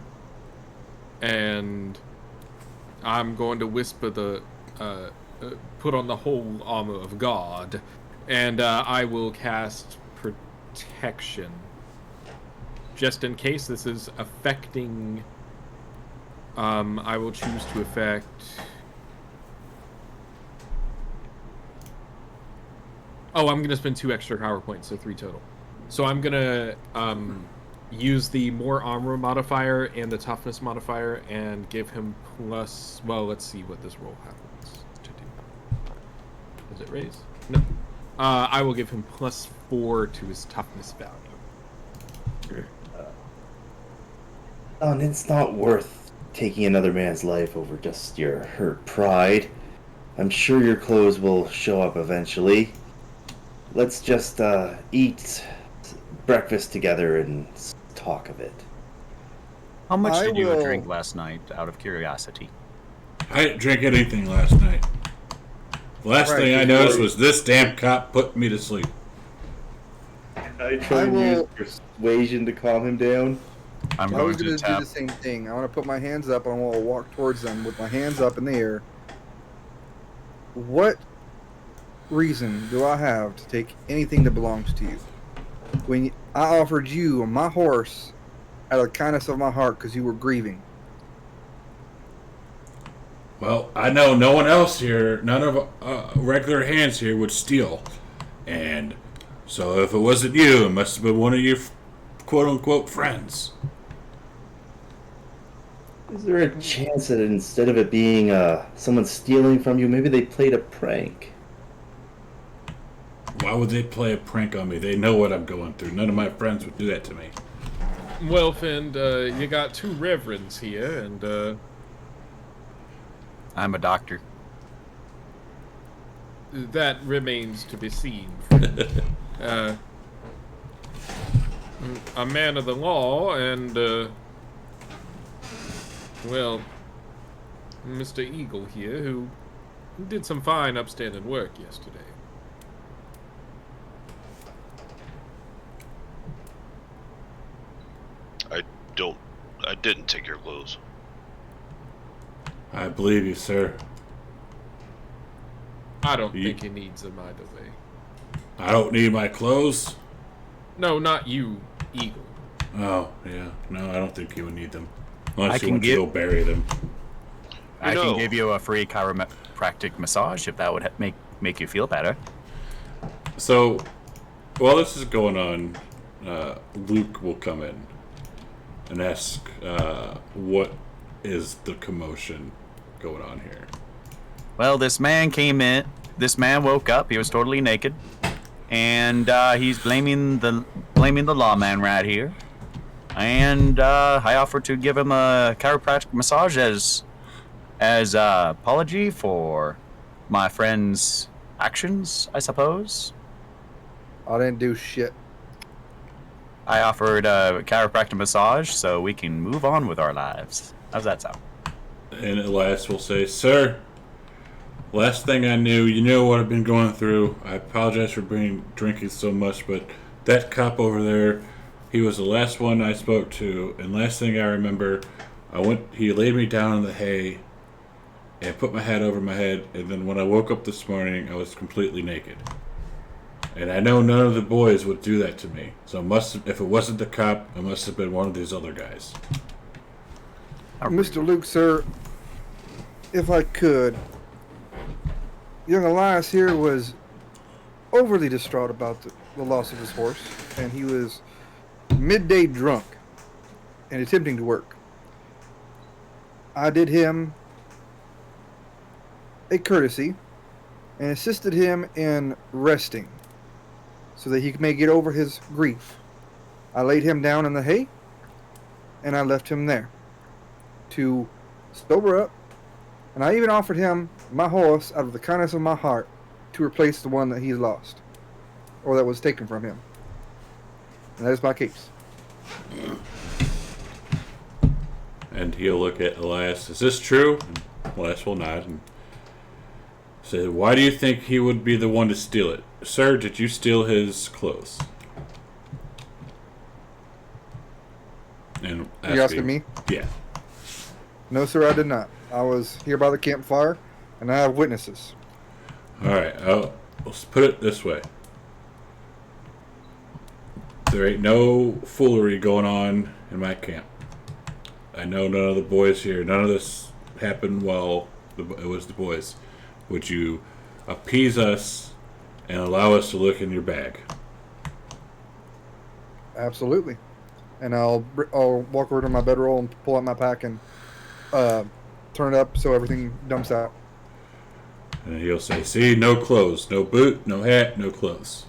and I'm going to whisper the put on the whole armor of God, and I will cast protection just in case this is affecting. I will choose to affect. Oh, I'm gonna spend 2 extra power points, so 3 total. So I'm gonna use the more armor modifier and the toughness modifier and give him plus. Well, let's see what this roll happens to do. Does it raise? No. I will give him +4 to his toughness value. And it's not worth taking another man's life over just your hurt pride. I'm sure your clothes will show up eventually. Let's just eat breakfast together and talk of it. How much I did you will- drink last night, out of curiosity? I didn't drink anything last night. The last Right, thing I you noticed were- was this damn cop put me to sleep. I try and use persuasion to calm him down. I'm I going was to going to do tap. the same thing. I want to put my hands up and I want to walk towards them with my hands up in the air. What reason do I have to take anything that belongs to you? When I offered you my horse out of the kindness of my heart because you were grieving. Well, I know no one else here, none of regular hands here would steal. And so if it wasn't you, it must have been one of your quote-unquote friends. Is there a chance that instead of it being someone stealing from you, maybe they played a prank? Why would they play a prank on me? They know what I'm going through. None of my friends would do that to me. Well, Finn, you got 2 reverends here, and I'm a doctor. that remains to be seen. A man of the law, and well, Mr. Eagle here, who did some fine, upstanding work yesterday. I didn't take your clothes. I believe you, sir. I don't think he needs them either way. I don't need my clothes. No, not you, Eagle. Oh, yeah. No, I don't think you would need them. Unless I you can want to give- go bury them. I know. can give you a free chiropractic massage if that would make you feel better. So, while this is going on, Luke will come in and ask, what is the commotion going on here? Well, this man came in. This man woke up. He was totally naked, and he's blaming the lawman right here. and I offered to give him a chiropractic massage as apology for my friend's actions, I suppose. I didn't do shit. I offered a chiropractic massage so we can move on with our lives. How's that sound? And Elias will say, "Sir, last thing I knew, you know what I've been going through. I apologize for drinking so much, but that cop over there, he was the last one I spoke to, and last thing I remember, he laid me down in the hay and put my hat over my head, and then when I woke up this morning, I was completely naked. And I know none of the boys would do that to me, so if it wasn't the cop, it must have been one of these other guys." Mr. Luke, sir, if I could, young Elias here was overly distraught about the loss of his horse, and he was midday drunk and attempting to work. I did him a courtesy and assisted him in resting so that he may get over his grief. I laid him down in the hay and I left him there to sober up, and I even offered him my horse out of the kindness of my heart to replace the one that he's lost or that was taken from him. And that is my case. And he'll look at Elias. "Is this true?" And Elias will nod and say, "Why do you think he would be the one to steal it? Sir, did you steal his clothes?" And Are you asking me? Yeah. No, sir, I did not. I was here by the campfire, and I have witnesses. Alright, let's put it this way. There ain't no foolery going on in my camp. I know none of the boys here. None of this happened while it was the boys. Would you appease us and allow us to look in your bag? Absolutely. And I'll walk over to my bedroll and pull out my pack and turn it up so everything dumps out. And he'll say, "See, no clothes, no boot, no hat, no clothes."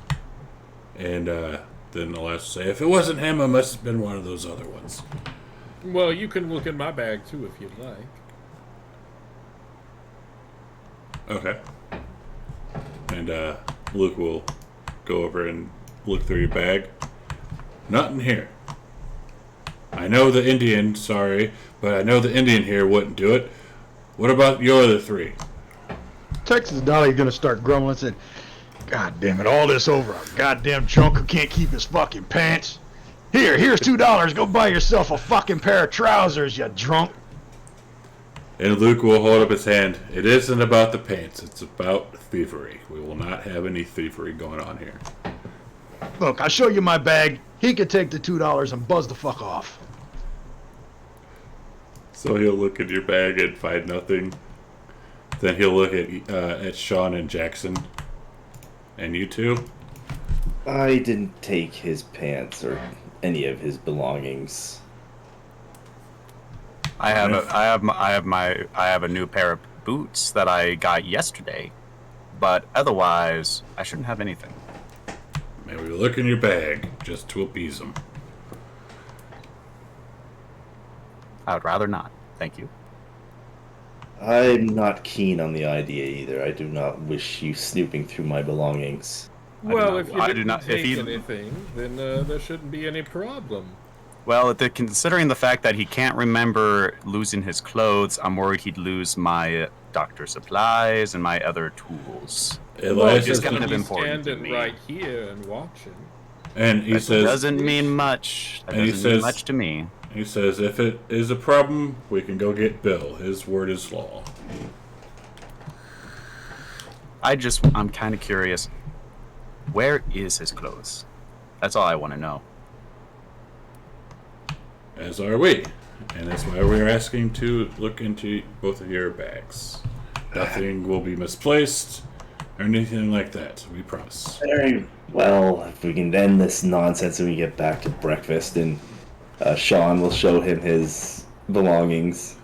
And then Elias will say, "If it wasn't him, it must have been one of those other ones." Well, you can look in my bag too if you'd like. Okay. And Luke will go over and look through your bag. Nothing here. I know the Indian, sorry, but I know the Indian here wouldn't do it. What about your other three? Texas Dolly's gonna start grumbling and say, "God damn it, all this over a goddamn chunk who can't keep his fucking pants. Here's $2. Go buy yourself a fucking pair of trousers, you drunk." And Luke will hold up his hand. "It isn't about the pants, it's about thievery. We will not have any thievery going on here." Look, I'll show you my bag. He can take the $2 and buzz the fuck off. So he'll look in your bag and find nothing. Then he'll look at Sean and Jackson. And you two? I didn't take his pants or any of his belongings. I have a new pair of boots that I got yesterday, but otherwise I shouldn't have anything. Maybe look in your bag just to appease them. I would rather not. Thank you. I'm not keen on the idea either. I do not wish you snooping through my belongings. Well, if you I do didn't not- if take he- anything, then there shouldn't be any problem. Well, considering the fact that he can't remember losing his clothes, I'm worried he'd lose my doctor supplies and my other tools. Elias just says, kind of He's important to standing me. right here and watching. and he That says, doesn't mean much. That And he doesn't mean says- much to me. if it is a problem, we can go get Bill. His word is law. I'm kind of curious. Where is his clothes? That's all I want to know. As are we. And that's why we're asking to look into both of your bags. Nothing will be misplaced or anything like that. We promise. Very well. If we can end this nonsense and we get back to breakfast, and Sean will show him his belongings.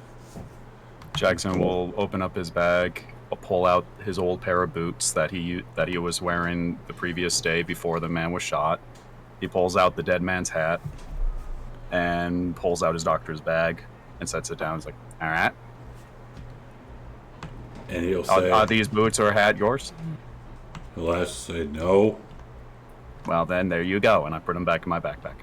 Jackson will open up his bag, pull out his old pair of boots that he was wearing the previous day before the man was shot. He pulls out the dead man's hat, and pulls out his doctor's bag and sets it down. He's like, all right. And he'll say, Are these boots or hat yours? Elias will say, no. Well, then there you go. And I put them back in my backpack.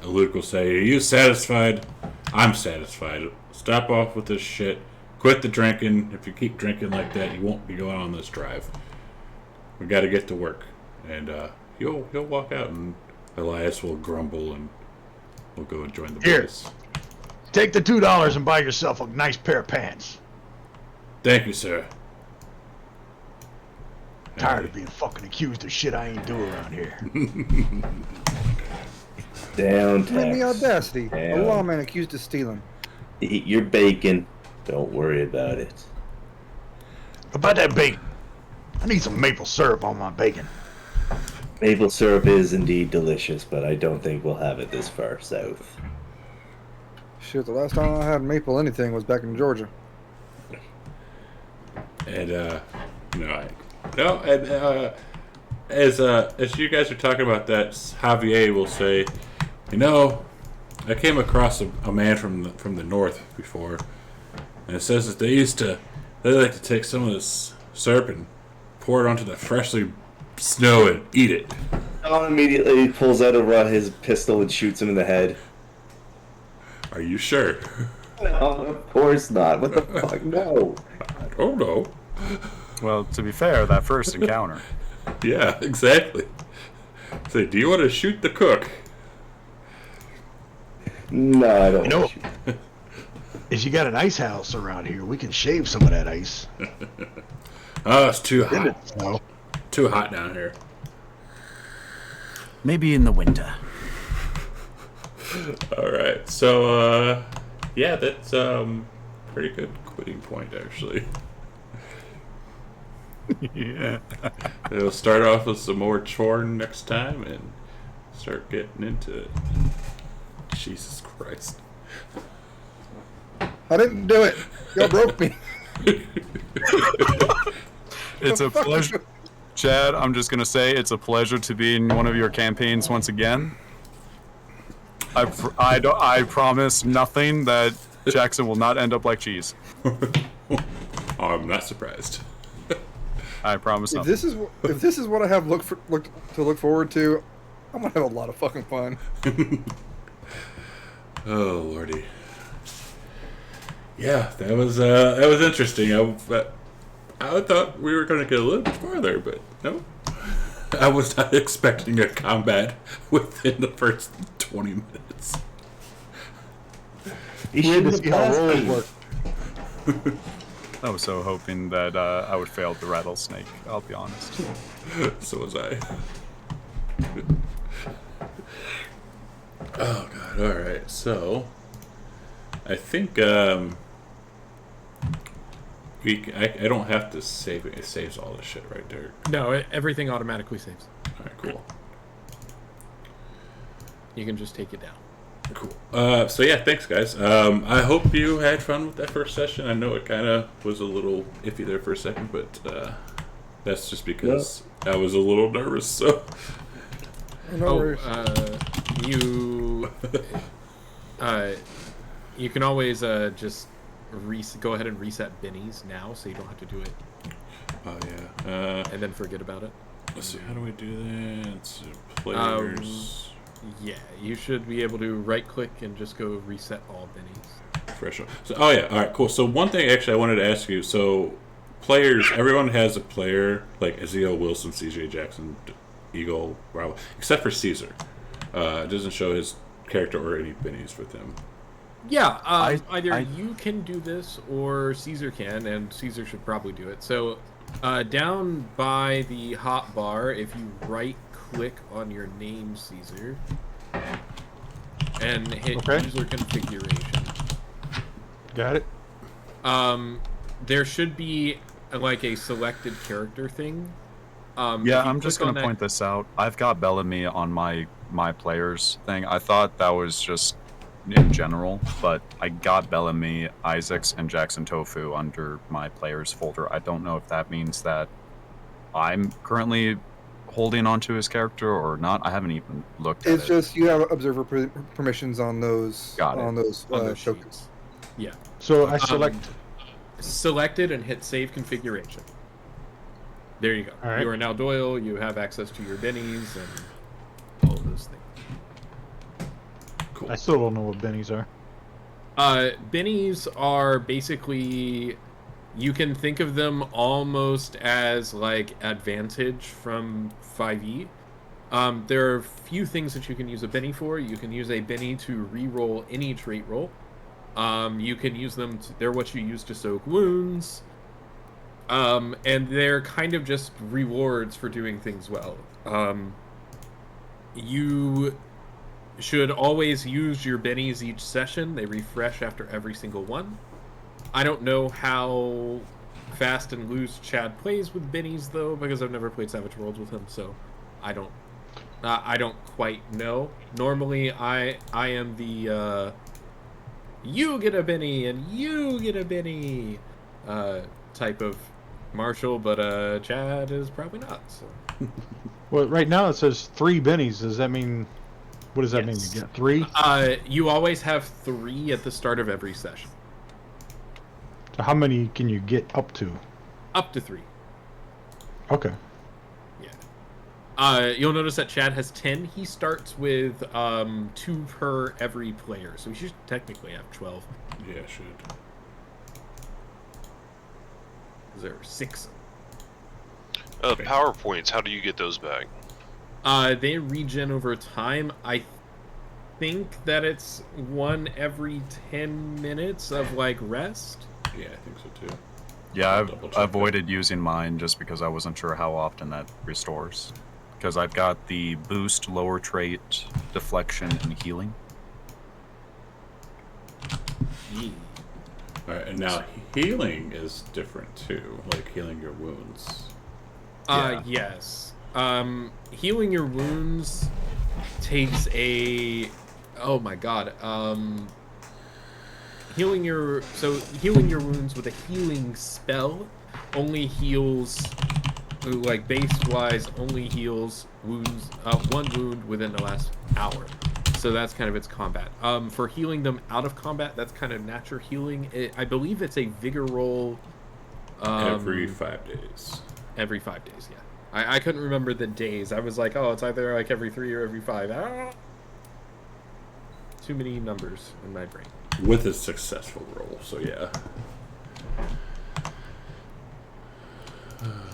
Luke will say, are you satisfied? I'm satisfied. Stop off with this shit. Quit the drinking. If you keep drinking like that, you won't be going on this drive. We got to get to work. And he'll walk out, and Elias will grumble, and we'll go and join the Here. boys. Take the $2 and buy yourself a nice pair of pants. Thank you, sir. Tired of being fucking accused of shit I ain't do around here. Down And the tax. audacity. A Down. lawman accused of stealing. Eat your bacon. Don't worry about it. About that bacon. I need some maple syrup on my bacon. Maple syrup is indeed delicious, but I don't think we'll have it this far south. Shit, the last time I had maple anything was back in Georgia. And as you guys are talking about that, Javier will say, you know, I came across a man from the north before, and it says that they like to take some of this syrup and pour it onto the freshly snow and eat it. Don immediately pulls out his pistol and shoots him in the head. Are you sure? No, of course not. What the fuck? No. I don't know. Well, to be fair, that first encounter. Yeah, exactly. Say, do you want to shoot the cook? No, I don't. You know, want you. if you got an ice house around here, we can shave some of that ice. Oh, it's too Didn't hot. it snow? Too hot down here. Maybe in the winter. All right. So, yeah, that's pretty good quitting point actually. Yeah. We'll start off with some more chorn next time and start getting into it. Jesus Christ. I didn't do it. Y'all broke me. It's a pleasure. Chad, I'm just going to say it's a pleasure to be in one of your campaigns once again. I promise nothing that Jackson will not end up like cheese. I'm not surprised. I promise If nothing. this is what I have look forward to, I'm gonna have a lot of fucking fun. Oh lordy. Yeah, that was interesting. I thought we were going to get a little bit farther, but no. I was not expecting a combat within the first 20 minutes. You We had to shouldn't see have how asked rolls me. work. I was so hoping that I would fail the rattlesnake, I'll be honest. So was I. Oh god, alright, so I think I don't have to save it. It saves all this shit right there. No, everything automatically saves. Alright, cool. You can just take it down. Cool. So yeah, thanks guys. I hope you had fun with that first session. I know it kind of was a little iffy there for a second, but that's just because I was a little nervous. So No worries. You can always just go ahead and reset bennies now, so you don't have to do it oh yeah. and then forget about it. Let's see. How do we do that? It's players. Yeah, you should be able to right-click and just go reset all bennies. Fresh. So, oh yeah, all right, cool. So one thing actually I wanted to ask you. So players, everyone has a player like Ezio Wilson, CJ Jackson, Eagle, Bravo, except for Caesar. It doesn't show his character or any bennies with him. Yeah, either I- you can do this or Caesar can, and Caesar should probably do it. So down by the hot bar, if you right-click on your name, Caesar, and hit Okay. user configuration, Got it? there should be like a selected character thing. Yeah, if you I'm just click going on to that- point this out. I've got Bellamy on my players thing. I thought that was just in general, but I got Bellamy, Isaacs, and Jackson Tofu under my players folder. I don't know if that means that I'm currently holding onto his character or not? I haven't even looked at It's it. just you have observer permissions on those Got it. on those On those tokens. sheets. Yeah. So I select. Selected and hit save configuration. There you go. All right. You are now Doyle. You have access to your bennies and all of those things. Cool. I still don't know what bennies are. Bennies are basically, you can think of them almost as like advantage from 5e. There are a few things that you can use a Benny for. You can use a Benny to re-roll any trait roll. You can use them they're what you use to soak wounds. And they're kind of just rewards for doing things well. You should always use your bennies each session. They refresh after every single one. I don't know how fast and loose Chad plays with bennies though, because I've never played Savage Worlds with him, so I don't quite know. Normally I am the you get a benny and you get a benny type of marshal, but Chad is probably not. So Well, right now it says 3 bennies. Does that mean? What does that mean? Yes. You get 3? You always have 3 at the start of every session. So how many can you get up to? Up to 3. Okay. Yeah. You'll notice that Chad has 10. He starts with 2 per every player, so he should technically have 12. Yeah, should. There are 6. PowerPoints, how do you get those back? They regen over time. I think that it's 1 every 10 minutes of like rest. Yeah, I think so too. Yeah, I'll I've double-check that. avoided using mine just because I wasn't sure how often that restores. Because I've got the boost, lower trait, deflection, and healing. Alright, and now healing is different too, like healing your wounds. Yeah. Yes. Healing your wounds takes a... Oh my god. Healing your wounds with a healing spell only heals, like base-wise, only heals wounds, 1 wound within the last hour. So that's kind of its combat. For healing them out of combat, that's kind of natural healing. I believe it's a vigor roll. Every 5 days. Every 5 days, yeah. I couldn't remember the days. I was like, oh, it's either like every 3 or every 5. Too many numbers in my brain. With a successful roll, so yeah.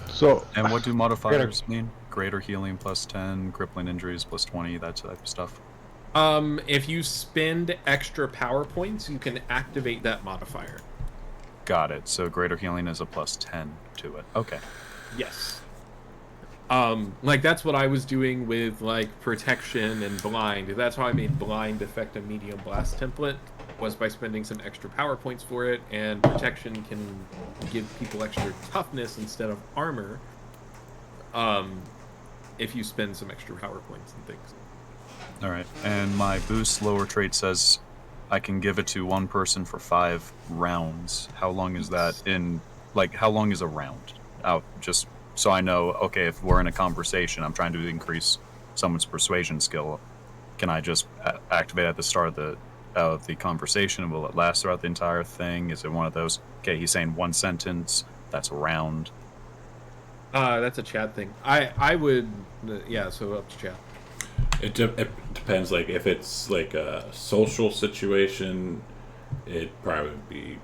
So And what do modifiers mean? Greater healing plus 10, crippling injuries plus 20, that type of stuff. If you spend extra power points, you can activate that modifier. Got it. So greater healing is a plus 10 to it. Okay. Yes. Like that's what I was doing with like protection and blind. That's how I made blind affect a medium blast template, was by spending some extra power points for it, and protection can give people extra toughness instead of armor. If you spend some extra power points and things. All right. And my boost lower trait says I can give it to 1 person for 5 rounds. How long is that in, like, how long is a round? Out, just so I know, okay, if we're in a conversation, I'm trying to increase someone's persuasion skill, can I just activate at the start of the conversation? Will it last throughout the entire thing? Is it one of those, okay, he's saying 1 sentence, that's a round? That's a Chad thing. I would, yeah, so up to Chad. It depends, like, if it's like a social situation, it'd probably be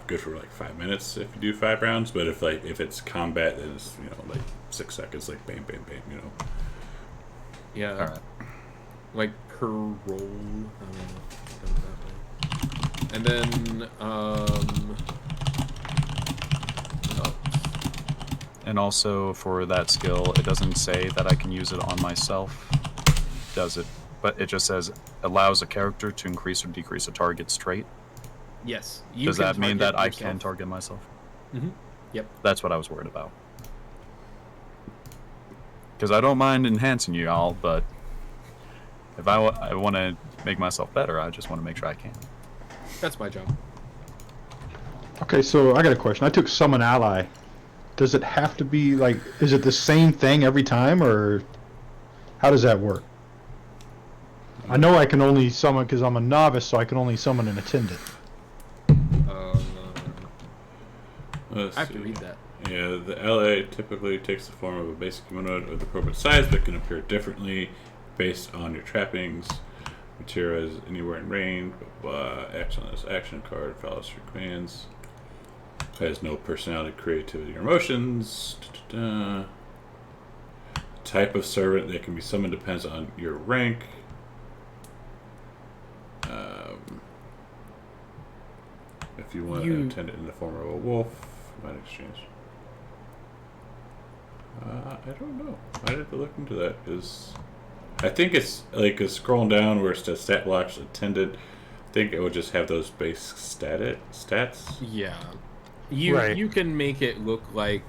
good for like 5 minutes if you do 5 rounds, but if it's combat, then it's, like 6 seconds, like bam, bam, bam, Yeah. All right. Like per roll. And then, And also for that skill, it doesn't say that I can use it on myself, does it? But it just says allows a character to increase or decrease a target's trait. yes. Does that mean that I can can target myself? Mm-hmm. Yep. That's what I was worried about. Because I don't mind enhancing you all, but if I want to make myself better, I just want to make sure I can. That's my job. okay, so I got a question. I took summon ally. does it have to be like? Is it the same thing every time, or how does that work? I know I can only summon because I'm a novice, so I can only summon an attendant. Let's I have to see. read that. Yeah, the LA typically takes the form of a basic humanoid of the appropriate size, but can appear differently based on your trappings. Material is anywhere in range. Acts on this action card, follows your commands. Has no personality, creativity, or emotions. Type of servant that can be summoned depends on your rank. If you want an attendant in the form of a wolf, might exchange. I don't know. I'd have to look into that because I think it's like scrolling down where it says stat blocks attendant. I think it would just have those base stats. Yeah. Right. You can make it look like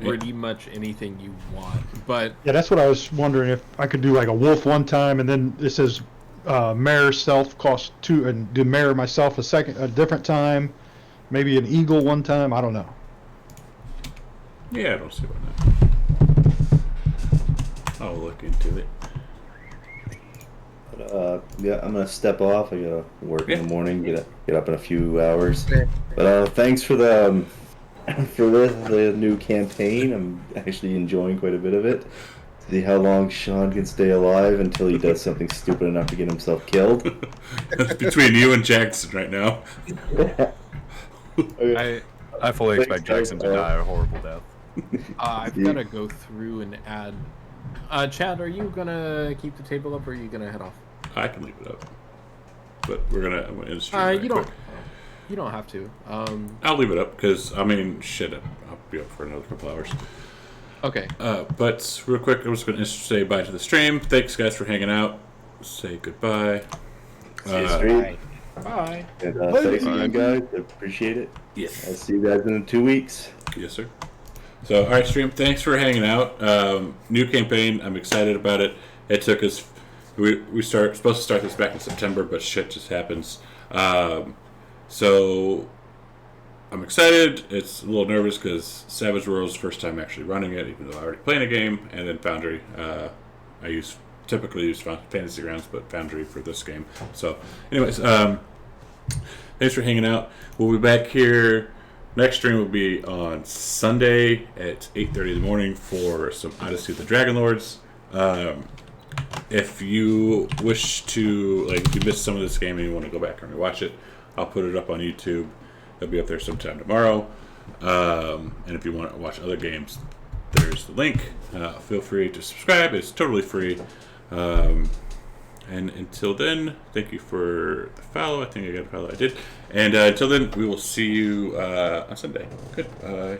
pretty much anything you want, but Yeah, that's what I was wondering if I could do like a wolf one time, and then it says mare self costs 2, and do mare myself a different time, maybe an eagle one time. I don't know. Yeah, I don't see why not. I'll look into it. Yeah, I'm gonna step off. I gotta work in Yeah. the morning. Get up in a few hours. But thanks for the the new campaign. I'm actually enjoying quite a bit of it. See how long Sean can stay alive until he does something stupid enough to get himself killed. It's between you and Jackson right now. I fully Thanks, expect guys. Jackson to die a horrible death. I've got to go through and add. Chad, are you gonna keep the table up, or are you gonna head off? I can leave it up, but I'm gonna end the stream. You right don't. quick. You don't have to. I'll leave it up because I mean, shit, I'll be up for another couple hours. Okay. But real quick, I'm just gonna say bye to the stream. Thanks, guys, for hanging out. Say goodbye. See you stream. Bye. And thanks again, guys. I appreciate it. Yes. I'll see you guys in 2 weeks. Yes, sir. So, all right, stream. Thanks for hanging out. New campaign. I'm excited about it. It took us. We supposed to start this back in September, but shit just happens. So I'm excited. It's a little nervous because Savage World's first time actually running it, even though I already playing a game. And then Foundry. I typically use Fantasy Grounds, but Foundry for this game. So, anyways, thanks for hanging out. We'll be back here. Next stream will be on Sunday at 8:30 in the morning for some Odyssey of the Dragon Lords. If you wish to, like, if you missed some of this game and you want to go back and rewatch it, I'll put it up on YouTube. It'll be up there sometime tomorrow. And if you want to watch other games, there's the link. Feel free to subscribe. It's totally free. And until then, thank you for the follow. I think I got a follow. I did. And until then, we will see you on Sunday. Goodbye.